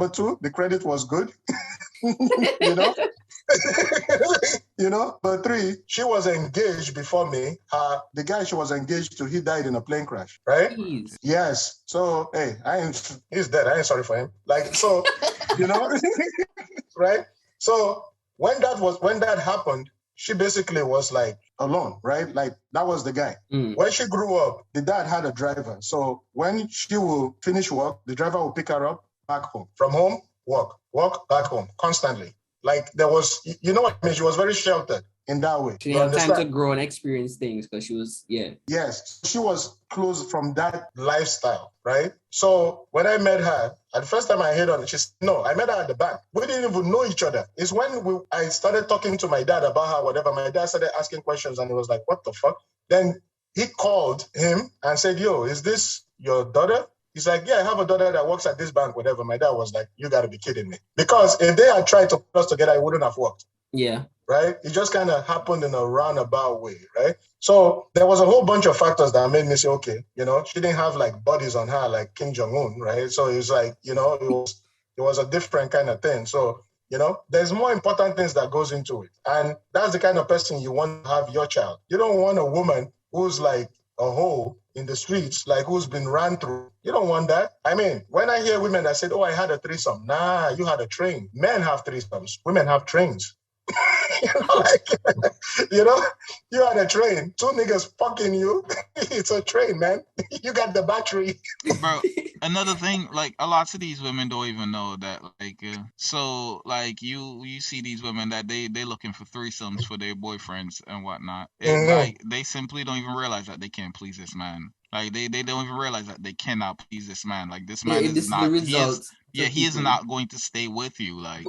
E: two, the credit was good. You know? You know? But three, she was engaged before me. The guy she was engaged to, he died in a plane crash, right?
A: Jeez.
E: Yes. So, hey, he's dead. I ain't sorry for him. Like, so, you know, right? So when that happened, she basically was like alone, right? Like that was the guy. When she grew up, the dad had a driver. So when she will finish work, the driver will pick her up back home. From home, work, back home, constantly. Like there was, you know what I mean? She was very sheltered in that way.
A: She didn't have time to grow and experience things because she was,
E: Yes, she was close from that lifestyle, right? So when I met her, at the first time I heard on it, she said, no, I met her at the bank. We didn't even know each other. It's when I started talking to my dad about her, whatever. My dad started asking questions and he was like, what the fuck? Then he called him and said, yo, is this your daughter? He's like, yeah, I have a daughter that works at this bank, whatever. My dad was like, you got to be kidding me. Because if they had tried to put us together, it wouldn't have worked.
A: Yeah.
E: Right? It just kind of happened in a roundabout way, right? So there was a whole bunch of factors that made me say, okay, you know, she didn't have like buddies on her like Kim Jong-un, right? So it was like, you know, it was a different kind of thing. So, you know, there's more important things that goes into it. And that's the kind of person you want to have your child. You don't want a woman who's like a hoe in the streets, like who's been ran through. You don't want that. I mean, when I hear women that said, oh, I had a threesome. Nah, you had a train. Men have threesomes. Women have trains. You know, like, you know, you had a train. Two niggas fucking you. It's a train, man. You got the battery.
D: Bro, another thing, like a lot of these women don't even know that, like, so like you see these women that they looking for threesomes for their boyfriends and whatnot. And like they simply don't even realize that they can't please this man. Like they don't even realize that they cannot please this man. Like this man is not. He is not going to stay with you. Like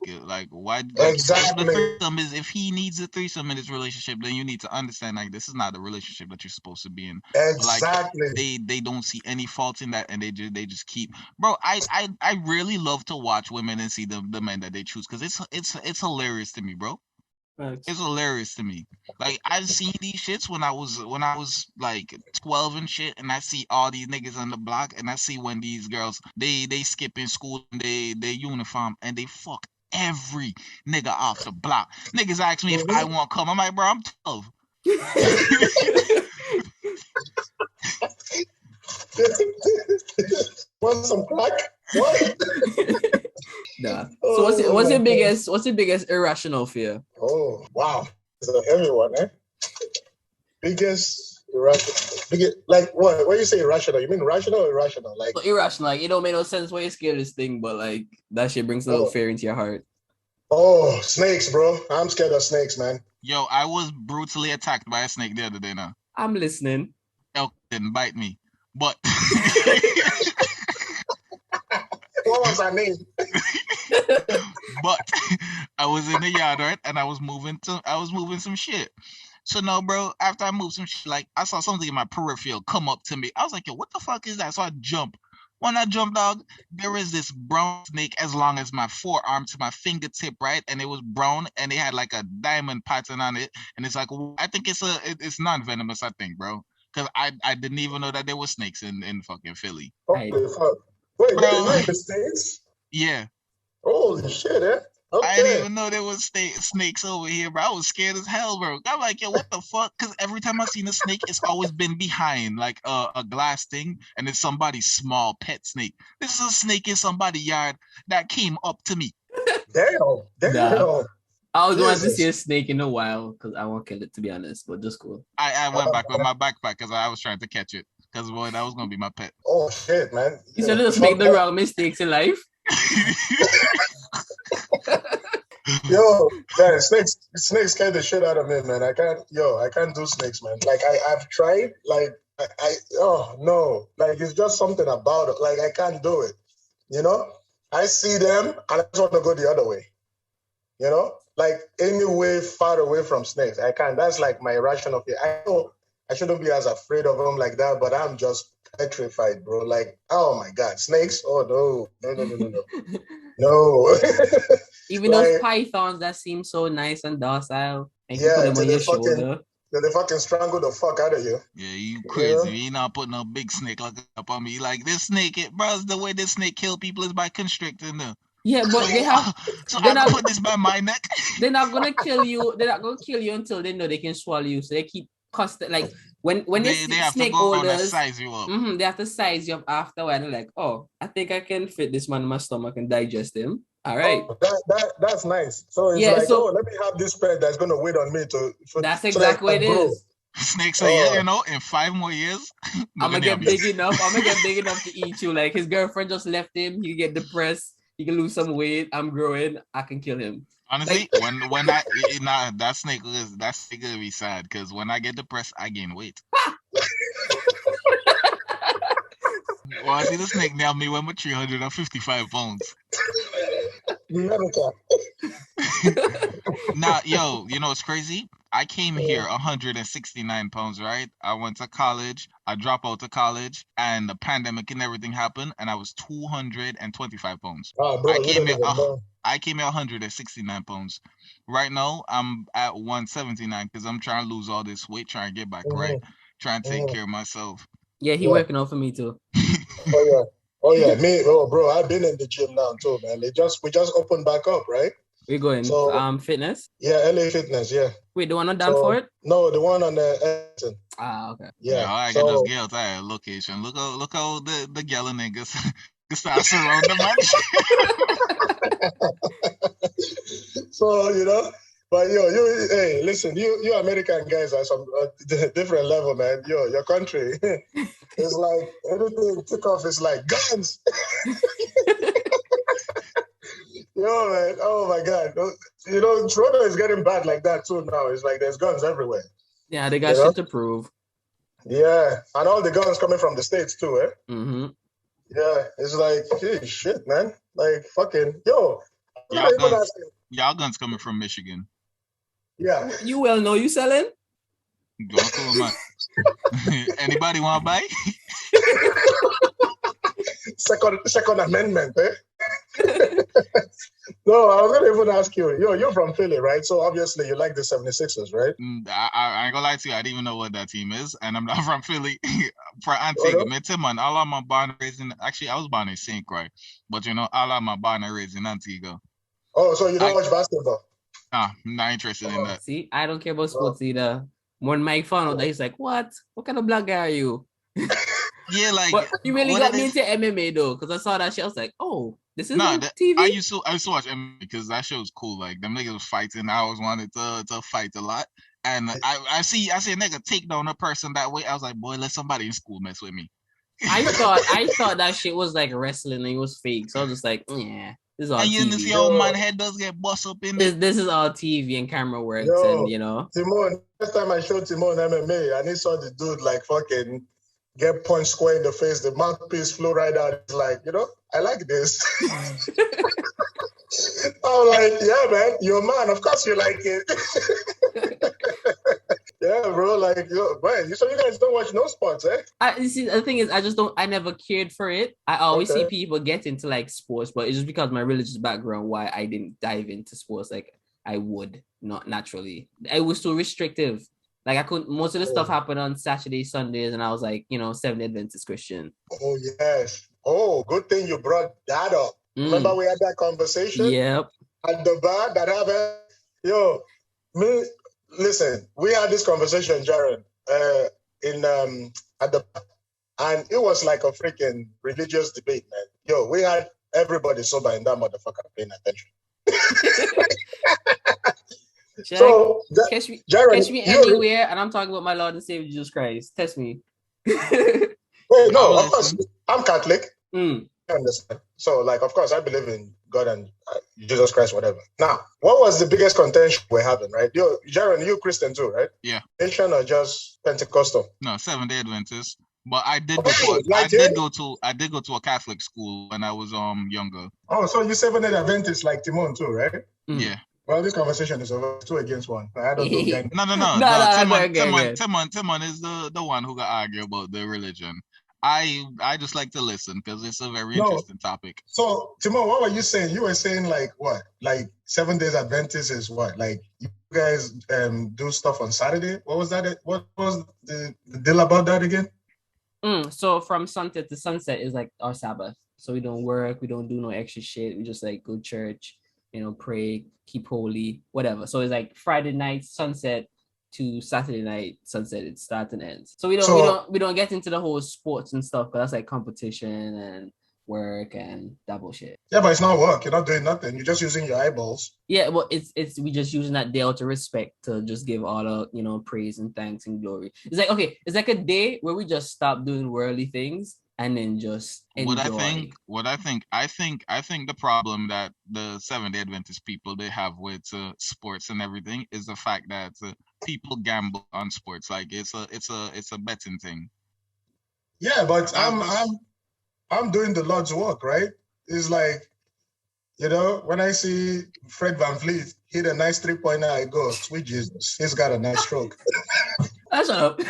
D: why? Like,
E: exactly.
D: The threesome is if he needs a threesome in his relationship, then you need to understand like this is not the relationship that you're supposed to be in.
E: Exactly.
D: Like they don't see any fault in that, and they just keep. Bro, I really love to watch women and see the men that they choose because it's hilarious to me, bro. It's hilarious to me. Like I've seen these shits when I was like 12 and shit, and I see all these niggas on the block, and I see when these girls they skip in school and they uniform and they fuck every nigga off the block. Niggas ask me if I want come. I'm like, bro, I'm 12.
E: Want some crack? What?
A: Nah. So what's the biggest irrational fear?
E: Oh wow, it's a heavy one, eh? Biggest irrational, like what? When you say irrational, you mean rational or irrational? Like
A: so irrational, like it don't make no sense why you're scared of this thing, but like that shit brings a little fear into your heart.
E: Oh, snakes, bro! I'm scared of snakes, man.
D: Yo, I was brutally attacked by a snake the other day. Now
A: I'm listening.
D: Elk didn't bite me, but.
E: What was her name?
D: But I was in the yard, right? And I was moving some shit. So no, bro, after I moved some shit, like I saw something in my peripheral come up to me. I was like, yo, what the fuck is that? So I jump. When I jump, dog, there is this brown snake as long as my forearm to my fingertip, right? And it was brown and it had like a diamond pattern on it. And it's like, I think it's non-venomous, I think, bro. Because I didn't even know that there were snakes in fucking Philly.
E: Holy fuck. Wait,
D: bro,
E: you're in the States?
D: Yeah.
E: Holy shit, eh? Okay.
D: I didn't even know there was snakes over here, bro. I was scared as hell, bro. I'm like, yo, what the fuck? Because every time I've seen a snake, it's always been behind, like a glass thing, and it's somebody's small pet snake. This is a snake in somebody's yard that came up to me.
E: Damn.
A: Nah. I was wanting to see a snake in a while because I won't kill it, to be honest, but just cool.
D: I went back with my backpack because I was trying to catch it. Because, boy, that was going to be my pet.
E: Oh, shit, man.
A: You should just make the wrong mistakes in life.
E: Yo, man, snakes scare the shit out of me, man. I can't do snakes, man. Like I've tried, like oh no, like it's just something about it. Like I can't do it. You know, I see them and I just want to go the other way. You know, like any way far away from snakes, I can't. That's like my irrational fear. I know I shouldn't be as afraid of them like that, but I'm just petrified, bro. Like, oh my God, snakes? Oh no. No.
A: Even those
E: Like,
A: pythons that seem so nice and docile, and you
E: yeah,
A: put them on your shoulder.
E: they fucking strangle the fuck out of you.
D: Yeah, you crazy. You not putting a big snake like up on me. Like this snake, bro, the way this snake kill people is by constricting them.
A: Yeah, but they have.
D: So I put this by my neck.
A: They're not gonna kill you. They're not gonna kill you until they know they can swallow you. So they keep like when they
D: have
A: snake
D: to go
A: holders,
D: and size you up.
A: They have to size you up after a while. They're like, oh, I think I can fit this man in my stomach and digest him. All right.
E: Oh, that's nice. So it's like, oh, let me have this pet that's gonna wait on me to.
A: That's exactly what it is.
D: Snakes are in 5 more years.
A: I'm gonna get big enough. I'm gonna get big enough to eat you. Like his girlfriend just left him. He get depressed. He can lose some weight. I'm growing. I can kill him.
D: Honestly, when that snake gonna be sad because when I get depressed, I gain weight. Well, I see the snake nail me when I'm 355 pounds. Now, yo, you know it's crazy? I came here 169 pounds, right? I went to college. I dropped out of college, and the pandemic and everything happened, and I was 225 pounds.
E: Oh, bro,
D: I came here 169 pounds. Right now, I'm at 179 because I'm trying to lose all this weight, trying to get back right, trying to take care of myself.
A: Yeah, he working out for me too.
E: Oh yeah, me. Oh, bro, I've been in the gym now too, man. We just opened back up, right?
A: We're going fitness.
E: Yeah, LA Fitness. Yeah.
A: Wait, the one on Danford?
E: No, the one on Edison.
A: Ah, okay.
E: Yeah.
D: I get those girls at location. Look how the girl niggas start surrounding man.
E: So but hey, listen, you American guys are some different level, man. Your country is like everything took off. It's like guns. Yo, man, oh my God. Toronto is getting bad like that too now. It's like there's guns everywhere.
A: Yeah, they got shit to prove.
E: Yeah, and all the guns coming from the States too, eh?
A: Mm-hmm.
E: Yeah, it's like, gee, shit, man. Like, fucking, yo.
D: Y'all guns coming from Michigan.
E: Yeah.
A: You well know you selling?
D: Don't cool, man. Anybody want to buy?
E: Second Amendment, eh? No, I was going to even ask you. You're from Philly, right? So obviously you like the 76ers, right?
D: I ain't gonna lie to you. I didn't even know what that team is, and I'm not from Philly. For Antigua, man, all of my born and raised in. Actually, I was born in St. Croix, but all of my born and raised in Antigua.
E: Oh, so you don't watch basketball?
D: Nah, I'm not interested in that.
A: See, I don't care about sports either. When Mike found out that, he's like, "What? What kind of black guy are you?"
D: Yeah, like.
A: But you really got me into MMA though, because I saw that shit. I was like, "Oh, this is TV."
D: I used to watch MMA because that show was cool. Like them niggas was fighting. I always wanted to fight a lot. And I see a nigga take down a person that way. I was like, boy, let somebody in school mess with me.
A: I thought that shit was like wrestling and it was fake. So I was just like, yeah, this is all TV.
D: And this old man head does get bust up in
A: this is all TV and camera works. And
E: Timon, first time I showed Timon MMA and he saw the dude like fucking get punched square in the face, the mouthpiece flew right out. It's like, I like this. I'm like, yeah, man, you're a man. Of course you like it. Yeah, bro. Like, man, so you guys don't watch no sports, eh?
A: You see, the thing is, I never cared for it. I always see people get into like sports, but it's just because my religious background why I didn't dive into sports like I would, not naturally. It was too restrictive. Like I couldn't. Most of the stuff happened on Saturdays, Sundays, and I was like, Seventh Adventist Christian.
E: Oh yes. Oh, good thing you brought that up. Remember we had that conversation?
A: Yep.
E: At the bar that happened. Listen, we had this conversation, Jared, at the bar, and it was like a freaking religious debate, man. We had everybody sober in that motherfucker paying attention.
A: Jack,
E: so,
A: catch me
E: anywhere,
A: and I'm talking about my Lord and Savior Jesus Christ. Test me.
E: Wait, no, of course, I'm Catholic.
A: I
E: understand. So, like, of course, I believe in God and Jesus Christ, whatever. Now, what was the biggest contention we're having, right? Jaron, you Christian too, right?
D: Yeah.
E: Nation or just Pentecostal?
D: No, Seventh-day Adventist. But I did go to a Catholic school when I was younger.
E: Oh, so you Seventh-day Adventist like Timon too, right?
D: Yeah.
E: Well, this conversation is over 2 against 1. I don't know.
D: Timon is the one who got argue about the religion. I just like to listen because it's a very interesting topic.
E: So, Timon, what were you saying? You were saying like what? Like 7 days Adventist is what? Like you guys do stuff on Saturday? What was that? What was the deal about that again?
F: So from sunset to sunset is like our Sabbath. So we don't work, we don't do no extra shit. We just like go to church, pray, keep holy, whatever. So it's like Friday night sunset to Saturday night sunset. It starts and ends. So we don't get into the whole sports and stuff, because that's like competition and work and that bullshit.
E: Yeah, but it's not work. You're not doing nothing. You're just using your eyeballs.
F: Yeah, well, it's we just using that day out of respect to just give all the praise and thanks and glory. It's like, okay, it's like a day where we just stop doing worldly things and then just enjoy.
D: I think the problem that the Seventh-day Adventist people they have with sports and everything is the fact that people gamble on sports. Like it's a betting thing.
E: Yeah, but I'm doing the Lord's work, right? It's like, when I see Fred VanVleet hit a nice 3-pointer, I go, sweet Jesus, he's got a nice stroke.
F: Shut up.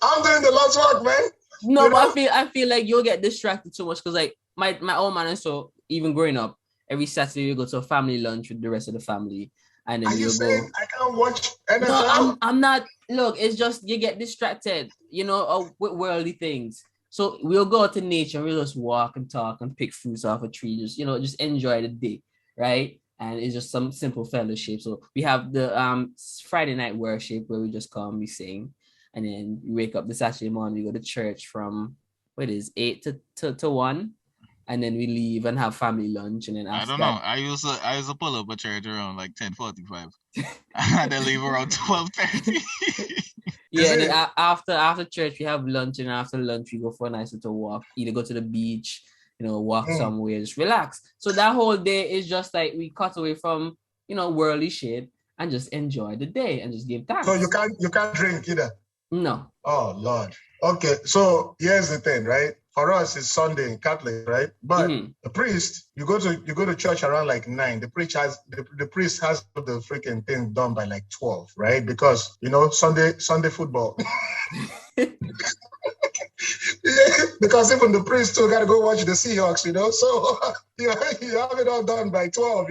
E: I'm doing the Lord's work, man.
F: No, but I feel like you'll get distracted too much, because like my old man, and so even growing up, every Saturday you go to a family lunch with the rest of the family. And then
E: you saying I can't watch NFL?
F: No, I'm not. Look, it's just you get distracted, with worldly things. So we'll go out to nature, we'll just walk and talk and pick fruits off a tree, just enjoy the day, right? And it's just some simple fellowship. So we have the Friday night worship where we just come, we sing, and then we wake up the Saturday morning, we go to church from 8 to 1. And then we leave and have family lunch, and then after
D: I don't know. I used to pull up a church around like 10:45, and then leave around 12:30.
F: Yeah, and then after church we have lunch, and after lunch we go for a nice little walk. Either go to the beach, walk somewhere, just relax. So that whole day is just like we cut away from worldly shit and just enjoy the day and just give thanks.
E: So you can't drink either.
F: No.
E: Oh Lord. Okay, so here's the thing, right? For us, it's Sunday in Catholic, right? But the priest, you go to church around like 9. The priest has the freaking thing done by like 12, right? Because Sunday football. Because even the priest still gotta go watch the Seahawks, So you have it all done by 12,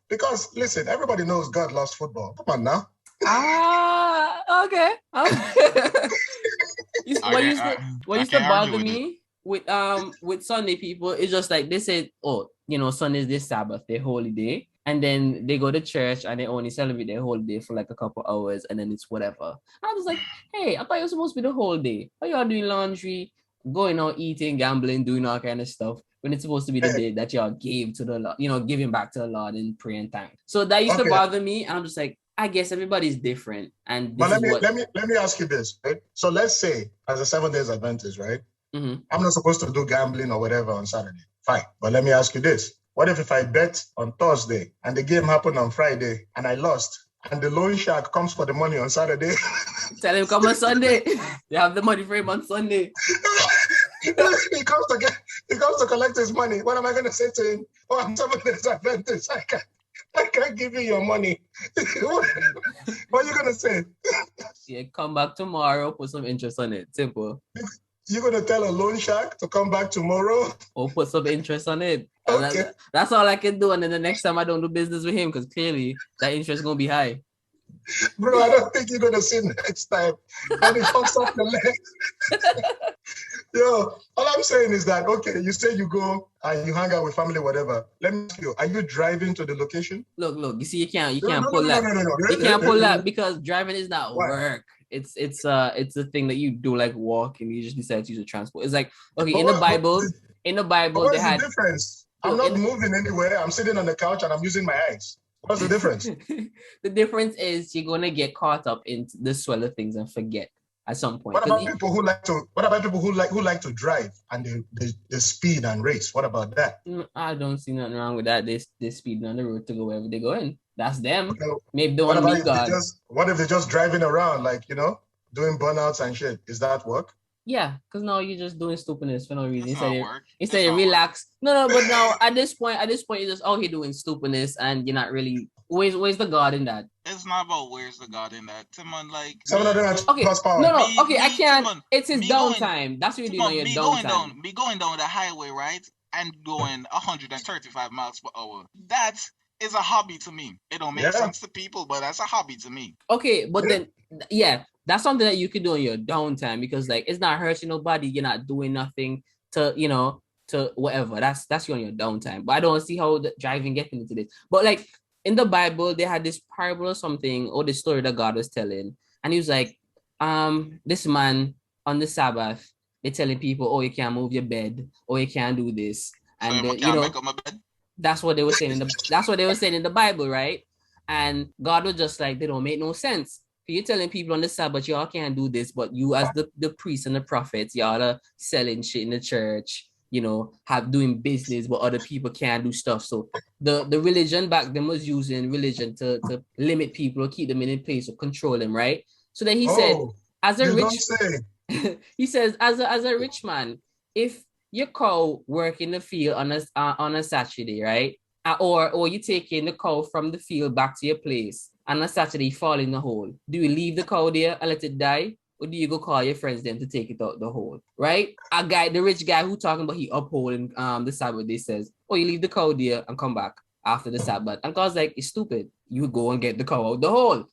E: Because listen, everybody knows God loves football. Come on now.
F: Okay. What used to bother me with Sunday people is just like they said, Sunday is their Sabbath, their holy day, and then they go to church and they only celebrate their whole day for like a couple hours, and then it's whatever. I was like, hey, I thought it was supposed to be the whole day. Why y'all doing laundry, going out eating, gambling, doing all kind of stuff when it's supposed to be the day that y'all gave to the Lord, giving back to the Lord in prayer and thanks. So that used to bother me, and I'm just like, I guess everybody's different. And
E: let me ask you this, right? So let's say as a 7 days Adventist, right? Mm-hmm. I'm not supposed to do gambling or whatever on Saturday. Fine. But let me ask you this. What if I bet on Thursday and the game happened on Friday and I lost, and the loan shark comes for the money on Saturday?
F: Tell him come on Sunday. You have the money for him on Sunday.
E: He comes to collect his money. What am I going to say to him? Oh, I'm 7 days Adventist. I can't give you your money. What are you going to say?
F: Yeah, come back tomorrow, put some interest on it. Simple.
E: You're going to tell a loan shark to come back tomorrow?
F: Or put some interest on it.
E: Okay.
F: That's all I can do. And then the next time I don't do business with him, because clearly that interest is going to be high.
E: Bro, I don't think you're going to see next time. And he fucks up the leg. Yo, all I'm saying is that, okay, you say you go and you hang out with family, whatever. Let me ask you, are you driving to the location?
F: Look, you see, you can't pull that. No. You can't pull that because driving is not work. It's a thing that you do like walk, and you just decide to use the transport. It's like, okay, in the Bible,
E: what's the difference? I'm not moving anywhere. I'm sitting on the couch and I'm using my eyes. What's the difference?
F: The difference is you're gonna get caught up in the swell of things and forget at some point.
E: What about people who like to? What about people who like to drive and they speed and race? What about that?
F: I don't see nothing wrong with that. They speeding on the road to go wherever they're going. That's them.
E: So,
F: Maybe they want to meet God.
E: What if they're just driving around, like, doing burnouts and shit? Is that work?
F: Yeah, because now you're just doing stupidness for no reason. Instead you relax. No, but now at this point, you're just out here doing stupidness and you're not really. Where's the God in that?
D: It's not about where's the God in that. Timon, like
E: some of them have plus power.
F: No, okay, I can't. Timon, it's his downtime. That's what you're doing on your downtime.
D: Me going down the highway, right, and going 135 miles per hour. That is a hobby to me. It don't make sense to people, but that's a hobby to me.
F: Okay, but then that's something that you can do on your downtime because like it's not hurting nobody. You're not doing nothing to to whatever. That's you on your downtime. But I don't see how the driving getting into this. But like in the Bible, they had this parable or something, or the story that God was telling, and he was like, this man on the Sabbath, they're telling people, oh, you can't move your bed, or you can't do this, and
D: make up my bed.
F: That's what they were saying in the Bible, right? And God was just like, they don't make no sense. You're telling people on the Sabbath, y'all can't do this, but you as the priests and the prophets, y'all are selling shit in the church, have doing business, but other people can't do stuff. So the religion back then was using religion to limit people or keep them in a place or control them, right? So then he said, as a rich, he says, as a rich man, if your cow work in the field on a Saturday, right? Or you taking the cow from the field back to your place, and on Saturday fall in the hole. Do you leave the cow there and let it die? Or do you go call your friends then to take it out the hole? Right? The rich guy who talking about he upholding the Sabbath, they says, oh, you leave the cow there and come back after the Sabbath. And God's like, it's stupid. You go and get the cow out the hole.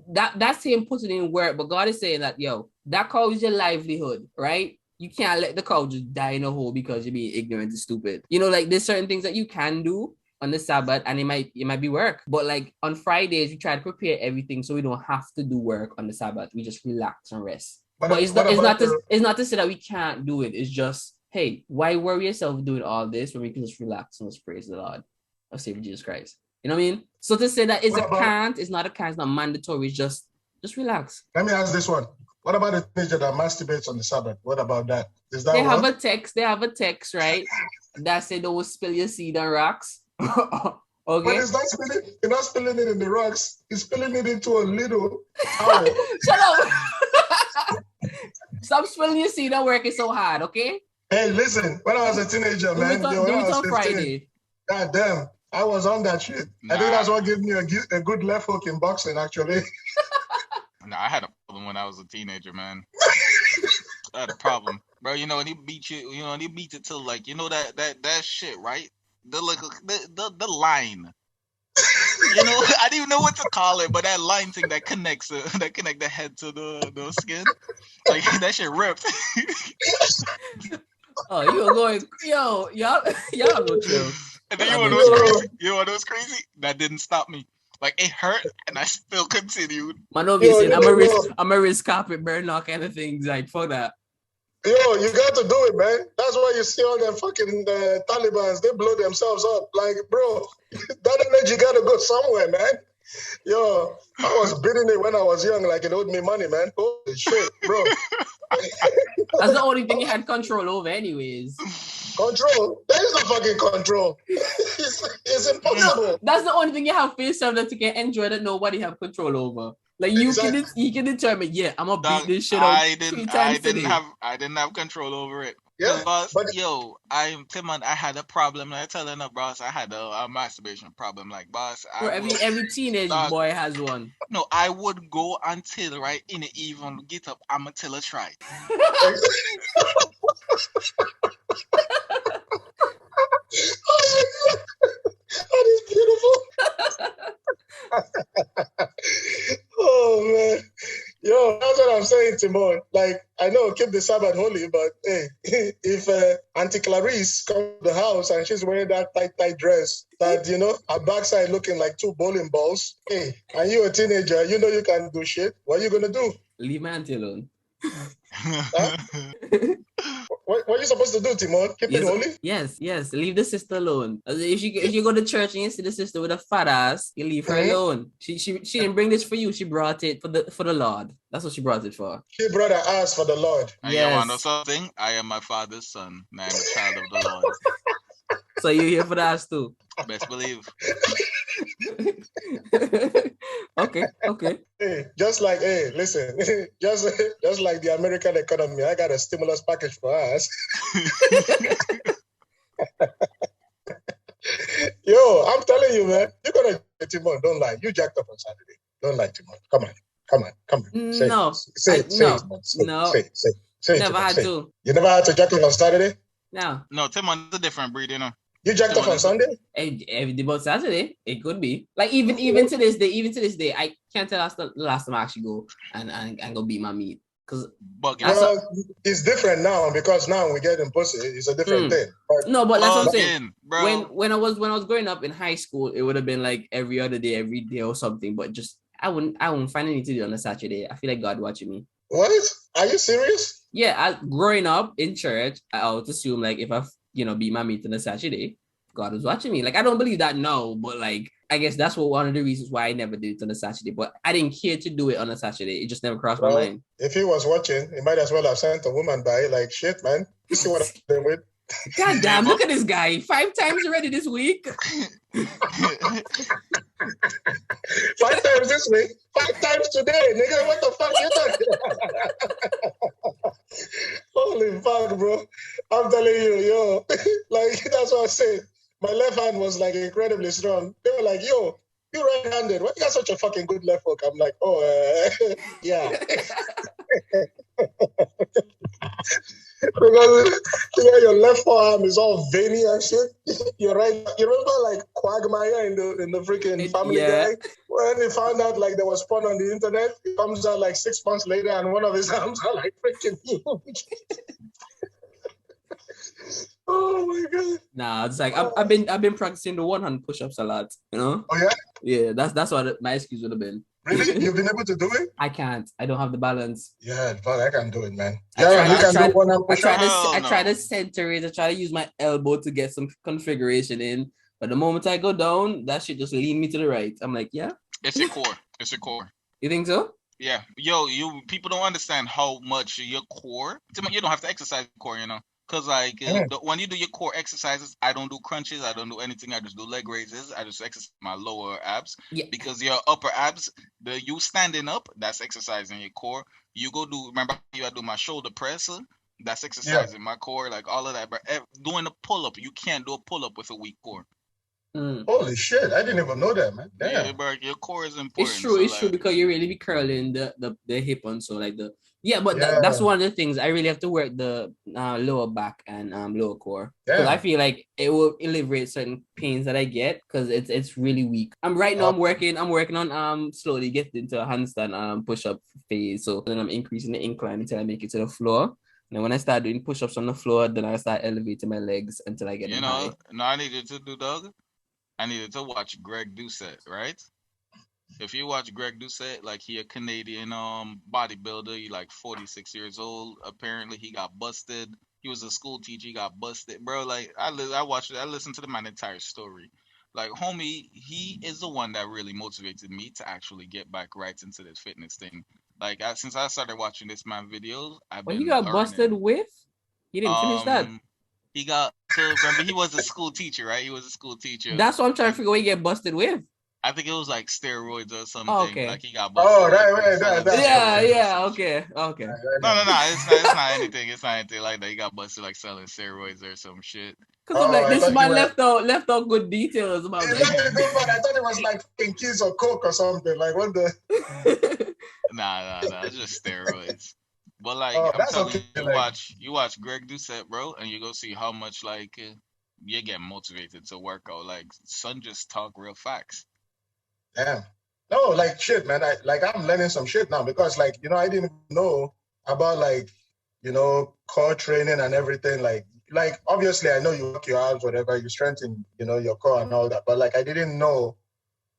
F: That's him putting in work, but God is saying that, that cow is your livelihood, right? You can't let the cow just die in a hole because you're being ignorant and stupid. Like there's certain things that you can do on the Sabbath, and it might be work. But like on Fridays, we try to prepare everything so we don't have to do work on the Sabbath. We just relax and rest. But it's not to say that we can't do it. It's just, hey, why worry yourself doing all this when we can just relax and just praise the Lord of Savior Jesus Christ? You know what I mean? So to say that it's not a can't, it's not mandatory. It's just relax.
E: Let me ask this one. What about the teenager that masturbates on the Sabbath? What about that? Is that
F: They have a text, right? That said, don't spill your seed on rocks. Okay.
E: But it's not spilling. You're not spilling it in the rocks. You're spilling it into a little towel.
F: Shut up. Stop spilling your seed and working so hard, okay?
E: Hey, listen. When I was a teenager, man, when I was 15,
F: Friday.
E: God damn, I was on that shit. I think that's what gave me a good left hook in boxing, actually.
D: I had a problem when I was a teenager, man. I had a problem, bro. When he beat you, he beat it till like, that shit, right? The line. I didn't even know what to call it, but that line thing that connect the head to the skin, like that shit ripped.
F: Oh, you were going, y'all no chill.
D: And then you know what was crazy? That didn't stop me. Like it hurt, and I still continued.
F: Man, obviously, I'm a risk carpet burn all kind of things. Like fuck that.
E: Yo, you got to do it, man. That's why you see all the fucking Talibans. They blow themselves up. Like, bro, that energy got to go somewhere, man. Yo, I was bidding it when I was young, like it owed me money, man. Holy shit, bro.
F: That's the only thing you had control over, anyways.
E: Control? There is no fucking control. It's impossible.
F: That's the only thing you have for yourself that you can enjoy that nobody have control over. Like you can determine, yeah, I'm gonna beat this shit out. I
D: didn't have control over it.
E: Yeah,
D: boss, Timon, I had a problem. I telling the boss I had a masturbation problem. Like, boss,
F: every teenage boy has one.
D: No, I would go until right in the evening, get up, I'm until I try.
E: That is beautiful. Oh man, yo, that's what I'm saying, Timon. Like, I know keep the Sabbath holy, but hey, if Auntie Clarice comes to the house and she's wearing that tight dress, that her backside looking like two bowling balls, hey, and you're a teenager, you can do shit. What are you gonna do?
F: Leave my auntie alone.
E: Huh? What you supposed to do, Timon? Keep it holy?
F: Yes. Leave the sister alone. If you go to church and you see the sister with a fat ass, you leave her alone. She didn't bring this for you. She brought it for the Lord. That's what she brought it for.
E: She brought her ass for the Lord.
D: And you want to know something? I am my father's son. And I am a child of the Lord.
F: So you're here for the ass too?
D: Best believe.
F: Okay.
E: Hey, listen, just like the American economy, I got a stimulus package for us. Yo, I'm telling you, man, you're gonna Timon, don't lie. You jacked up on Saturday. Don't lie, Timon. Come on. Say it.
F: Never had to.
E: You never had to jack up on Saturday?
F: No,
D: Timon's a different breed, you know.
E: You jacked up on Sunday?
F: About Saturday, it could be. Like even to this day, I can't tell us the last time I actually go and go beat my meat.
E: It's different now because now we get in pussy. It's a different thing.
F: But that's what I'm saying. Bro. When I was growing up in high school, it would have been like every other day, every day or something. But just I wouldn't find anything to do on a Saturday. I feel like God watching me.
E: What? Are you serious?
F: Yeah, growing up in church, I would assume like if I beat my meat on a Saturday, God was watching me. Like I don't believe that now, but like I guess that's one of the reasons why I never did it on a Saturday. But I didn't care to do it on a Saturday. It just never crossed my mind.
E: If he was watching, he might as well have sent a woman by. Like shit, man. You see what I'm doing with?
F: God damn! Look at this guy. 5 times already this week.
E: 5 times this week. 5 times today, nigga. What the fuck you talking? Holy fuck, bro! I'm telling you, yo. Like that's what I said. My left hand was like incredibly strong. They were like, yo, you right-handed. Why you got such a fucking good left hook? I'm like, yeah. Because your left forearm is all veiny and shit. You're right. You remember like Quagmire in the freaking Family Guy? When he found out like there was porn on the internet, it comes out like 6 months later and one of his arms are like freaking huge. Oh my god!
F: Nah, it's like I've been practicing the one-hand push-ups a lot. You know?
E: Oh yeah.
F: Yeah, that's what my excuse would have been.
E: Really? You've been able to do it?
F: I can't. I don't have the balance.
E: Yeah, but I can do it, man.
F: I try to center it. I try to use my elbow to get some configuration in. But the moment I go down, that shit just lean me to the right. I'm like, yeah.
D: It's your core. It's your core.
F: You think so?
D: Yeah. Yo, people don't understand how much your core. You don't have to exercise your core, you know. Because like when you do your core exercises, I don't do crunches. I don't do anything. I just do leg raises. I just exercise my lower abs. Yeah. Because your upper abs, you standing up, that's exercising your core. You go do, remember I do my shoulder press? That's exercising my core, like all of that. But doing a pull-up, you can't do a pull-up with a weak core.
E: Holy shit, I didn't even know that, man. Damn.
D: Yeah, bro, your core is important.
F: It's true, it's true because you really be curling the hip on, so like that's one of the things I really have to work the lower back and lower core because I feel like it will alleviate certain pains that I get because it's really weak. I'm working on slowly getting into a handstand push-up phase, so then I'm increasing the incline until I make it to the floor. And when I start doing push-ups on the floor, then I start elevating my legs until I get them high.
D: No, I needed to do, Doug. I needed to watch Greg Doucette, right? If you watch Greg Doucette, like he a Canadian bodybuilder, he like 46 years old. Apparently he got busted. He was a school teacher, he got busted. Bro, like I watched it, I listened to my entire story. Like homie, he is the one that really motivated me to actually get back right into this fitness thing. Like since I started watching this man videos,
F: he got busted with? He didn't finish that.
D: He got remember he was a school teacher, right? He was a school teacher.
F: That's what I'm trying to figure out what he get busted with.
D: I think it was like steroids or something.
F: Oh, okay.
D: Like he got busted.
E: Oh, right.
F: Yeah, okay.
D: No, it's not anything. It's not anything like that. He got busted like selling steroids or some shit.
F: Because I'm like, this man left out good details about it.
E: I thought it was like keys or coke or something. Like what the?
D: Nah. It's just steroids. But like I'm telling you watch Greg Doucette, bro, and you go see how much like you get motivated to work out. Like son just talk real facts.
E: Damn. No, like shit, man. I'm learning some shit now because like I didn't know about like core training and everything. Like obviously I know you work your arms, whatever, you strengthen your core and all that, but like I didn't know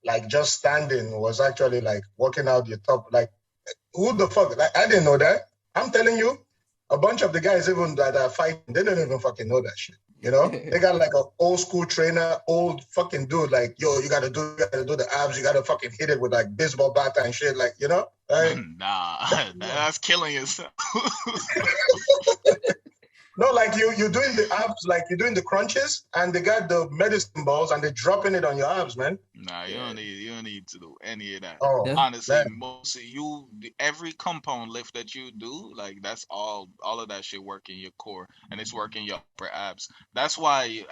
E: like just standing was actually like working out your top. Like who the fuck? Like I didn't know that. I'm telling you, a bunch of the guys even that are fighting, they don't even fucking know that shit. You know, they got like an old school trainer, old fucking dude. Like, yo, you gotta do the abs. You gotta fucking hit it with like baseball bat and shit. Like, you know, like,
D: nah, that's killing yourself.
E: no, like you're doing the abs, like you're doing the crunches, and they got the medicine balls, and they're dropping it on your abs, man.
D: Nah, you don't need to do any of that.
E: Oh,
D: honestly,
E: man.
D: most of every compound lift that you do, like that's all of that shit working your core and it's working your upper abs. That's why you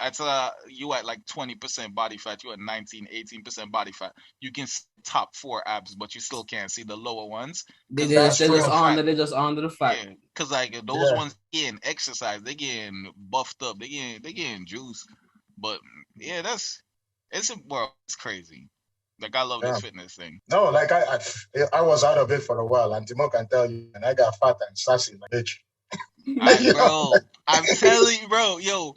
D: at like 20% body fat, you at 18% body fat. You can see top 4 abs, but you still can't see the lower ones.
F: They're just under the fat.
D: Yeah, because like those ones getting exercise, they getting buffed up, they getting juice. But yeah, it's crazy. Like I love this fitness thing.
E: No, like I was out of it for a while, and Timo can tell you, and I got fat and sassy like bitch.
D: Bro, I'm telling you, bro, yo,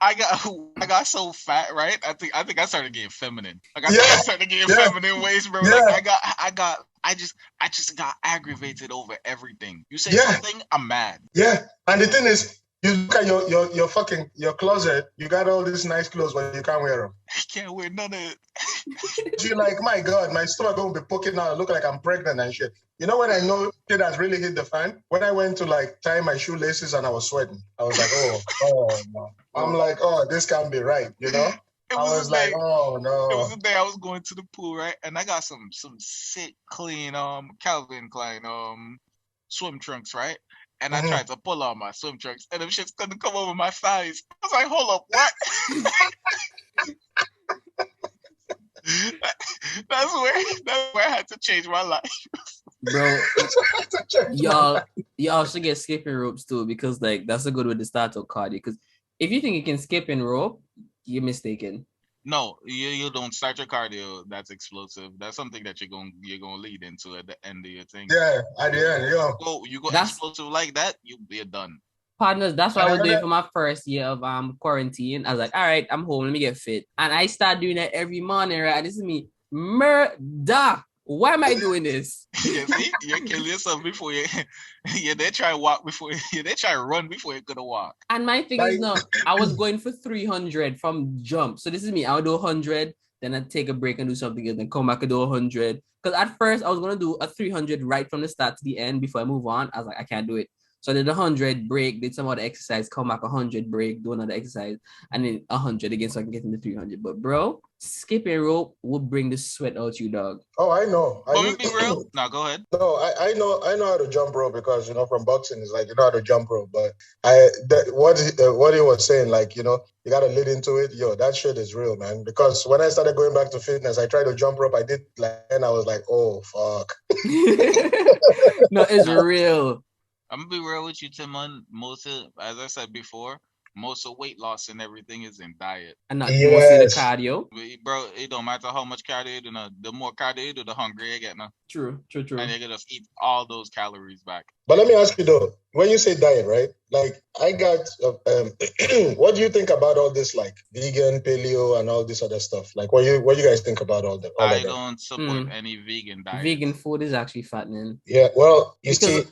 D: I got so fat, right? I think I started getting feminine. Like I started getting feminine ways, bro. Yeah. Like I just got aggravated over everything. You say something, I'm mad.
E: Yeah, and the thing is, you look at your closet, you got all these nice clothes, but you can't wear them.
D: I can't wear none of it.
E: You're like, my God, my stomach going to be poking out. I look like I'm pregnant and shit. You know when I know shit has really hit the fan? When I went to like tie my shoelaces and I was sweating. I was like, oh no. I'm like, oh, this can't be right, you know? I was like, oh no.
D: It was the day I was going to the pool, right? And I got some sick, clean, Calvin Klein, swim trunks, right? And I tried to pull on my swim trunks, and them shit's gonna come over my thighs. I was like, hold up, what? That's where I had to change my life.
F: Bro, y'all should get skipping ropes too, because like that's a good way to start out cardio. Because if you think you can skip and rope, you're mistaken.
D: No, you don't start your cardio. That's explosive. That's something that you're gonna lead into at the end of your thing.
E: Yeah, at the end, yeah.
D: You go explosive like that, you're done.
F: Partners, that's what I was doing for my first year of quarantine. I was like, all right, I'm home, let me get fit. And I start doing that every morning, right? This is me. Murder. Why am I doing this?
D: Yeah, see, you're killing yourself before you they try to walk before they try to run before you're gonna walk.
F: And my thing is no, I was going for 300 from jump. So this is me. I would do 100, then I'd take a break and do something else, then come back and do 100. Because at first I was gonna do a 300 right from the start to the end before I move on. I was like, I can't do it. So I did 100, break, did some other exercise, come back 100, break, do another exercise, and then 100 again so I can get into 300. But bro, skipping rope will bring the sweat out you, dog.
E: Oh, I know.
D: Let me be real. No, go ahead.
E: No, I know how to jump rope because, you know, from boxing, it's like, you know how to jump rope. But what he was saying, like, you know, you got to lead into it. Yo, that shit is real, man. Because when I started going back to fitness, I tried to jump rope. I did and I was like, oh, fuck.
F: No, it's real.
D: I'm gonna be real with you, Timon. As I said before, most of weight loss and everything is in diet.
F: And not mostly the cardio.
D: Bro, it don't matter how much cardio you do, the more cardio you do, the hungrier you get now.
F: True.
D: And you're gonna eat all those calories back.
E: But let me ask you though, when you say diet, right? Like I got, what do you think about all this, like vegan, paleo, and all this other stuff? Like, what you guys think about all that?
D: I don't support any vegan diet.
F: Vegan food is actually fattening.
E: Yeah, well, see,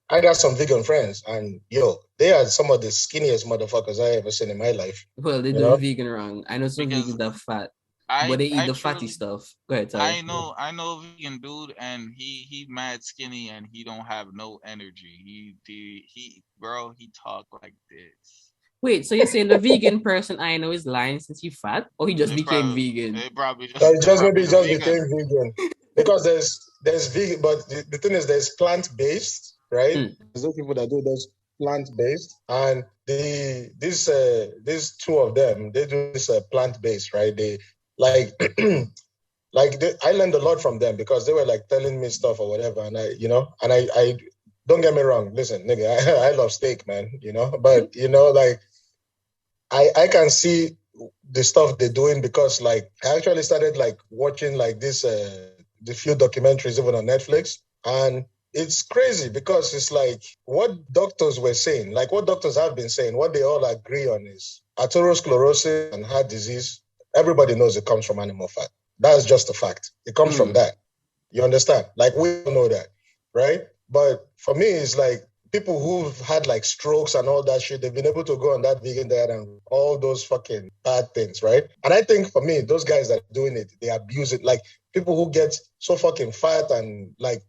E: I got some vegan friends, and yo, they are some of the skinniest motherfuckers I ever seen in my life.
F: Well, they do vegan wrong. I know some vegans that are fat, but they eat the fatty stuff. Go ahead, Ty.
D: I know a vegan dude, and he mad skinny, and he don't have no energy. He talk like this.
F: Wait, so you're saying the vegan person I know is lying since he fat, or he just became vegan?
D: They probably
E: just became vegan because there's vegan, but the thing is there's plant-based. Right? There's those people that do those plant-based, and these two of them, they do this plant-based, right? They like I learned a lot from them because they were like telling me stuff or whatever, and I don't get me wrong, listen, nigga, I love steak, man, you know, but you know, like I can see the stuff they're doing because like I actually started like watching like this the few documentaries even on Netflix, and it's crazy because it's like what doctors were saying, like what doctors have been saying, what they all agree on is atherosclerosis and heart disease. Everybody knows it comes from animal fat. That's just a fact. It comes from that. You understand? Like we all know that, right? But for me, it's like people who've had like strokes and all that shit, they've been able to go on that vegan diet and all those fucking bad things, right? And I think for me, those guys that are doing it, they abuse it. Like people who get so fucking fat and like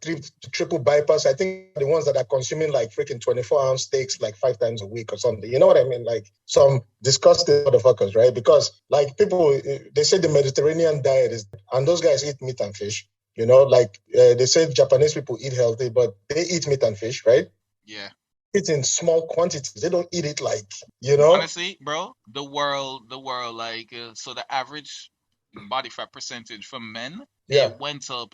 E: triple bypass, I think the ones that are consuming like freaking 24-ounce steaks like 5 times a week or something. You know what I mean? Like some disgusting motherfuckers, right? Because like people, they say the Mediterranean diet is, and those guys eat meat and fish. You know, like they say Japanese people eat healthy, but they eat meat and fish, right?
D: Yeah.
E: It's in small quantities. They don't eat it like, you know.
D: Honestly, bro, the world, like, so the average body fat percentage for men, it went up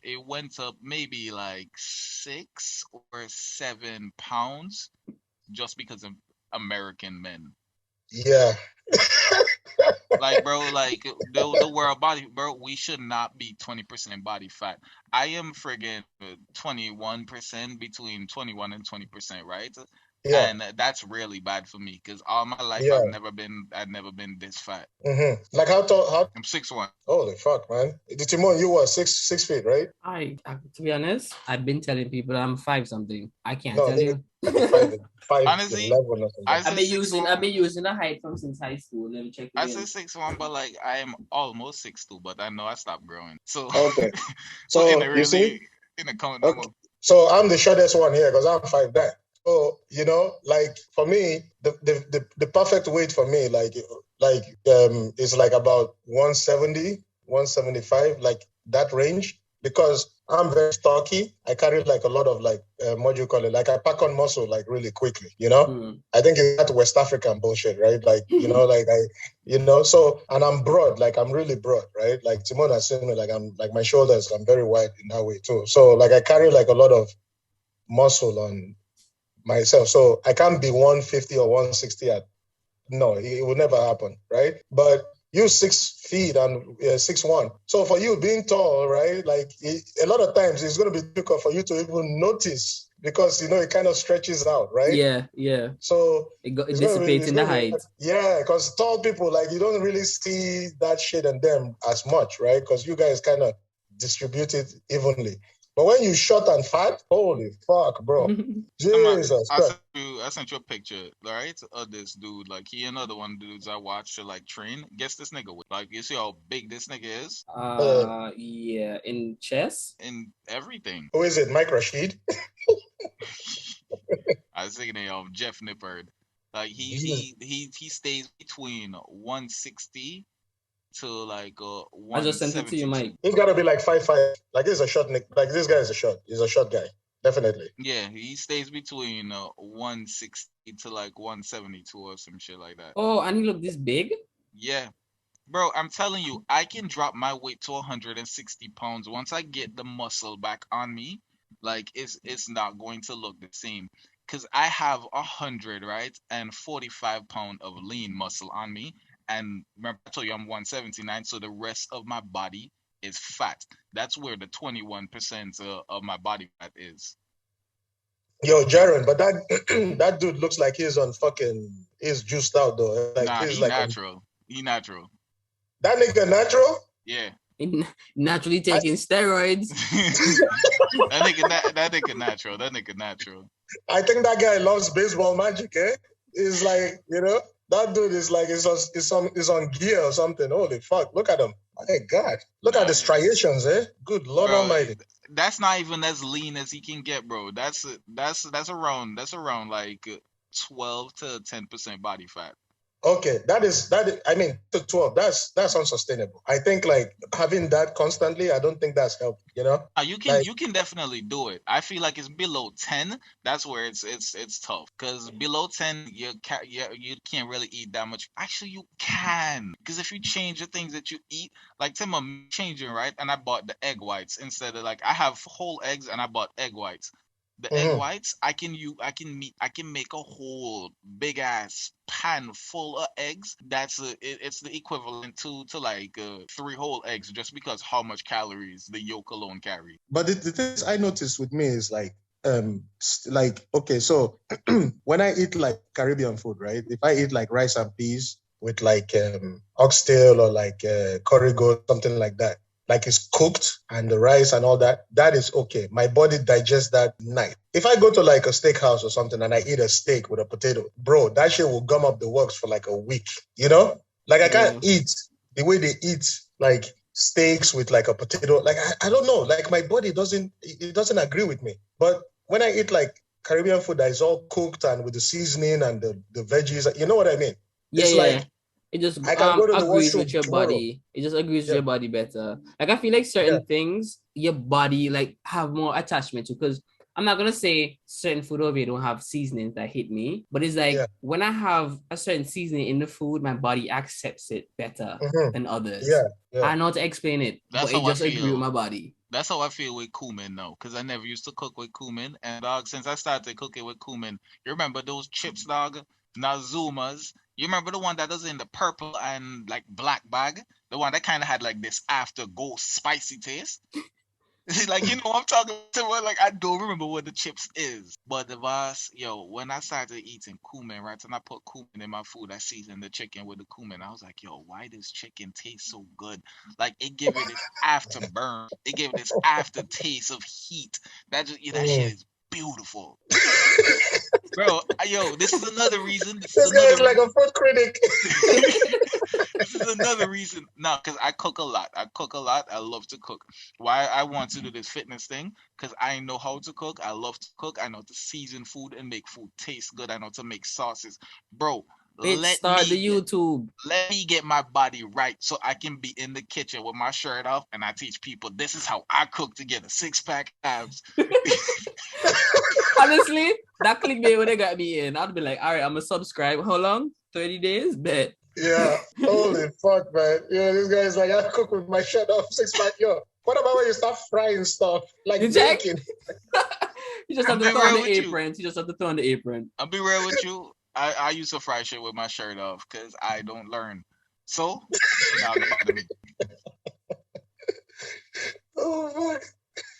D: maybe like 6 or 7 pounds just because of American men.
E: Yeah.
D: Like, bro, like the world body, bro, we should not be 20% body fat. I am friggin' 21%, between 21 and 20%, right? Yeah. And that's really bad for me because all my life I've never been this fat.
E: Mm-hmm. Like how tall?
D: I'm 6'1".
E: Holy fuck, man! Timon, you were 6 feet, right?
F: To be honest, I've been telling people I'm 5 something. I can't tell you.
E: Five
D: Honestly,
F: I've been using a height from since high school. Let me check.
D: I say 6'1", but like I am almost 6'2", but I know I stopped growing. So
E: okay.
D: So you see, in the comment.
E: Okay. So I'm the shortest one here because I'm 5'9". So you know, like for me, the perfect weight for me, is like about 170, 175, like that range, because I'm very stocky. I carry like a lot of like what do you call it? Like I pack on muscle like really quickly, you know? Mm. I think it's that West African bullshit, right? Like, you know, like so, and I'm broad, like I'm really broad, right? Like Timon has seen me, like I'm like my shoulders, I'm very wide in that way too. So like I carry like a lot of muscle on myself. So I can't be 150 or 160 no, it will never happen, right? But you 6 feet and 6'1". So for you being tall, right? Like a lot of times it's going to be difficult for you to even notice because, you know, it kind of stretches out, right?
F: Yeah.
E: So
F: it dissipates in the height.
E: Yeah, because tall people, like you don't really see that shit in them as much, right? Because you guys kind of distribute it evenly. But when you short and fat, holy fuck, bro. Jesus Christ.
D: I sent you a picture, right, of this dude. Like, he another one of the dudes I watch to, like, train. Guess this nigga with. Like, you see how big this nigga is?
F: Yeah. In chess?
D: In everything.
E: Who is it, Mike Rashid?
D: I was thinking of Jeff Nippard. Like, he stays between 160 to like 170.
F: I just sent it to you, Mike.
E: He's got to be like 5'5". Like he's a short. Like this guy is a short. He's a short guy, definitely.
D: Yeah, he stays between 160 to like 172 or some shit like that.
F: Oh, and he look this big?
D: Yeah, bro. I'm telling you, I can drop my weight to 160 pounds once I get the muscle back on me. Like it's not going to look the same. Cause I have 100, right, and 45 pound of lean muscle on me. And remember, I told you I'm 179, so the rest of my body is fat. That's where the 21% of my body fat is.
E: Yo, Jaron, but that dude looks like he's juiced out though. Like,
D: nah, he's like natural. He natural.
E: That nigga natural?
D: Yeah.
F: Naturally taking steroids.
D: that nigga natural. That nigga natural.
E: I think that guy loves baseball magic, eh? He's like, you know. That dude is like, is on gear or something. Holy fuck. Look at him. My God. Look at the striations, eh? Good Lord Almighty.
D: That's not even as lean as he can get, bro. That's around like 12 to 10% body fat.
E: Okay, that is I mean, to 12, that's unsustainable. I think like having that constantly, I don't think that's helpful, you know?
D: You can definitely do it. I feel like it's below 10, that's where it's tough. Because below 10, you can't really eat that much. Actually, you can. Because if you change the things that you eat, like Tim, I'm changing, right? And I bought the egg whites instead of like, I have whole eggs and I bought egg whites. The egg whites, I can make a whole big ass pan full of eggs. It's the equivalent to like 3 whole eggs, just because how much calories the yolk alone carry.
E: But the things I noticed with me is like okay, so when I eat like Caribbean food, right? If I eat like rice and peas with like oxtail or like curry goat, something like that, like it's cooked and the rice and all that, that is okay. My body digests that night. If I go to like a steakhouse or something and I eat a steak with a potato, bro, that shit will gum up the works for like a week, you know? Like I can't eat the way they eat like steaks with like a potato. Like I don't know. Like my body doesn't agree with me. But when I eat like Caribbean food that is all cooked and with the seasoning and the veggies, you know what I mean?
F: Yeah,
E: it's like
F: it just
E: I can go to the
F: agrees
E: washroom
F: with your
E: tomorrow.
F: body. It just agrees with your body better. Like I feel like certain things your body like have more attachment to, because I'm not gonna say certain food over here don't have seasonings that hit me, but it's like when I have a certain seasoning in the food, my body accepts it better than others. I know how to explain it,
D: That's
F: but it
D: how
F: just
D: I
F: agree
D: feel.
F: with my body.
D: That's how I feel with cumin now, because I never used to cook with cumin. And dog, since I started cooking with cumin, you remember those chips, dog? Nazumas. You remember the one that was in the purple and like black bag? The one that kind of had like this after ghost spicy taste? Like, you know what I'm talking about? Like, I don't remember what the chips is. But the boss, yo, when I started eating cumin, right, and I put cumin in my food, I seasoned the chicken with the cumin. I was like, yo, why does chicken taste so good? Like, it gave it this afterburn. It gave it this aftertaste of heat. That shit is beautiful. Bro, yo, this is another reason. This
E: guy is like a food critic.
D: This is another reason. No, because I cook a lot. I love to cook. Why I want to do this fitness thing? Because I know how to cook. I love to cook. I know to season food and make food taste good. I know to make sauces. Bro,
F: Let me
D: get my body right so I can be in the kitchen with my shirt off and I teach people this is how I cook to get a 6-pack abs.
F: Honestly, that clickbait when they got me in, I'd be like, all right, I'm gonna subscribe. How long? 30 days? Bet.
E: Yeah. Holy fuck, man. Yeah, this guy is like, I cook with my shirt off, 6-pack. Yo, what about when you start frying stuff like bacon?
F: You just have to throw on the apron. You just have to throw on the apron.
D: I'll be real with you. I used to fry shit with my shirt off because I don't learn. So, now about me.
E: Oh, fuck.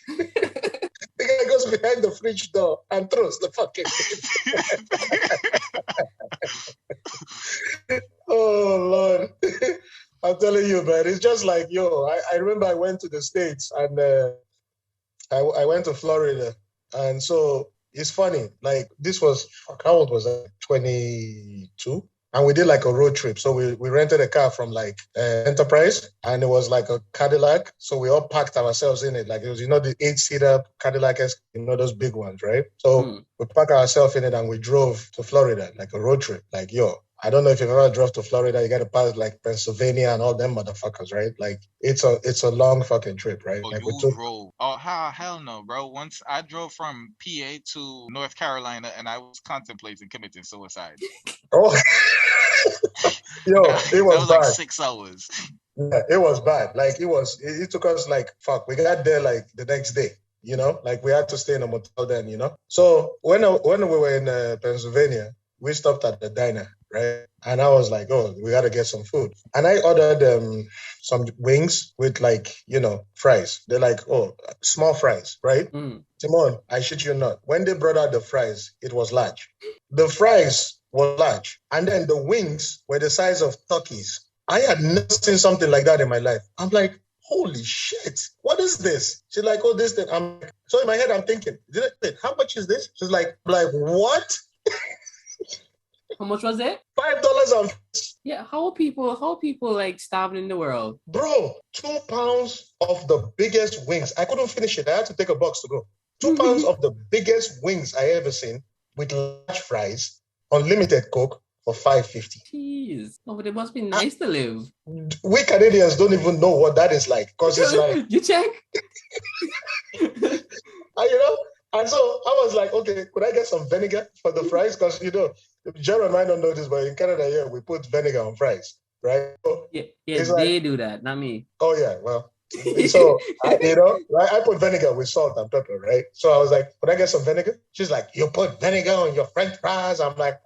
E: The guy goes behind the fridge door and throws the fucking Oh, Lord. I'm telling you, man. It's just like, yo, I remember I went to the States and I went to Florida. And so it's funny. Like, this was, how old was I? 22? And we did like a road trip. So we rented a car from like Enterprise, and it was like a Cadillac. So we all packed ourselves in it. Like it was, the 8-seater Cadillac, those big ones, right? So we packed ourselves in it and we drove to Florida, like a road trip. Like, yo, I don't know if you've ever drove to Florida. You got to pass like Pennsylvania and all them motherfuckers, right? Like it's a long fucking trip, right?
D: Oh,
E: like
D: you drove? Oh, hell no, bro. Once I drove from PA to North Carolina, and I was contemplating committing suicide.
E: Oh, yo, it was bad.
D: Like 6 hours.
E: Yeah, it was bad. Like it took us like, fuck, we got there like the next day, like we had to stay in a motel then, So when we were in Pennsylvania, we stopped at the diner, right? And I was like, oh, we got to get some food. And I ordered some wings with like, fries. They're like, oh, small fries, right? Timon, I shit you not. When they brought out the fries, it was large. The fries were large. And then the wings were the size of turkeys. I had never seen something like that in my life. I'm like, holy shit, what is this? She's like, oh, this thing. So in my head, I'm thinking, how much is this? She's like, what?
F: How much was it?
E: $5.
F: Yeah, how are people like starving in the world?
E: Bro, 2 pounds of the biggest wings. I couldn't finish it. I had to take a box to go. 2 pounds of the biggest wings I ever seen with large fries, unlimited Coke for $5.50.
F: Jeez, oh, but it must be nice to live.
E: We Canadians don't even know what that is like, because it's like
F: you check.
E: And so I was like, okay, could I get some vinegar for the fries? Because Jerry might not know this, but in Canada, yeah, we put vinegar on fries, right? So
F: yeah, they do that, not me.
E: Oh yeah, well, so I put vinegar with salt and pepper, right? So I was like, could I get some vinegar? She's like, you put vinegar on your French fries? I'm like,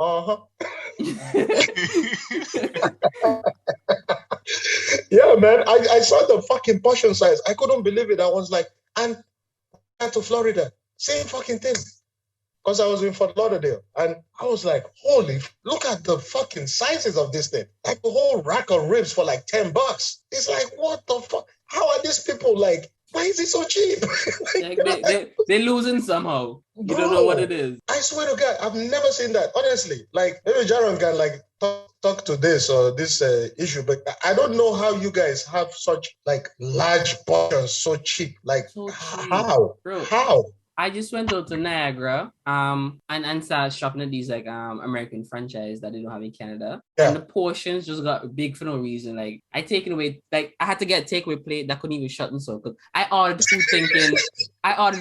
E: Yeah, man. I saw the fucking portion size. I couldn't believe it. I was like, and to Florida, same fucking thing. Because I was in Fort Lauderdale, and I was like, holy, look at the fucking sizes of this thing. Like the whole rack of ribs for like $10. It's like, what the fuck? how are these people like? Why is it so cheap?
F: Like they're losing somehow. You don't know what it is.
E: I swear to God, I've never seen that. Honestly, like maybe Jaron can like talk to this or this issue, but I don't know how you guys have such like large portions so cheap. Like
F: So cheap.
E: how?
F: Bro,
E: How?
F: I just went out to Niagara and started shopping at these like American franchise that they don't have in Canada.
E: Yeah.
F: And the portions just got big for no reason. Like I taken away, like I had to get a takeaway plate that couldn't even shut and so because I ordered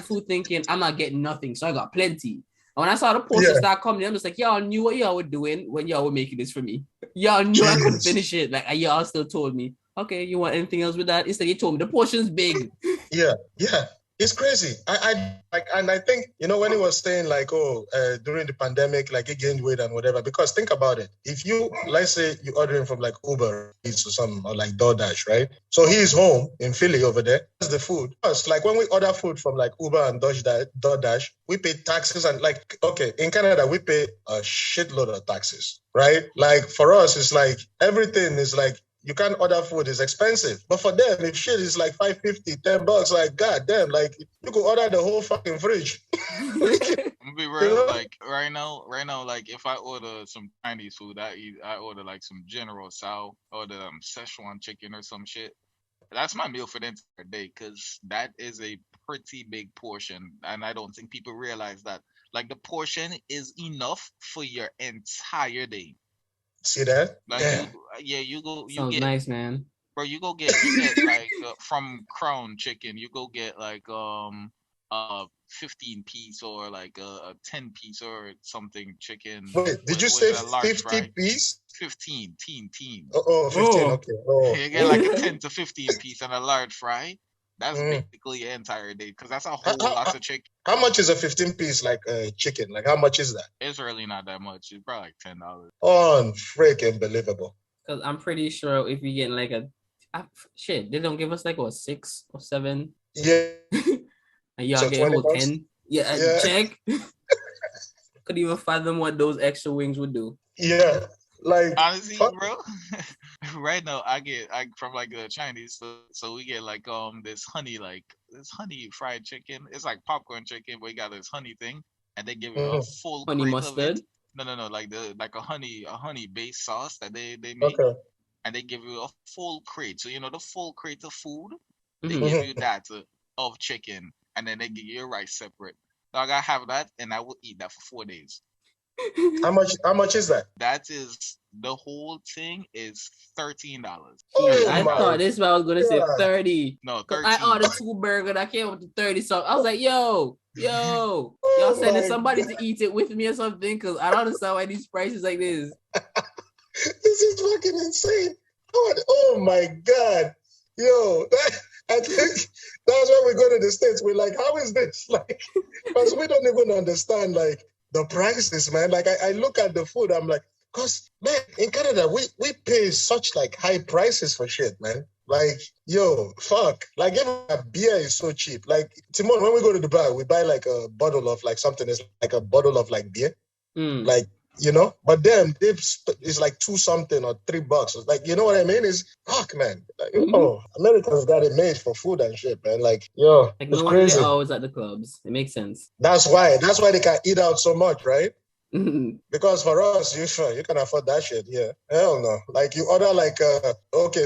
F: food thinking I'm not getting nothing. So I got plenty. And when I saw the portions start coming, I'm just like, y'all knew what y'all were doing when y'all were making this for me. Y'all knew I couldn't finish it. Like y'all still told me, okay, you want anything else with that? Instead, you told me the portion's big.
E: Yeah. It's crazy. I think, when he was saying like, during the pandemic, like he gained weight and whatever, because think about it. If you, let's say you're ordering from like Uber Eats or something, or like DoorDash, right? So he's home in Philly over there. That's the food. It's like when we order food from like Uber and DoorDash, we pay taxes and like, okay, in Canada, we pay a shitload of taxes, right? Like for us, it's like everything is like, you can't order food, it's expensive. But for them, if shit is like $5.50, $10, like god damn, like you could order the whole fucking fridge.
D: I'm gonna be real, like right now, like if I order some Chinese food, I order like some General Tso or the Szechuan chicken or some shit. That's my meal for the entire day because that is a pretty big portion, and I don't think people realize that. Like the portion is enough for your entire day.
E: See that?
D: Like you
F: Sounds
D: get
F: nice, man.
D: Bro, you get like from Crown Chicken, you go get like 15 piece or like a 10 piece or something chicken.
E: Wait, did you say 50 piece?
D: 15, teen.
E: Oh, 15, okay. Oh.
D: You get like a 10 to 15 piece and a large fry. That's basically your entire day because that's a whole lot of chicken.
E: How much is a 15 piece like chicken? Like how much is that?
D: It's really not that much. It's probably like $10.
E: Oh, freaking believable.
F: Because I'm pretty sure if you get like they don't give us like 6 or 7.
E: Yeah.
F: And y'all get a whole 10. Yeah. Check. Could even fathom what those extra wings would do.
E: Yeah. Like
D: honestly, bro, right now I from like the Chinese, so we get like this honey fried chicken. It's like popcorn chicken, but you got this honey thing, and they give you a full
F: honey mustard.
D: No, like a honey based sauce that they make, and they give you a full crate. So the full crate of food, they give you that of chicken, and then they give you your rice separate. So I gotta have that, and I will eat that for 4 days.
E: How much is that?
D: That is the whole thing is $13.
F: I thought this one I was gonna say 30.
D: No, 13.
F: I ordered 2 burgers. I came up to 30. So I was like, y'all sending somebody to eat it with me or something? Because I don't understand why these prices like this.
E: This is fucking insane. Oh my god, I think that's why we go to the States. We're like, how is this? Like, because we don't even understand like the prices, man. Like I look at the food, I'm like, cause man, in Canada we pay such like high prices for shit, man. Like, fuck. Like even a beer is so cheap. Like Timon, when we go to the bar, we buy like a bottle of like something is like a bottle of like beer. Like, but then it's like $2 something or $3. Like, you know what I mean? It's fuck, man. Like, Americans got it made for food and shit, man. Like,
F: like
E: it's
F: no
E: crazy.
F: They're always at the clubs. It makes sense.
E: That's why they can eat out so much, right? Because for us, you can afford that shit. Yeah, hell no. Like you order like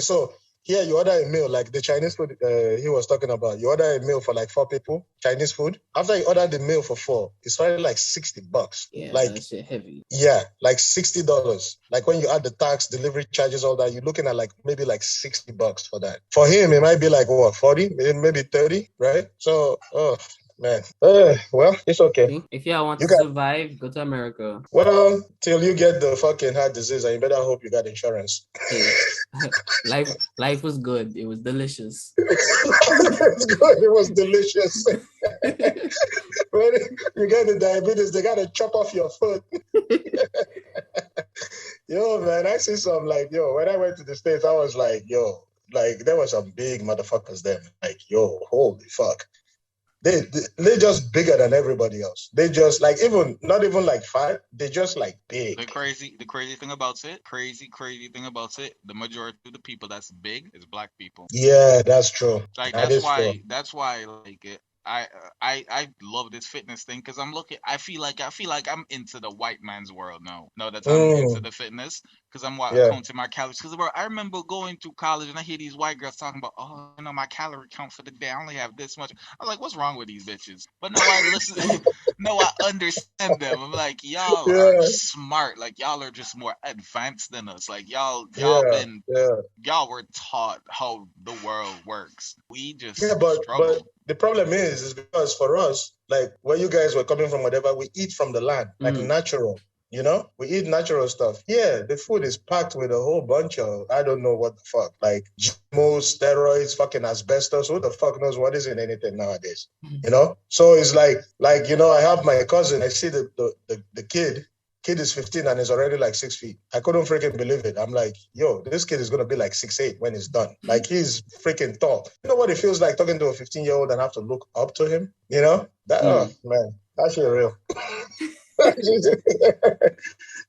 E: so here you order a meal like the Chinese food he was talking about. You order a meal for like 4 people, Chinese food. After you order the meal for 4, it's probably like $60.
F: Yeah,
E: like
F: that shit heavy.
E: Yeah, like $60. Like when you add the tax, delivery charges, all that, you're looking at like maybe like $60 for that. For him, it might be like what, 40, maybe 30, right? So, man. Well, it's okay.
F: If y'all want to survive, go to America.
E: Well, till you get the fucking heart disease, and you better hope you got insurance.
F: Hey, life was good. It was delicious.
E: It's good. It was delicious. When you get the diabetes, they gotta chop off your foot. Man, I see some like, when I went to the States, I was like, like there were some big motherfuckers there. Like, holy fuck. They're just bigger than everybody else. They just like even not even like fat. They just like big.
D: The crazy thing about it, crazy thing about it, the majority of the people that's big is black people.
E: Yeah, that's true.
D: Like
E: That is true.
D: that's why like I love this fitness thing because I feel like I'm into the white man's world now that I'm into the fitness because I'm counting my calories because I remember going to college and I hear these white girls talking about my calorie count for the day I only have this much. I'm like, what's wrong with these bitches? But no, I listen. No, I understand them. I'm like, y'all are smart. Like y'all are just more advanced than us. Like y'all were taught how the world works. We just struggle.
E: But the problem is because for us, like where you guys were coming from, whatever, we eat from the land, like natural. You know, we eat natural stuff. Yeah, the food is packed with a whole bunch of, I don't know what the fuck, like GMOs, steroids, fucking asbestos. Who the fuck knows what is in anything nowadays? You know? So it's like, you know, I have my cousin, I see the kid is 15 and is already like 6 feet. I couldn't freaking believe it. I'm like, yo, this kid is going to be like 6'8" when it's done. Like he's freaking tall. You know what it feels like talking to a 15-year-old and have to look up to him? You know? Oh, man, that's real.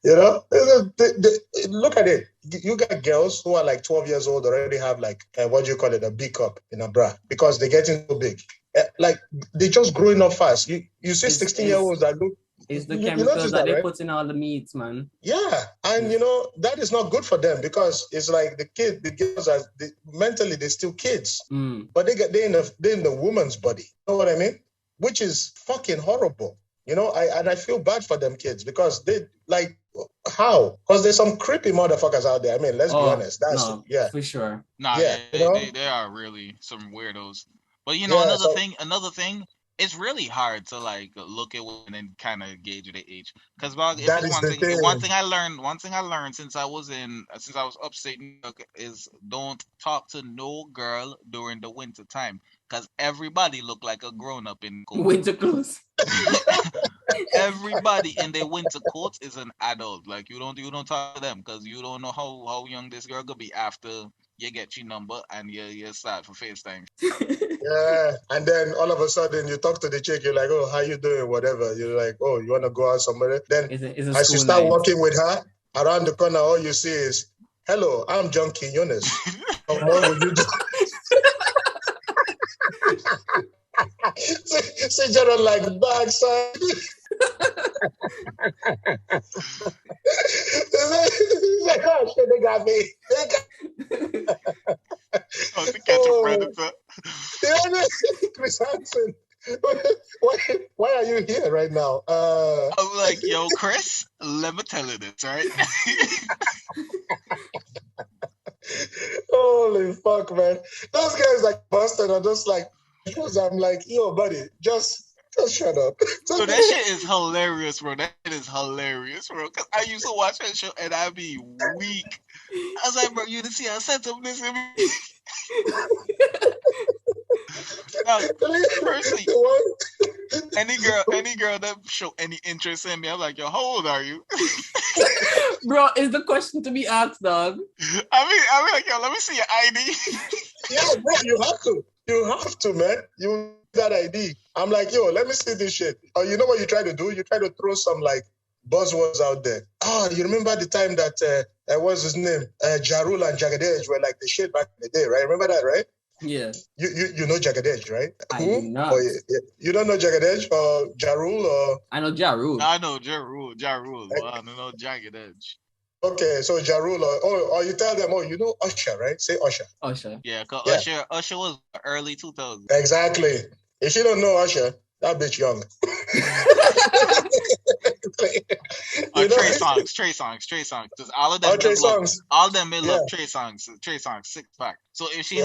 E: You know, look at it. You got girls who are like 12 years old already have like what do you call it, a B cup in a bra because they're getting too big. Like they're just growing up fast. You see 16-year-olds that look.
F: It's the chemicals that they put in all the meats, man.
E: Yeah, and you know that is not good for them because it's like the girls are mentally they're still kids, but they're in the woman's body. You know what I mean? Which is fucking horrible. You know, I feel bad for them kids because they like how? Because there's some creepy motherfuckers out there. I mean, let's be honest. That's
F: for sure.
D: Nah, yeah, they are really some weirdos. But you know, another thing, it's really hard to like look at women and kind of gauge their age. Because one thing I learned since I was upstate New York is don't talk to no girl during the winter time. Because everybody look like a grown up in coat.
F: Winter clothes.
D: Everybody in their winter coats is an adult. Like you don't talk to them because you don't know how young this girl could be after you get your number and you start for FaceTime.
E: Yeah, and then all of a sudden you talk to the chick, you're like, oh, how you doing? Whatever. You're like, oh, you want to go out somewhere? Then as you start walking with her around the corner, all you see is, hello, I'm John Quinones. What would you do? See Gerald like backside. He's like, oh shit, they got me.
D: To catch a predator.
E: Chris Hansen. Why are you here right now?
D: I'm like, yo, Chris, let me tell you this, right?
E: Holy fuck, man. Those guys like busted are just like, I'm like, yo, buddy, just shut up.
D: So that shit is hilarious, bro. That shit is hilarious, bro. Because I used to watch that show and I'd be weak. I was like, bro, you didn't see how sensitiveness in me. Now, personally, any girl that show any interest in me, I'm like, yo, how old are you?
F: Bro, is the question to be asked, dog?
D: I mean, like, yo, let me see your ID.
E: Yeah, bro, you have to. You have to, man. You that ID. I'm like, yo, let me see this shit. Oh, you know what you try to do? You try to throw some like buzzwords out there. Oh, you remember the time that what's his name? Ja Rule and Jagged were like the shit back in the day, right? Remember that, right?
F: Yeah.
E: You know Jagged, right?
F: I do not.
E: You don't know Jagged or Ja Rule or?
F: I know Ja Rule.
D: I know Ja Rule. Well, I don't know Jagged Edge.
E: Okay, so Ja Rule or you tell them, oh, you know Usher, right? Say Usher.
F: Usher.
D: Yeah, because Usher was early 2000s.
E: Exactly. If you don't know Usher, that bitch young.
D: Trey songs. Because all of them, may love Trey songs. 6-pack. So if she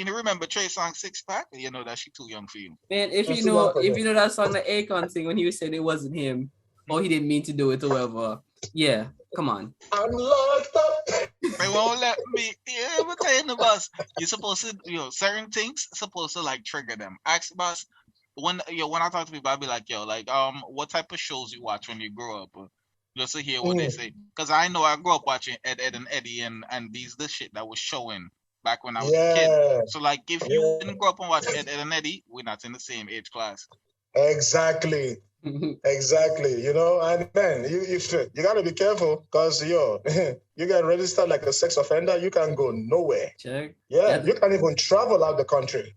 D: remember Trey Songz 6-pack, you know that she too young for you.
F: Man, if you know that song that Akon sing when he said it wasn't him, or he didn't mean to do it or whatever. Yeah, come on.
E: I'm locked up.
D: They won't let me. Yeah, but tell the boss, you're supposed to, certain things supposed to like trigger them. Ask boss. When I talk to people, I'll be like, yo, like, what type of shows you watch when you grow up? Just to hear what they say. Because I know I grew up watching Ed and Eddie and the shit that was showing back when I was a kid.
E: Yeah.
D: So like, if you didn't grow up and watch Ed, Ed and Eddie, we're not in the same age class.
E: Exactly. Exactly. You know, and man, you gotta be careful because you get registered like a sex offender, you can go nowhere.
F: Check.
E: Yeah, you can't even travel out the country.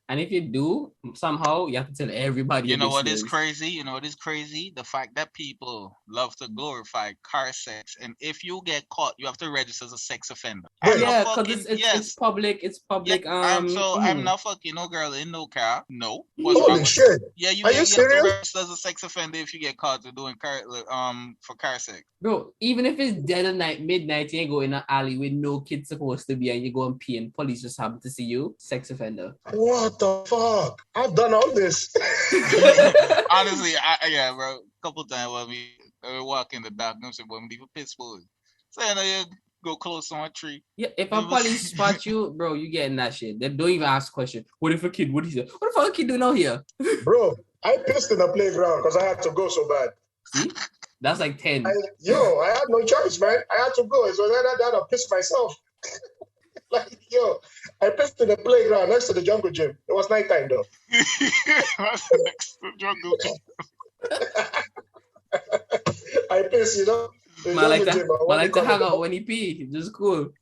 F: And if you do, somehow you have to tell everybody.
D: You know what is crazy? You know what is crazy? The fact that people love to glorify car sex, and if you get caught, you have to register as a sex offender.
F: Yeah, because it's public. It's public.
D: Yeah, I'm not fucking no girl in no car. No.
E: Holy shit!
D: Yeah, you
E: Are
D: you
E: you serious?
D: have to register as a sex offender if you get caught doing for car sex.
F: Bro, even if it's dead at night, midnight, you go in an alley with no kids supposed to be, and you go and pee, and police just happen to see you, sex offender.
E: What the fuck? I've done all this.
D: Honestly, yeah, bro. A couple times when we walk in the dark, I'm saying, "When we leave a piss boy," so you go close on a tree.
F: Yeah, if a police spot you, bro, you getting that shit. They don't even ask question. What if a kid? What is it? What the fuck a kid doing out here?
E: Bro, I pissed in the playground because I had to go so bad.
F: See, that's like 10.
E: I had no choice, man. I had to go. So then I had to piss myself. Like, I pissed in the playground next to the jungle gym. It was nighttime though.
D: Next to the jungle gym.
E: I pissed,
F: I like to hang out when he pee. Just cool.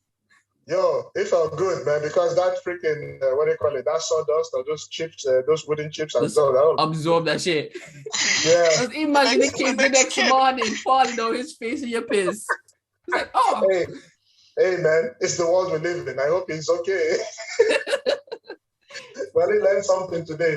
E: Yo, it felt good, man, because that freaking what do you call it? That sawdust or those chips, those wooden chips,
F: absorb that shit.
E: Yeah.
F: Just imagine the kid the next morning falling down his face in your piss. It's like, oh.
E: Hey, man, it's the world we live in. I hope he's okay. Well, he learned something today.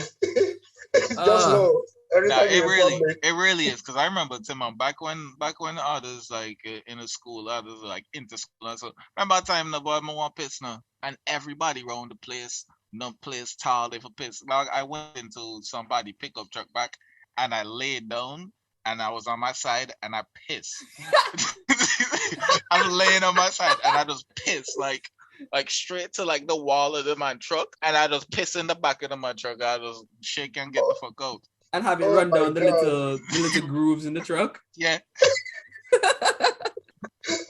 E: Just know.
D: It really is, because I remember Tim, back when others like in a school, others like into school. So remember that time the boy want piss now, and everybody around the place, no place tall if a piss. Now I went into somebody pickup truck back, and I laid down, and I was on my side, and I pissed. I'm laying on my side, and I just pissed like straight to like the wall of my truck, and I just piss in the back of my truck. I just shake and get the fuck out.
F: And have it run down the little grooves in the truck.
D: Yeah.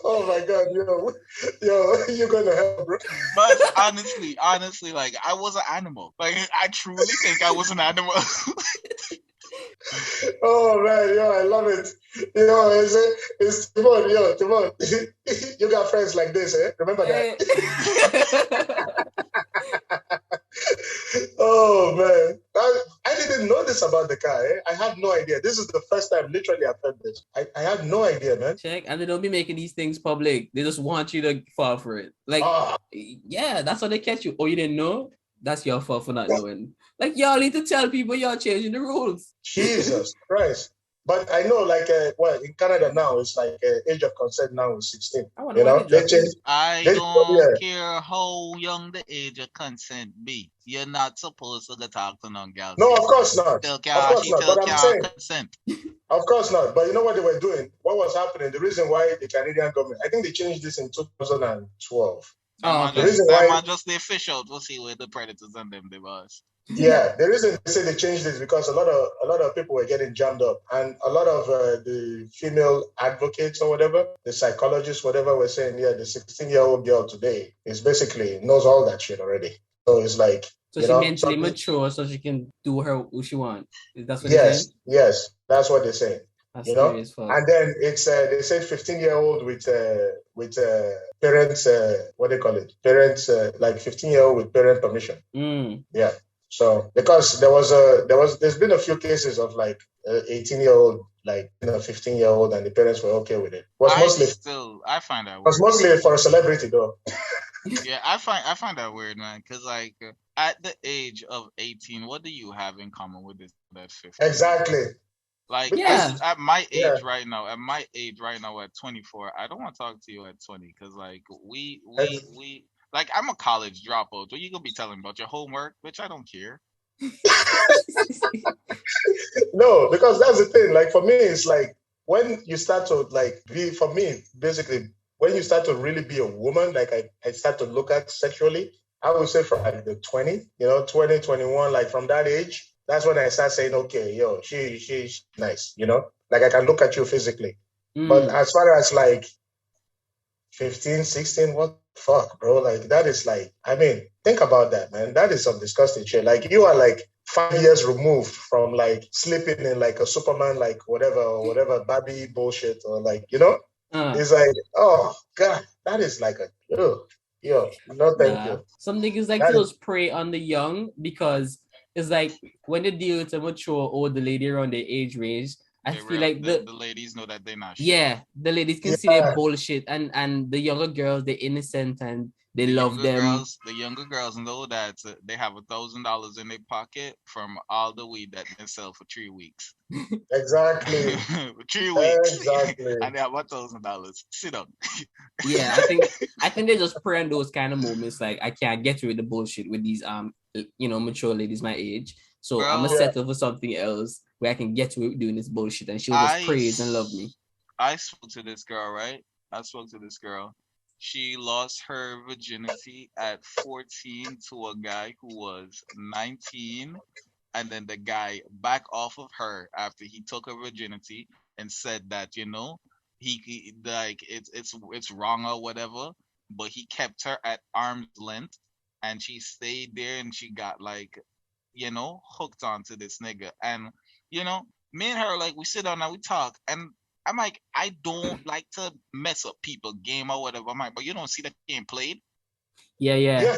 E: Oh my God, yo, you're gonna help, bro.
D: But honestly, like I was an animal. Like I truly think I was an animal.
E: Oh man, I love it. It's Timon. You got friends like this, eh? Remember that? Oh man, I didn't know this about the car. I had no idea. This is the first time, literally, I've heard this. I had no idea, man.
F: Check, and they don't be making these things public. They just want you to fall for it. Like, yeah, that's how they catch you. Oh, you didn't know? That's your fault for not knowing. Like, y'all need to tell people y'all changing the rules.
E: Jesus Christ. But I know, like, in Canada now, it's like age of consent now is 16.
D: I don't care how young the age of consent be. You're not supposed to talk to no girl.
E: No, of course not.
D: Of course not. But I'm saying, consent.
E: Of course not. But you know what they were doing? What was happening? The reason why the Canadian government, I think they changed this in 2012.
D: The reason why just the officials will see where the predators and them they was.
E: Yeah, the reason they say they changed this because a lot of people were getting jammed up, and a lot of the female advocates or whatever, the psychologists, whatever, were saying, the 16-year-old girl today is basically knows all that shit already. So it's like,
F: so she's mentally mature, so she can do who she wants. That's what they're saying?
E: Yes, that's what they're saying.
F: That's
E: and then it's they said 15-year-old with parents, what they call it, parents like 15-year-old with parent permission. Yeah. So because there's been a few cases of like 18-year-old, like 15-year-old, and the parents were okay with it.
D: I find that weird.
E: It was mostly for a celebrity though.
D: Yeah, I find that weird, man. Because like at the age of 18, what do you have in common with that 15?
E: Exactly.
D: Like at my age right now, at 24, I don't want to talk to you at 20 because like we like I'm a college dropout. What you gonna be telling about your homework? Bitch, I don't care.
E: No, because that's the thing. Like for me, it's like when you start to like be, for me, basically, when you start to really be a woman, like I start to look at sexually, I would say from like the 20, 20, 21, like from that age, that's when I start saying, okay, she's nice, like I can look at you physically. But as far as like 15, 16, what fuck, bro. Like, that is like, I mean, think about that, man. That is some disgusting shit. Like, you are like 5 years removed from like sleeping in like a Superman, like whatever, or whatever Barbie bullshit, or like, it's like, oh God, that is like a, no, thank you.
F: Some niggas like
E: That
F: to
E: is,
F: just prey on the young because it's like when they deal with a mature older lady around their age range, I feel like
D: the ladies know that they're not shit.
F: yeah, the ladies can see their bullshit, and the younger girls, they're innocent and they love them.
D: The younger girls know that they have $1,000 in their pocket from all the weed that they sell for 3 weeks.
E: exactly.
D: 3 weeks.
E: Exactly.
D: And they have $1,000. Sit down.
F: Yeah, I think they just pray on those kind of moments. Like, I can't get rid of the bullshit with these mature ladies my age. So I'm gonna settle for something else where I can get to it doing this bullshit, and she'll just praise and love me.
D: I spoke to this girl, right? She lost her virginity at 14 to a guy who was 19, and then the guy backed off of her after he took her virginity and said that he like it's wrong or whatever, but he kept her at arm's length, and she stayed there, and she got like hooked onto this nigga, and me and her, like, we sit down and we talk, and I'm like, I don't like to mess up people game or whatever. I'm like, but you don't see the game played?
F: Yeah.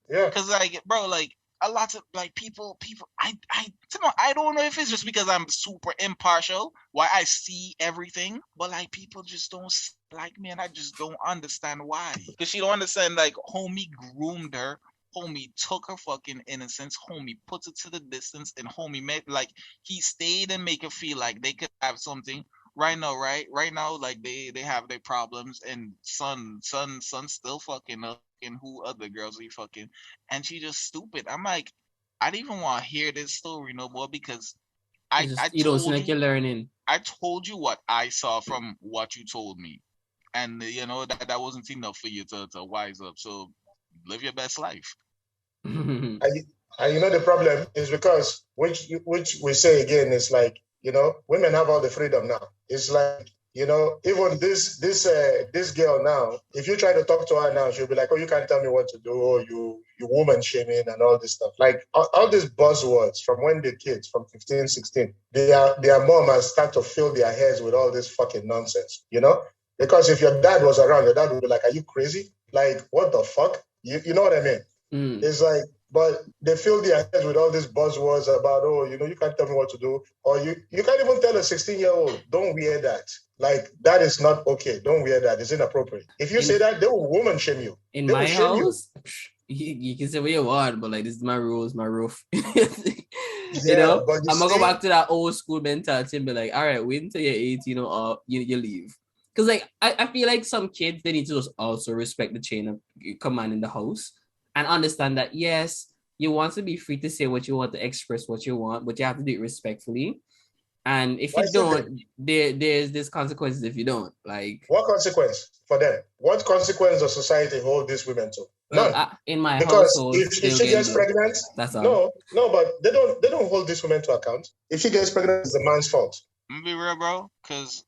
D: Cause like, bro, like a lot of like people, I don't know if it's just because I'm super impartial, why I see everything, but like people just don't like me, and I just don't understand why. Cause she don't understand, like, homie groomed her. Homie took her fucking innocence. Homie put it to the distance, and homie made, like, he stayed and make her feel like they could have something. Right now, like they have their problems, and son still fucking up, and who other girls he fucking, and she just stupid. I'm like, I didn't even want to hear this story no more, because
F: you don't seem like you're learning.
D: I told you what I saw from what you told me, and that wasn't enough for you to wise up. So live your best life.
E: And the problem is because which we say again is like, women have all the freedom now. It's like, even this girl now, if you try to talk to her now, she'll be like, oh, you can't tell me what to do, or you woman shaming and all this stuff. Like all these buzzwords from when they're kids, from 15, 16, their mom has started to fill their heads with all this fucking nonsense, Because if your dad was around, your dad would be like, are you crazy? Like, what the fuck? You know what I mean? It's like, but they fill their heads with all these buzzwords about, oh, you can't tell me what to do. Or you can't even tell a 16-year-old, don't wear that. Like, that is not okay. Don't wear that. It's inappropriate. If you say that, they will woman shame you.
F: In my house, you can say what you want, but like, this is my rules, my roof. I'm gonna go back to that old school mentality and be like, all right, wait until you're 18 or you leave. Because like, I feel like some kids, they need to just also respect the chain of command in the house. And understand that, yes, you want to be free to say what you want, to express what you want, but you have to do it respectfully. And if you don't, there's consequences if you don't. Like,
E: what consequence for them? What consequence does society hold these women to? None.
F: In my
E: because
F: household,
E: if she gets pregnant,
F: that's all.
E: No, but they don't hold these women to account. If she gets pregnant, it's the man's fault.
D: I'm gonna be real, bro, because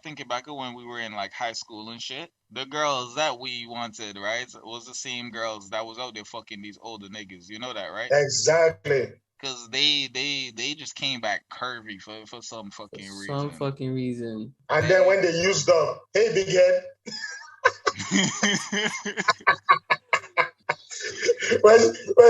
D: thinking back of when we were in like high school and shit, the girls that we wanted, right, was the same girls that was out there fucking these older niggas. You know that, right?
E: Exactly.
D: Because they just came back curvy for some fucking reason.
F: Some fucking reason.
E: And then when they used up, hey, big head. when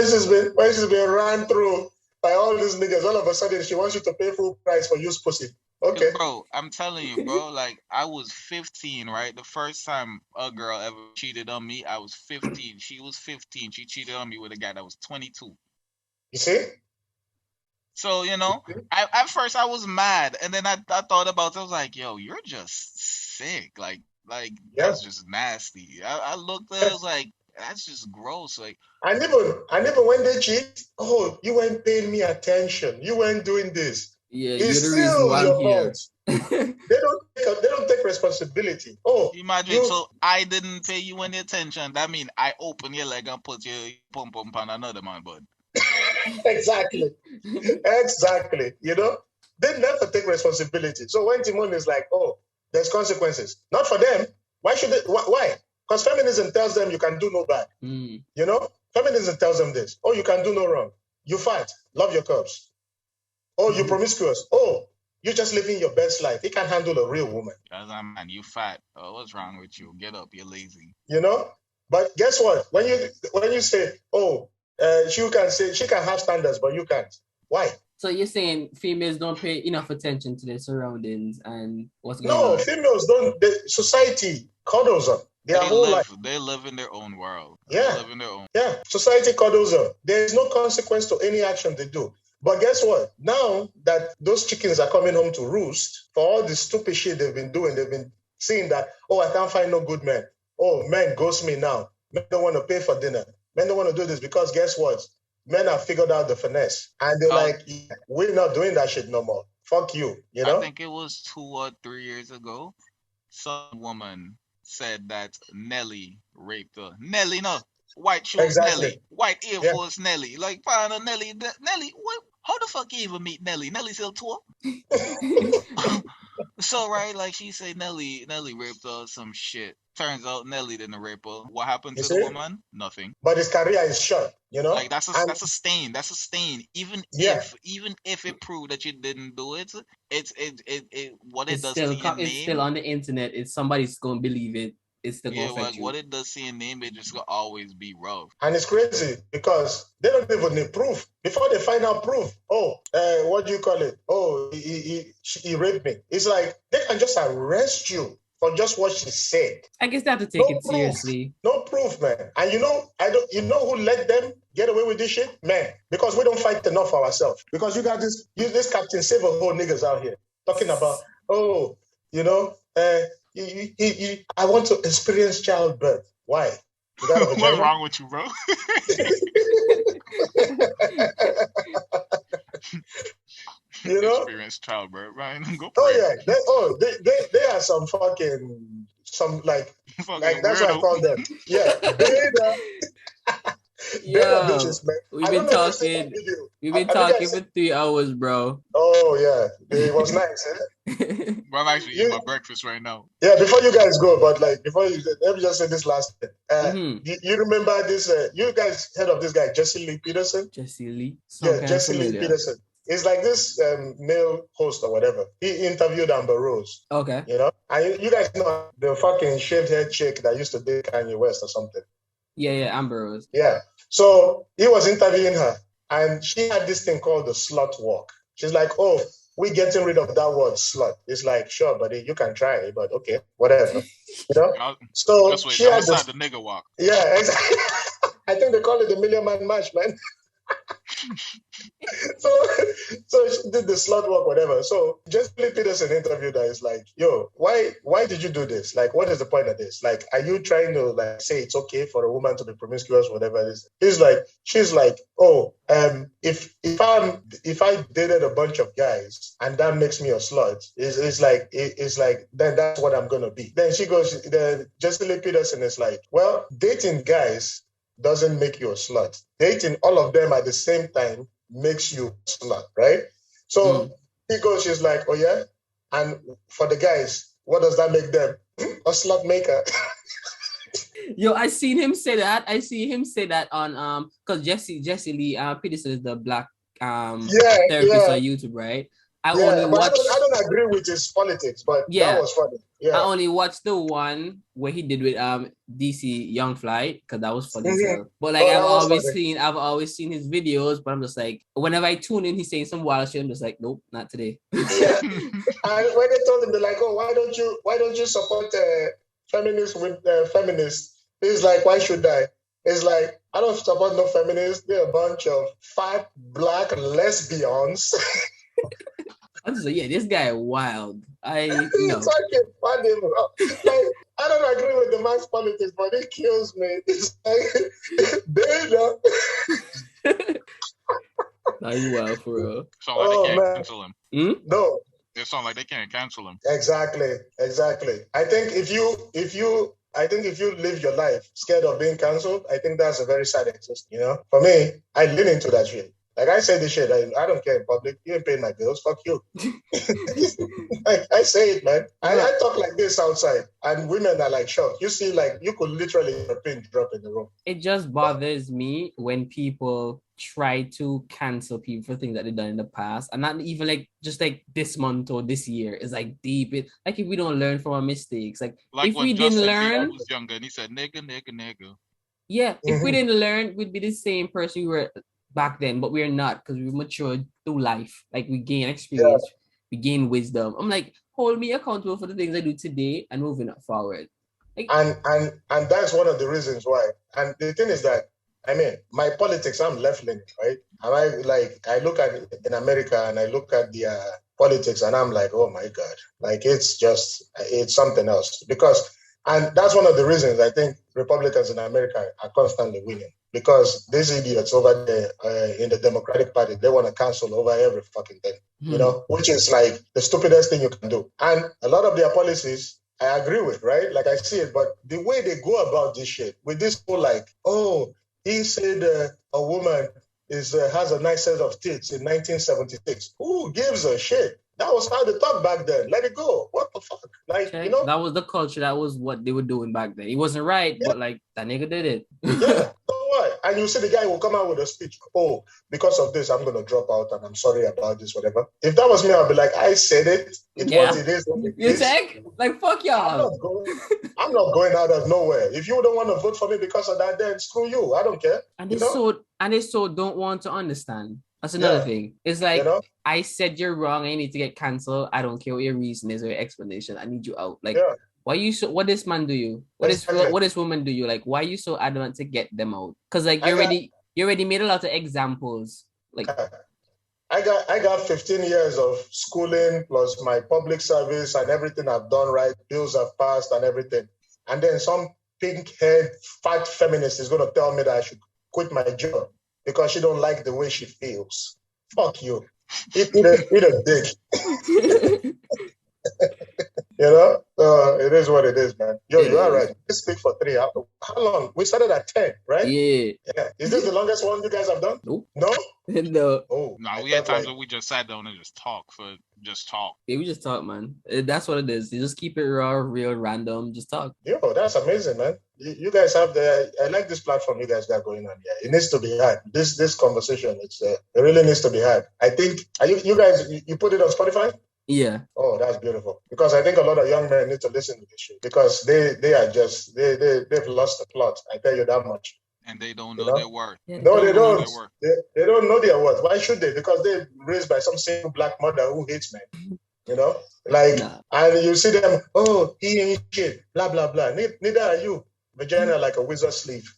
E: she's been ran through by all these niggas, all of a sudden she wants you to pay full price for used pussy. Okay.
D: Bro, I'm telling you, bro, like, I was 15, right? The first time a girl ever cheated on me, I was 15. She was 15. She cheated on me with a guy that was 22.
E: You see?
D: So, at first I was mad, and then I thought about it. I was like, yo, you're just sick. Like that's just nasty. I looked at it, I was like, that's just gross. Like,
E: and even when they cheat, oh, you weren't paying me attention. You weren't doing this.
F: Yeah, it's you're the reason why I'm here.
E: They don't take responsibility. Oh,
D: imagine. So I didn't pay you any attention. That means I open your leg and put your pum pum on another man, bud.
E: Exactly. They never take responsibility. So when Timon is like, oh, there's consequences, not for them. Why should they? Why? Because feminism tells them you can do no bad. You know? Feminism tells them this. Oh, you can do no wrong. You fight. Love your curves. Oh, you promiscuous. Oh, you're just living your best life. He can't handle a real woman.
D: Man, you fat. Oh, what's wrong with you? Get up. You're lazy.
E: You know? But guess what? When you say, oh, she can have standards, but you can't. Why?
F: So you're saying females don't pay enough attention to their surroundings and what's going on?
E: No, females don't. Society cuddles them. Their whole life.
D: They live in their own world.
E: Yeah.
D: They live in their own.
E: Yeah. Society cuddles them. There is no consequence to any action they do. But guess what? Now that those chickens are coming home to roost, for all the stupid shit they've been doing, they've been seeing that, oh, I can't find no good men. Oh, men ghost me now. Men don't want to pay for dinner. Men don't want to do this because guess what? Men have figured out the finesse. And they're like, yeah, we're not doing that shit no more. Fuck you, you know?
D: I think it was 2 or 3 years ago, some woman said that Nelly raped her. Nelly, no. White shoes, exactly. Nelly. White Air Force, Nelly. Like, find a Nelly. Nelly, what? How the fuck you even meet Nelly? Nelly still tour? So, right, like she said, Nelly raped her some shit. Turns out Nelly didn't rape her. What happened to the woman? Nothing.
E: But his career is shut, you know?
D: Like, that's a stain. That's a stain. Even if it proved that you didn't do it, it does to your name.
F: It's still on the internet. It's somebody's gonna believe it. It's the
D: what it does to your name, it just gonna always be rough.
E: And it's crazy because they don't even need proof. Before they find out proof, what do you call it? Oh, he raped me. It's like they can just arrest you for just what she said.
F: I guess they have to take it seriously.
E: No proof, man. And you know who let them get away with this shit? Man, because we don't fight enough for ourselves. Because you got this Captain Save a Whole niggas out here talking about, I want to experience childbirth. Why?
D: What's wrong with you, bro?
E: You know?
D: Experience childbirth, right? Go
E: they are some fucking like that's weirdo. What I call them. Yeah, beta bitches, man.
F: We've been talking for 3 hours, bro.
E: Oh yeah, it was nice, eh?
D: Bro, I'm actually eating my breakfast right now.
E: Yeah, before you guys go, but like let me just say this last thing. You remember this? You guys heard of this guy, Jesse Lee Peterson?
F: Jesse Lee.
E: Jesse Lee Peterson. It's like this male host or whatever. He interviewed Amber Rose.
F: Okay.
E: You know, and you guys know the fucking shaved head chick that used to date Kanye West or something.
F: Yeah, Amber Rose.
E: Yeah. So he was interviewing her, and she had this thing called the slut walk. She's like, "Oh, we're getting rid of that word slut." It's like, sure, buddy, you can try it, but okay, whatever. You know. So she had this,
D: the nigga walk.
E: Yeah, exactly. I think they call it the Million Man March, man. So she did the slut walk, whatever. So Jesse Lee Peterson interviewed her. Is like, yo, why did you do this? Like, what is the point of this? Like, are you trying to like say it's okay for a woman to be promiscuous, whatever it is? She's like, oh, if I dated a bunch of guys and that makes me a slut, it's like then that's what I'm gonna be. Then Jesse Lee Peterson is like, well, dating guys doesn't make you a slut. Dating all of them at the same time makes you a slut, right? So she's like, oh yeah? And for the guys, what does that make them? A slut maker.
F: Yo, I seen him say that. I see him say that on because Jesse Lee Peterson is the black therapist on YouTube, right? I don't agree with his politics, but that was funny. Yeah. I only watched the one where he did with DC Young Fly because that was funny. But like I've always seen his videos, but I'm just like whenever I tune in, he's saying some wild shit. I'm just like, nope, not today.
E: Yeah. And when they told him, they're like, oh, why don't you support feminists with feminists? He's like, why should I? It's like, I don't support no feminists. They're a bunch of fat black lesbians.
F: I'm just like, yeah, this guy wild.
E: He's fucking funny, bro. Like, I don't agree with the man's politics, but it kills me. It's like,
F: Nah, you wild for real.
D: It's not like they can't cancel him.
E: No.
D: It sounds like they can't cancel him.
E: Exactly. I think if you live your life scared of being canceled, I think that's a very sad existence. You know, for me, I lean into that shit. Like I say this shit, I don't care in public. You ain't paying my bills. Fuck you. I say it, man. I talk like this outside, and women are like shocked. You see, like you could literally hear a pin drop in the room.
F: It just bothers me when people try to cancel people for things that they've done in the past, and not even like just like this month or this year. It's like deep. Like if we don't learn from our mistakes, like if we didn't learn,
D: was younger and he said nigga, nigga, nigga.
F: Yeah, if we didn't learn, we'd be the same person we were back then, but we're not because we matured through life. Like we gain experience, we gain wisdom. I'm like, hold me accountable for the things I do today and moving forward. Like,
E: and that's one of the reasons why. And the thing is that, I mean, my politics, I'm left-leaning, right? And I look at it in America and I look at the politics and I'm like, oh my God, like it's something else. And that's one of the reasons I think Republicans in America are constantly winning, because these idiots over there in the Democratic Party, they want to cancel over every fucking thing, you know, which is like the stupidest thing you can do. And a lot of their policies, I agree with, right? Like I see it, but the way they go about this shit with this whole like, oh, he said a woman has a nice set of tits in 1976. Who gives a shit? That was how they talked back then. Let it go. What the fuck? Like, you know?
F: That was the culture. That was what they were doing back then. It wasn't right, but like that nigga did it.
E: Yeah. So what? And you see the guy will come out with a speech. Oh, because of this, I'm going to drop out and I'm sorry about this, whatever. If that was me, I'd be like, I said it. It's what it is.
F: You think? Like, fuck y'all.
E: I'm not going out of nowhere. If you don't want to vote for me because of that, then screw you. I don't care.
F: And they so don't want to understand. That's another thing. It's like, I said you're wrong. I need to get canceled. I don't care what your reason is or your explanation. I need you out. Like, why you so? What this man do you? What this woman do you? Like, why are you so adamant to get them out? Because like you already made a lot of examples. Like,
E: I got 15 years of schooling plus my public service and everything I've done right. Bills have passed and everything. And then some pink-haired fat feminist is going to tell me that I should quit my job because she don't like the way she feels. Fuck you. Eat a dick. You know? It is what it is, man. Yo, you are right. We speak for 3 hours. How long? We started at 10, right?
F: Yeah.
E: Is this the longest one you guys have done?
F: Nope.
E: No?
F: No.
E: Oh,
D: no, we had times where we just sat down and just talk.
F: Yeah, we just talk, man. That's what it is. You just keep it raw, real, random. Just talk.
E: Yo, that's amazing, man. You guys have I like this platform you guys got going on here. It needs to be had. This conversation, it really needs to be had. I think, you guys, you put it on Spotify?
F: Yeah.
E: Oh, that's beautiful. Because I think a lot of young men need to listen to this shit because they are just, they've lost the plot. I tell you that much.
D: And they don't know their worth.
E: Yeah, no, they don't. They don't know their worth. Why should they? Because they're raised by some single black mother who hates men. You know? Like, and you see them, oh, he ain't shit, blah, blah, blah. Neither are you. Vagina like a wizard sleeve.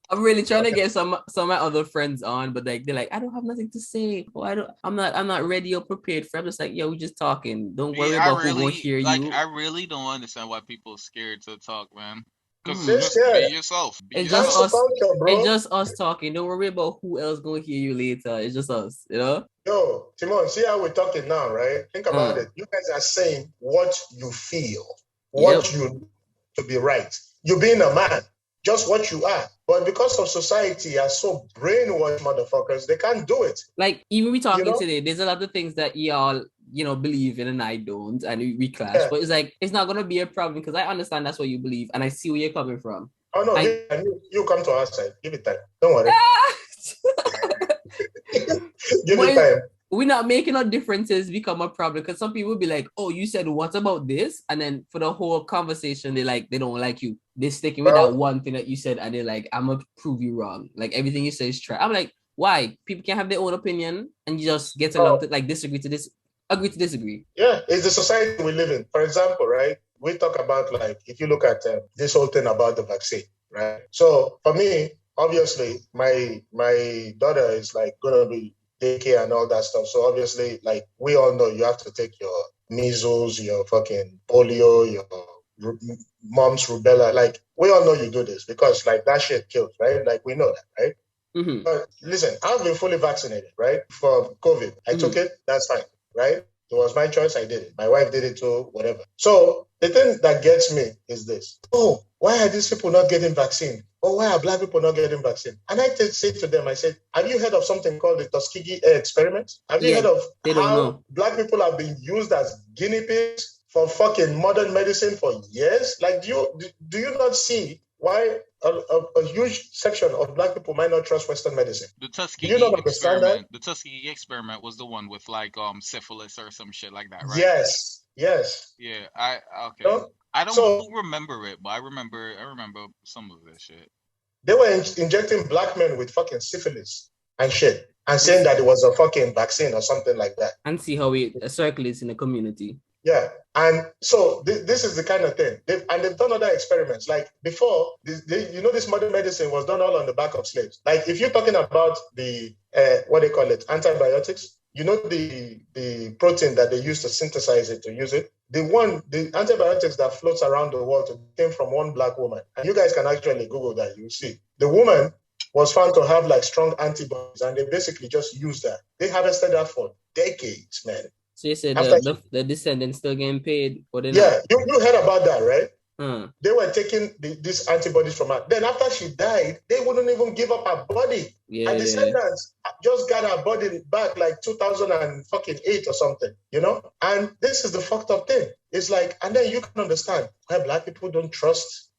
F: I'm really trying to get some of my other friends on, but like they're like, I don't have nothing to say. Oh, I'm not ready or prepared for. I'm just like, yo, we just talking. Don't worry about who won't hear you.
D: I really don't understand why people are scared to talk, man. Because
E: just
D: be yourself.
F: It's just us talking. Don't worry about who else gonna hear you later. It's just us, you know?
E: Yo, Timon, see how we're talking now, right? Think about it. You guys are saying what you feel, what you know to be right. You being a man, just what you are. But because of society are so brainwashed motherfuckers, they can't do it.
F: Like, even we talking today, there's a lot of things that y'all, believe in and I don't, and we clash. Yeah. But it's like, it's not going to be a problem because I understand that's what you believe and I see where you're coming from.
E: Oh, no, you come to our side. Give it time. Don't worry. Give it time.
F: We're not making our differences become a problem because some people be like, oh, you said what about this? And then for the whole conversation, they don't like you. They're sticking with that one thing that you said and they're like, I'm going to prove you wrong. Like everything you say is true. I'm like, why? People can have their own opinion and you just get along to like disagree to this, agree to disagree.
E: Yeah, it's the society we live in. For example, right? We talk about like, if you look at this whole thing about the vaccine, right? So for me, obviously, my daughter is like going to be daycare and all that stuff. So obviously, like we all know, you have to take your measles, your fucking polio, your mom's rubella. Like we all know you do this because like that shit kills, right? Like we know that, right? Mm-hmm. But listen, I've been fully vaccinated, right? For COVID. I took it. That's fine, right? It was my choice. I did it. My wife did it too, whatever. So the thing that gets me is this. Oh, why are these people not getting vaccine? Oh, why are black people not getting vaccine? And I say to them, I said, have you heard of something called the Tuskegee experiment? Have you heard of how black people have been used as guinea pigs for fucking modern medicine for years? Like, do you not see why a huge section of black people might not trust Western medicine?
D: The Tuskegee experiment. The Tuskegee experiment was the one with like syphilis or some shit like that, right?
E: Yes.
D: Yeah, okay. No? I don't remember it, but I remember some of this shit.
E: They were injecting black men with fucking syphilis and shit, and saying that it was a fucking vaccine or something like that.
F: And see how it circulates in the community.
E: Yeah, and so this is the kind of thing. They've done other experiments. Like before, this modern medicine was done all on the back of slaves. Like if you're talking about the what they call it, antibiotics, the protein that they use to synthesize it, to use it. The antibiotics that floats around the world came from one black woman. And you guys can actually Google that, you'll see. The woman was found to have like strong antibodies, and they basically just used that. They harvested that for decades, man.
F: So you said the descendants still getting paid? Or
E: you heard about that, right? They were taking these antibodies from her. Then after she died, they wouldn't even give up her body. And descendants just got her body back like 2008 or something, And this is the fucked up thing. It's like, and then you can understand why black people don't trust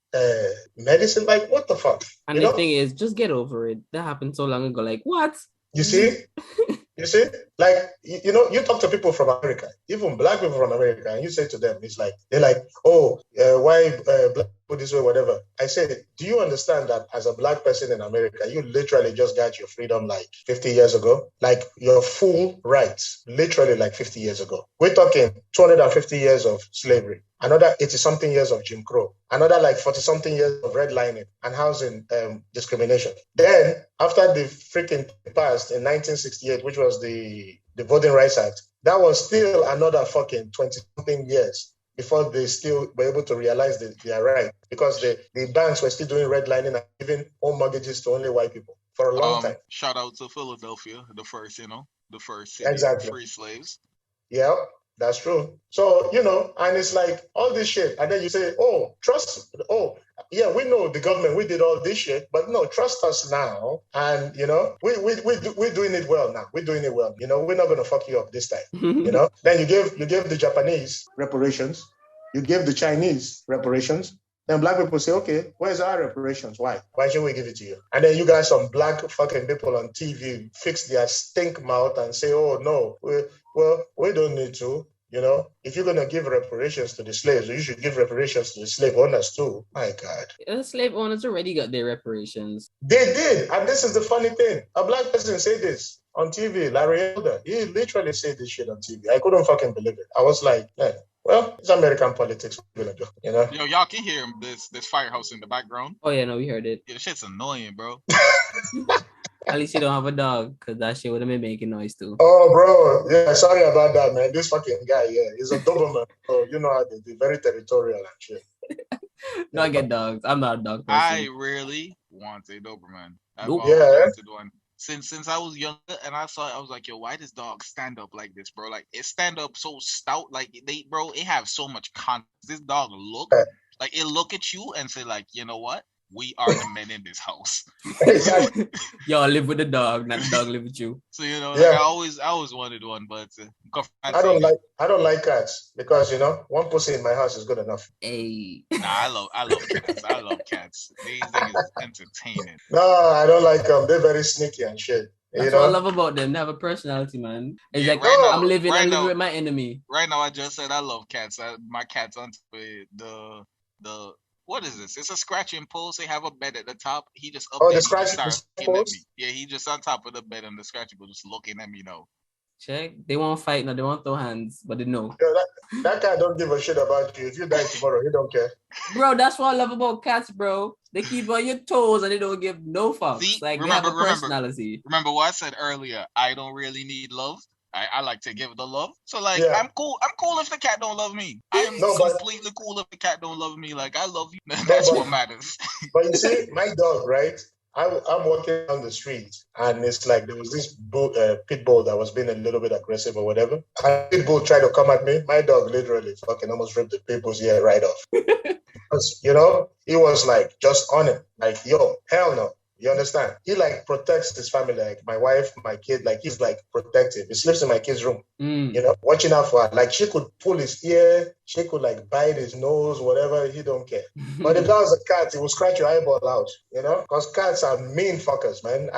E: medicine. Like, what the fuck?
F: And the thing is, just get over it. That happened so long ago. Like, what?
E: You see? You see? Like, you talk to people from America, even black people from America, and you say to them, it's like, they're like, why black people this way, whatever. I say, do you understand that as a black person in America, you literally just got your freedom like 50 years ago? Like your full rights, literally like 50 years ago. We're talking 250 years of slavery, another 80-something years of Jim Crow, another like 40-something years of redlining and housing discrimination. Then, after the freaking passed in 1968, which was the Voting Rights Act, that was still another fucking 20-something years before they still were able to realize their right, because the banks were still doing redlining and giving home mortgages to only white people for a long time.
D: Shout out to Philadelphia, the first city of free slaves.
E: Yeah. That's true. So, and it's like all this shit. And then you say, we know the government, we did all this shit, but no, trust us now. And, we're doing it well now. We're doing it well. We're not going to fuck you up this time. Then you give the Japanese reparations. You give the Chinese reparations. Then black people say, okay, where's our reparations? Why? Why should we give it to you? And then you guys, some black fucking people on TV, fix their stink mouth and say, oh, no, we don't need to. If you're going to give reparations to the slaves, you should give reparations to the slave owners too. My God.
F: The slave owners already got their reparations.
E: They did. And this is the funny thing. A black person said this on TV, Larry Elder. He literally said this shit on TV. I couldn't fucking believe it. I was like, man. Well, it's American politics.
D: Yo, y'all can hear this firehouse in the background.
F: Oh, yeah, no, we heard it.
D: Yeah, the shit's annoying, bro.
F: At least you don't have a dog, because that shit would have been making noise, too.
E: Oh, bro. Yeah, sorry about that, man. This fucking guy, he's a Doberman. So, you know how they're very territorial and shit.
F: No, I get dogs. I'm not a dog person.
D: I really want a Doberman. I've
E: always
D: wanted one. Since I was younger, and I saw it, I was like, yo, why does dog stand up like this, bro? Like, it stand up so stout. Like, it have so much confidence. This dog look at you and say, like, you know what? We are the men in this house.
F: Y'all live with the dog, not the dog live with you.
D: So I always wanted one, but
E: I don't like cats because one pussy in my house is good enough.
F: Hey,
D: I love cats. I love cats. These things entertaining.
E: No, I don't like them. They're very sneaky and shit.
F: That's what I love about them. They have a personality, man. It's like I'm living with my enemy.
D: Right now, I just said I love cats. My cat's on the what is this? It's a scratch and pull. They have a bed at the top. He just
E: the scratch and pull.
D: Yeah, he just on top of the bed and the scratch and pull, just looking at me now.
F: Check. They won't fight now. They won't throw hands, but they know.
E: That guy don't give a shit about you. If you die tomorrow, he don't care.
F: Bro, that's what I love about cats, bro. They keep on your toes and they don't give no fucks.
D: See,
F: they have a personality.
D: Remember what I said earlier? I don't really need love. I like to give the love. So I'm cool. I'm cool if the cat don't love me. I am completely cool if the cat don't love me. Like, I love you. That's what matters.
E: But you see, my dog, right? I'm walking down the street, and it's like there was this pit bull that was being a little bit aggressive or whatever. And pit bull tried to come at me. My dog literally fucking almost ripped the pit bull's ear right off. Because, he was like just on it. Like, yo, hell no. You understand? He like protects his family, like my wife, my kid, like he's like protective. He sleeps in my kid's room, watching out for her. Like she could pull his ear, she could like bite his nose, whatever, he don't care. But if that was a cat, he would scratch your eyeball out, because cats are mean fuckers, man.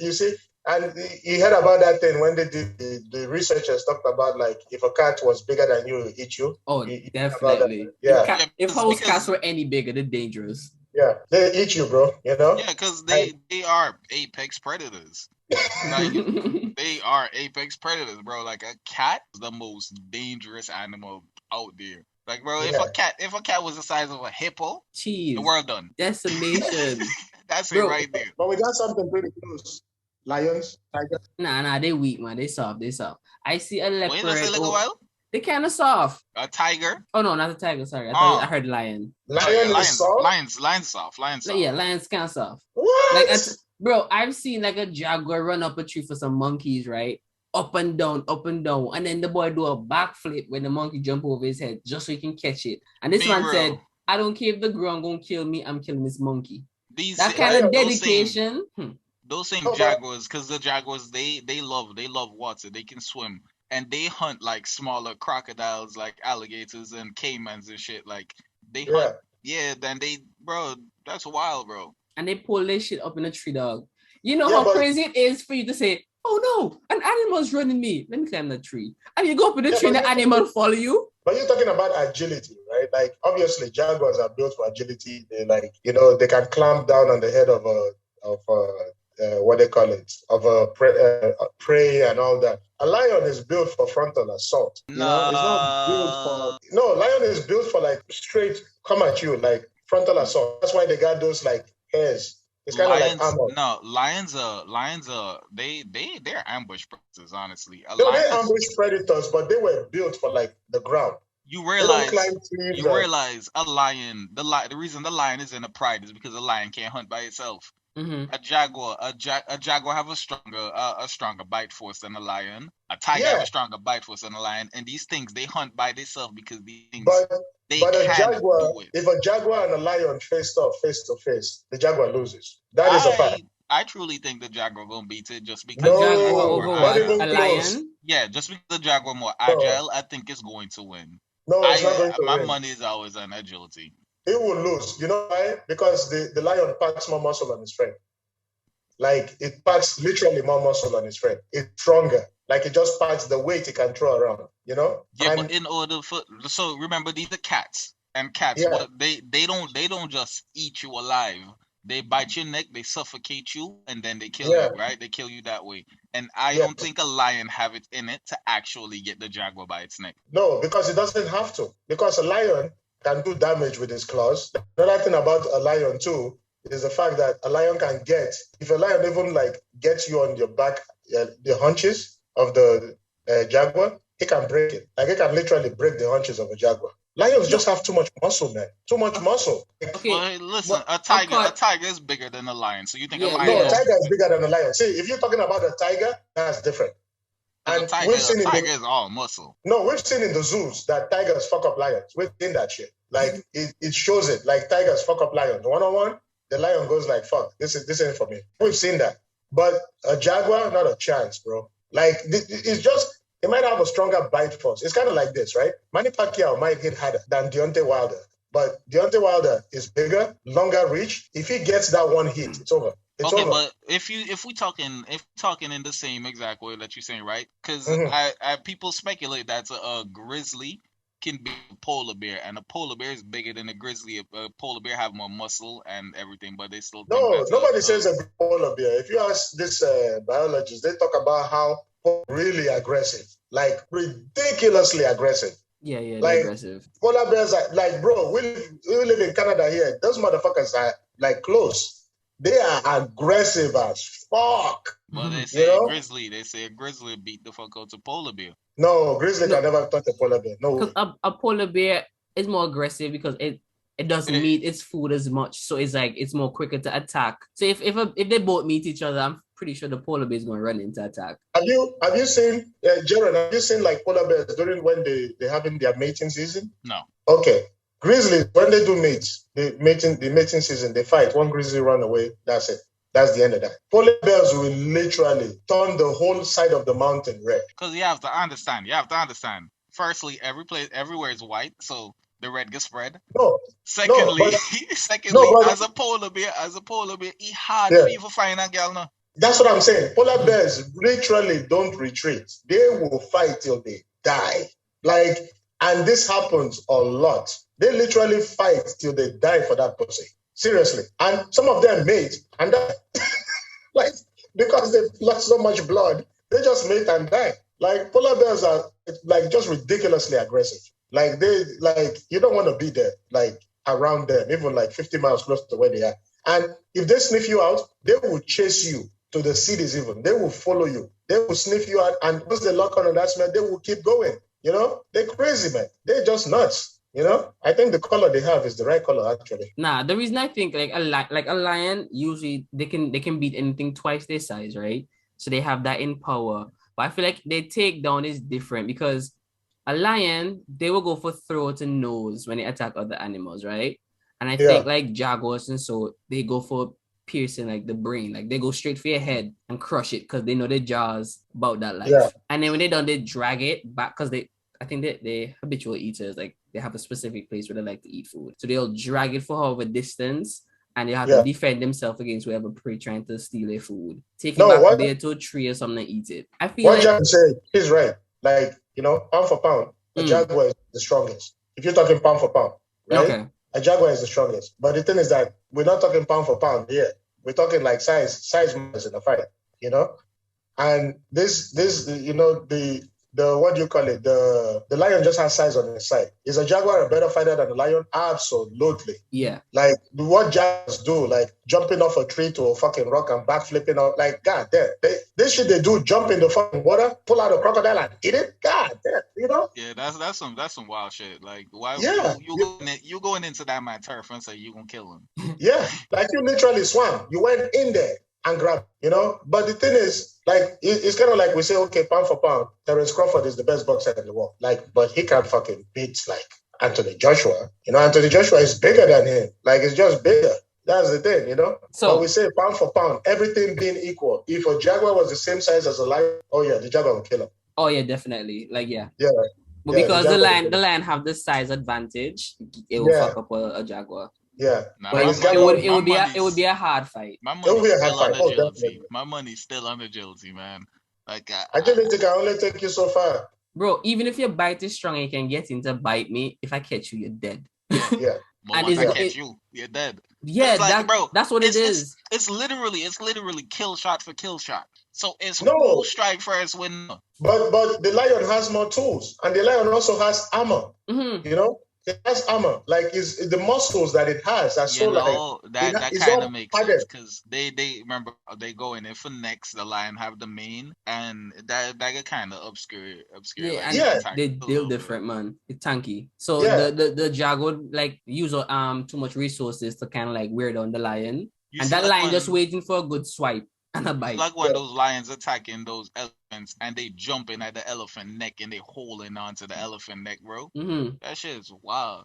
E: You see, and you heard about that thing when they did the researchers talked about like if a cat was bigger than you, it would eat you.
F: Oh, definitely.
E: Yeah.
F: If house cats were any bigger, they're dangerous.
E: Yeah, they eat you, bro.
D: Yeah, because they are apex predators. Like, they are apex predators, bro. Like a cat is the most dangerous animal out there. Like, bro, if a cat was the size of a hippo,
F: the
D: world done.
F: Decimation.
D: That's it right there.
E: But we got something pretty close. Lions, tigers.
F: Nah, they weak, man. They soft. I see a leopard.
D: Wait, let's say look a while.
F: They kind of soft.
D: A tiger?
F: Oh no, not a tiger. Sorry, I heard lion.
E: Lion is soft.
D: Lions soft.
F: Yeah, lions kind of soft.
E: What?
F: Like, bro, I've seen like a jaguar run up a tree for some monkeys, right? Up and down, and then the boy do a backflip when the monkey jump over his head just so he can catch it. And this man said, "I don't care if the ground gonna kill me. I'm killing this monkey." That kind of dedication.
D: Those same jaguars, because the jaguars they love water. They can swim. And they hunt like smaller crocodiles, like alligators and caimans and shit. Like they hunt, then that's wild, bro.
F: And they pull their shit up in a tree, dog. You know how crazy it is for you to say, "Oh no, an animal's running me. Let me climb the tree." And you go up in the tree, and the animal follow you.
E: But you're talking about agility, right? Like obviously, jaguars are built for agility. They they can clamp down on the head of what they call it, of a prey and all that. A lion is built for frontal assault. It's not built for. No, lion is built for like straight come at you, like frontal assault. That's why they got those like hairs. It's kind of like armor.
D: No, lions are they're ambush predators. Honestly,
E: they ambush predators, but they were built for like the ground.
D: You realize a lion. The reason the lion is in a pride is because a lion can't hunt by itself.
F: Mm-hmm.
D: A jaguar have a stronger bite force than a lion. A tiger have a stronger bite force than a lion. And these things they hunt by themselves because these things
E: but a jaguar, if a jaguar and a lion face to face, the jaguar loses. That is a fact.
D: I truly think the jaguar gonna beat it just because
F: a lion.
D: Yeah, just because the jaguar more agile, I think it's going to win.
E: No, it's not going to win.
D: My money is always on agility.
E: It will lose. You know why? Because the lion packs more muscle on his friend. Like it packs literally more muscle on his friend. It's stronger. Like it just packs the weight it can throw around.
D: Yeah, but in order so remember these are cats. And cats, they don't just eat you alive. They bite your neck, they suffocate you, and then they kill you, right? They kill you that way. And I don't think a lion have it in it to actually get the jaguar by its neck.
E: No, because it doesn't have to. Because a lion can do damage with his claws. Another thing about a lion too is the fact that a lion can if a lion even like gets you on your back, the haunches of the jaguar, it can break it. Like it can literally break the haunches of a jaguar. Lions just have too much muscle, man. Too much muscle.
D: Okay. Well, listen, a tiger is bigger than a lion. So you think a lion?
E: No, a tiger is bigger than a lion. See, if you're talking about a tiger, that's different.
D: And tiger is all muscle.
E: No, we've seen in the zoos that tigers fuck up lions. We've seen that shit. Like it shows it. Like tigers fuck up lions. 1-on-1, the lion goes like, "Fuck, this ain't for me." We've seen that. But a jaguar, not a chance, bro. Like it's just. It might have a stronger bite force. It's kind of like this, right? Manny Pacquiao might hit harder than Deontay Wilder, but Deontay Wilder is bigger, longer reach. If he gets that one hit, it's over. It's over.
D: But if we talking in the same exact way that you're saying, right? Because people speculate that a grizzly can be a polar bear, and a polar bear is bigger than a grizzly. A polar bear have more muscle and everything, but they still
E: nobody says a polar bear. If you ask this biologists, they talk about how really aggressive, like ridiculously aggressive.
F: Yeah,
E: like,
F: aggressive.
E: Polar bears are like, bro, we live in Canada here. Those motherfuckers are like close. They are aggressive as fuck.
D: Well, they say a grizzly beat the fuck out a polar bear.
E: No, grizzly can never touch a polar bear. No,
F: because a polar bear is more aggressive because it doesn't meet its food as much. So it's like it's more quicker to attack. So if they both meet each other, I'm pretty sure the polar bear is going to run into attack.
E: Have you seen Jaron? Have you seen like polar bears during when they having their mating season?
D: No.
E: Okay. Grizzlies, when they do the mating season, they fight. One grizzly run away. That's it. That's the end of that. Polar bears will literally turn the whole side of the mountain red.
D: Because you have to understand. Firstly, everywhere is white, so the red gets spread.
E: No.
D: Secondly, as a polar bear, he hard for you to find a girl now.
E: That's what I'm saying. Polar bears literally don't retreat. They will fight till they die. And this happens a lot. They literally fight till they die for that pussy. Seriously. And some of them mate and die. Because they've lost so much blood, they just mate and die. Polar bears are just ridiculously aggressive. You don't want to be there, around them, even 50 miles close to where they are. And if they sniff you out, they will chase you to the cities even. They will follow you. They will sniff you out. And once they lock on that smell, they will keep going. They're crazy, man. They're just nuts. I think the color they have is the right color, actually.
F: Nah, the reason I think a lion, usually they can beat anything twice their size, right? So they have that in power. But I feel like their takedown is different because a lion, they will go for throat and nose when they attack other animals, right? And I think jaguars and so they go for piercing the brain. They go straight for your head and crush it because they know their jaws about that life. Yeah. And then when they're done, they drag it back because I think they habitual eaters, they have a specific place where they like to eat food. So they'll drag it for however distance and they have to defend themselves against whoever prey trying to steal their food. Take it back there to a tree or something and eat it. I feel
E: what Jack said, he's right. Pound for pound, a jaguar is the strongest. If you're talking pound for pound, right? Okay. A jaguar is the strongest. But the thing is that we're not talking pound for pound here. We're talking size matters in a fight, And this the what do you call it? The lion just has size on his side. Is a jaguar a better fighter than a lion? Absolutely.
F: Yeah.
E: What jaguars do, jumping off a tree to a fucking rock and backflipping out, god damn. This shit they do, jump in the fucking water, pull out a crocodile and eat it. God damn,
D: Yeah, that's some wild shit. Why you going into that man turf and say you gonna kill him?
E: Yeah, you literally swam. You went in there and grab, But the thing is, it's kind of like we say, okay, pound for pound, Terence Crawford is the best boxer in the world. But he can't fucking beat, Anthony Joshua. Anthony Joshua is bigger than him. It's just bigger. That's the thing, So but we say pound for pound, everything being equal. If a jaguar was the same size as a lion, oh yeah, the jaguar will kill him.
F: Oh yeah, definitely. Yeah.
E: Yeah.
F: But because the lion have the size advantage, it will fuck up a jaguar.
E: Yeah,
F: but it would be a hard fight.
D: My money's still on agility. My money's still on agility, man.
E: Agility can only take you so far,
F: bro. Even if your bite is strong, you can get in to bite me. If I catch you, you're dead.
E: Yeah.
D: But once I catch you, you're dead.
F: Yeah, bro. That's what it is.
D: It's literally kill shot for kill shot. So it's who strike first win.
E: But the lion has more tools, and the lion also has armor. Mm-hmm. It has armor, it's the muscles that it has. That's
D: that kind of makes sense because they remember they go in for next. The lion have the mane, and that kind of obscure.
F: Yeah, they deal different, man. It's tanky. So the jaguar use too much resources to kind of wear down the lion, and that lion just waiting for a good swipe and a bite.
D: Like when those lions attacking those elephants and they jumping at the elephant neck and they holding onto the elephant neck, bro. Mm-hmm. That shit is wild.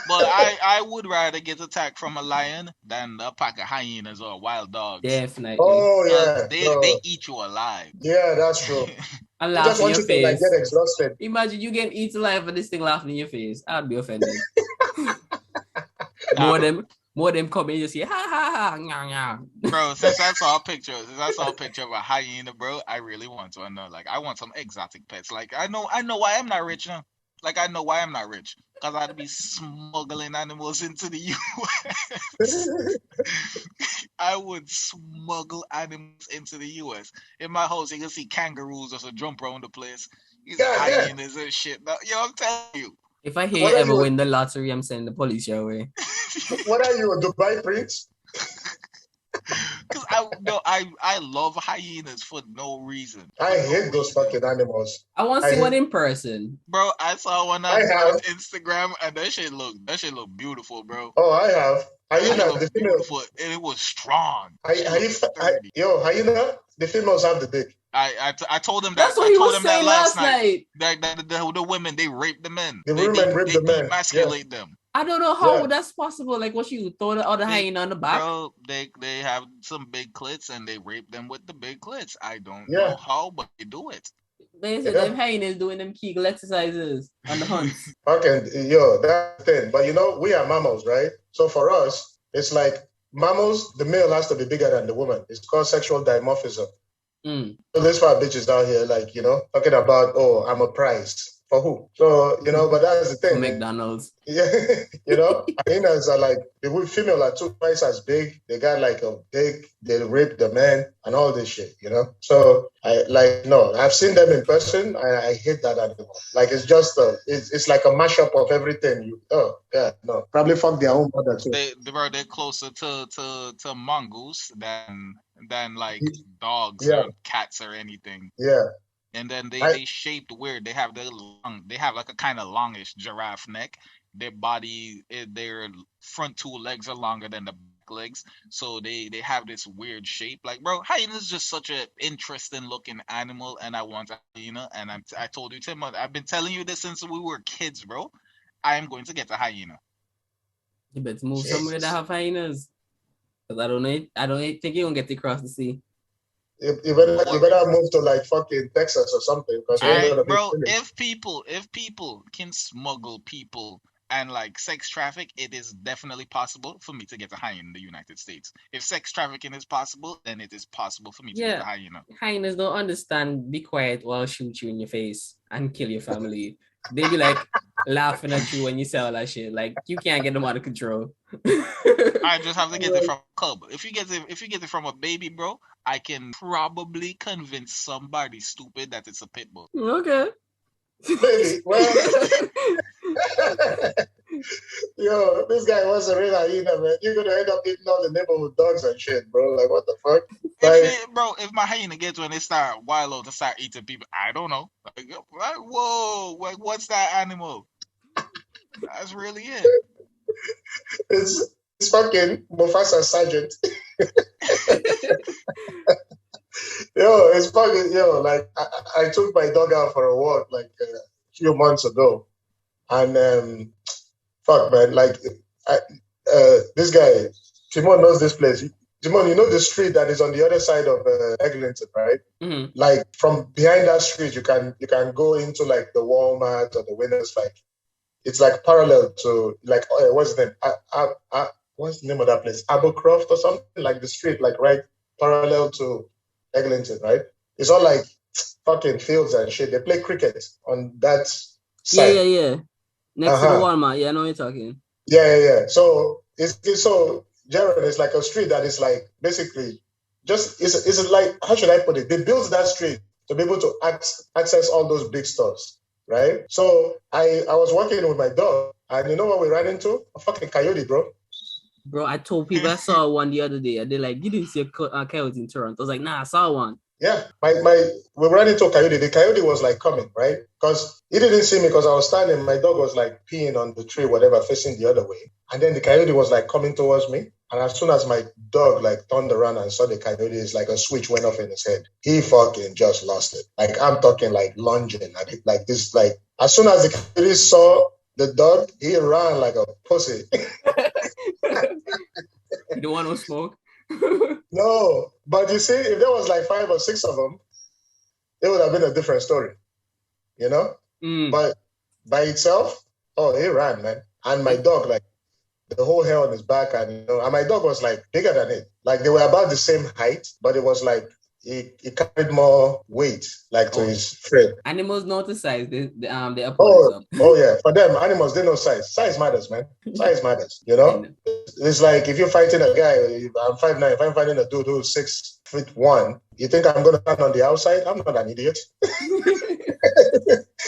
D: But I would rather get attacked from a lion than a pack of hyenas or wild dogs.
F: Definitely.
E: Oh yeah.
D: They eat you alive.
E: Yeah, that's true.
F: I laugh in your face.
E: To, get exhausted.
F: Imagine you getting eaten alive and this thing laughing in your face. I'd be offended. More of them come in and just say, ha ha ha, nyah, nyah.
D: Bro, since I saw a picture of a hyena, bro, I really want to know. I want some exotic pets. I know why I'm not rich now. I know why I'm not rich. Because I'd be smuggling animals into the U.S. I would smuggle animals into the U.S. In my house, you can see kangaroos just jump around the place. These hyenas and shit. Now, I'm telling you.
F: If I hear you ever win the lottery, I'm sending the police your way.
E: What are you, a Dubai prince?
D: Because No, I love hyenas for no reason.
E: I hate those fucking animals.
F: I want to see one in person.
D: Bro, I saw one on Instagram and that shit look beautiful, bro.
E: Oh, I have.
D: Hyena, the beautiful, and it was strong.
E: Hyena, the females have the dick.
D: I told them that.
F: That's what he was saying last night.
D: The women, they rape the men.
E: The women rape the men.
D: Emasculate them.
F: I don't know how that's possible. Like, what you throw the other hyena on the back?
D: Bro, they have some big clits and they rape them with the big clits. I don't know how, but they do it.
F: They said them hyenas doing them Kegel exercises on the hunts.
E: Okay, that's the thing. But we are mammals, right? So for us, it's like mammals, the male has to be bigger than the woman. It's called sexual dimorphism. So there's five bitches out here, like, talking about, oh, I'm a prize. For who? So, but that's the thing.
F: For McDonald's.
E: Yeah, hyenas are like, the female are twice as big. They got like a big, they rape the man and all this shit, So I've seen them in person. I hate that animal. Like, it's just, it's like a mashup of everything. Probably fuck their own mother too.
D: They're closer to mongoose than like dogs or cats or anything.
E: Yeah.
D: And then they shaped weird. They have like a kind of longish giraffe neck. Their body, their front two legs are longer than the back legs, so they have this weird shape. Like, bro, hyena is just such an interesting looking animal, and I want a hyena. And I told you, Tim, I've been telling you this since we were kids, bro. I am going to get a hyena.
F: You better move somewhere that have hyenas, because I don't think you're gonna get to cross the sea.
E: You better move to like fucking Texas or something.
D: Bro, if people can smuggle people and like sex traffic, it is definitely possible for me to get a hyena in the United States. If sex trafficking is possible, then it is possible for me to get a hyena.
F: Hyenas don't understand. Be quiet while I'll shoot you in your face and kill your family. They be like laughing at you when you say all that shit. Like, you can't get them out of control.
D: I just have to get it from a cub. If you get it from a baby, bro, I can probably convince somebody stupid that it's a pit bull.
F: Okay.
E: Baby, well, this guy was a real hyena, man. You're gonna end up eating all the neighborhood dogs and shit, bro. Like, what the fuck?
D: If my hyena gets when they start wild out to start eating people, I don't know. Like, whoa, like, what's that animal? That's really it.
E: It's fucking Mufasa Sergeant. It's fucking, like, I took my dog out for a walk like a few months ago. And, fuck, man, like, this guy, Timon knows this place. Timon, you know the street that is on the other side of Eglinton, right?
F: Mm-hmm.
E: Like, from behind that street, you can go into, like, the Walmart or the Winners, like, it's, like, parallel to, like, what's the name? What's the name of that place? Abercroft or something? Like, the street, like, right parallel to Eglinton, right? It's all, like, fucking fields and shit. They play cricket on that side.
F: Yeah. Next to the Walmart. Yeah, I know what you're talking.
E: Yeah. So so Jared, it's like a street that is like basically just it's like, how should I put it? They built that street to be able to access all those big stores, right? So I was walking with my dog, and you know what we ran into? A fucking coyote, bro.
F: Bro, I told people I saw one the other day, and they're like, "You didn't see a coyote in Toronto?" I was like, "Nah, I saw one."
E: Yeah, we ran into a coyote. The coyote was like coming, right? Because he didn't see me because I was standing. My dog was like peeing on the tree, whatever, facing the other way. And then the coyote was like coming towards me. And as soon as my dog like turned around and saw the coyote, it's like a switch went off in his head. He fucking just lost it. Like, I'm talking like lunging at it, like this. Like, as soon as the coyote saw the dog, he ran like a pussy.
F: You don't want no smoke?
E: No, but you see, if there was like 5 or 6 of them, it would have been a different story, But by itself, he ran, man. And my dog, like, the whole hair on his back, and and my dog was like bigger than it. Like, they were about the same height, but it was like he carried more weight, like, to his frame.
F: Animals know the size. They
E: yeah. For them, animals, they know size. Size matters, man. Size matters. It's like if you're fighting a guy, I'm 5'9". If I'm fighting a dude who's 6'1", you think I'm gonna stand on the outside? I'm not an idiot.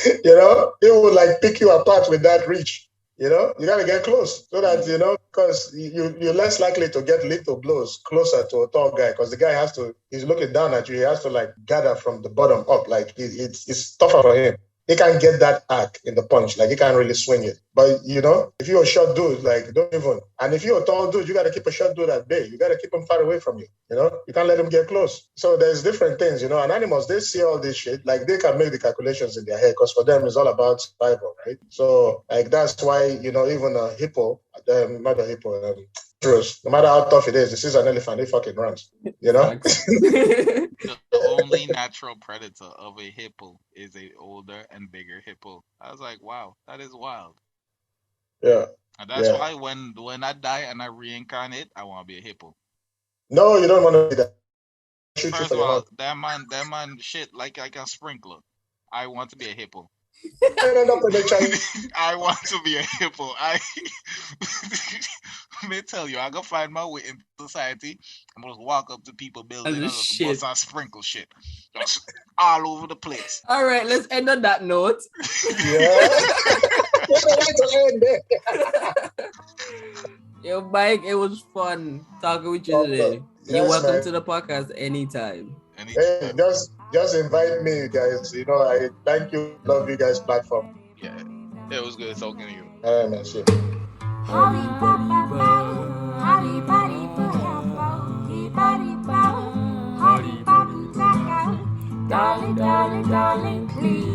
E: It would like pick you apart with that reach. You know, you got to get close so that, you know, because you're less likely to get little blows closer to a tall guy because the guy he's looking down at you. He has to like gather from the bottom up. Like it's tougher for him. He can't get that arc in the punch. Like he can't really swing it. But, you know, if you're a short dude, like don't even. And if you're a tall dude, you got to keep a short dude at bay. You got to keep him far away from you. You know, you can't let him get close. So there's different things, you know, and animals, they see all this shit. Like they can make the calculations in their head because for them, it's all about survival, right? So like that's why, you know, even a hippo, not a hippo, no matter how tough it is, this is an elephant, it fucking runs, you know?
D: The only natural predator of a hippo is a older and bigger hippo. I was like, wow, that is wild.
E: Yeah.
D: And that's why when I die and I reincarnate, I want to be a hippo.
E: No, you don't want to be that.
D: First of all, that man shit like a sprinkler. I want to be a hippo. I want to be a hippo. Let me tell you, I go find my way in society. I'm gonna walk up to people building and just sprinkle shit just all over the place.
F: All right, let's end on that note. Yo, Mike, it was fun talking with you today. You're welcome to the podcast anytime.
E: Hey, just invite me, guys. You know, I thank you. Love you guys' platform.
D: Yeah, it was good talking to you.
E: All right, man. Shit.
G: Darling, darling, darling, please.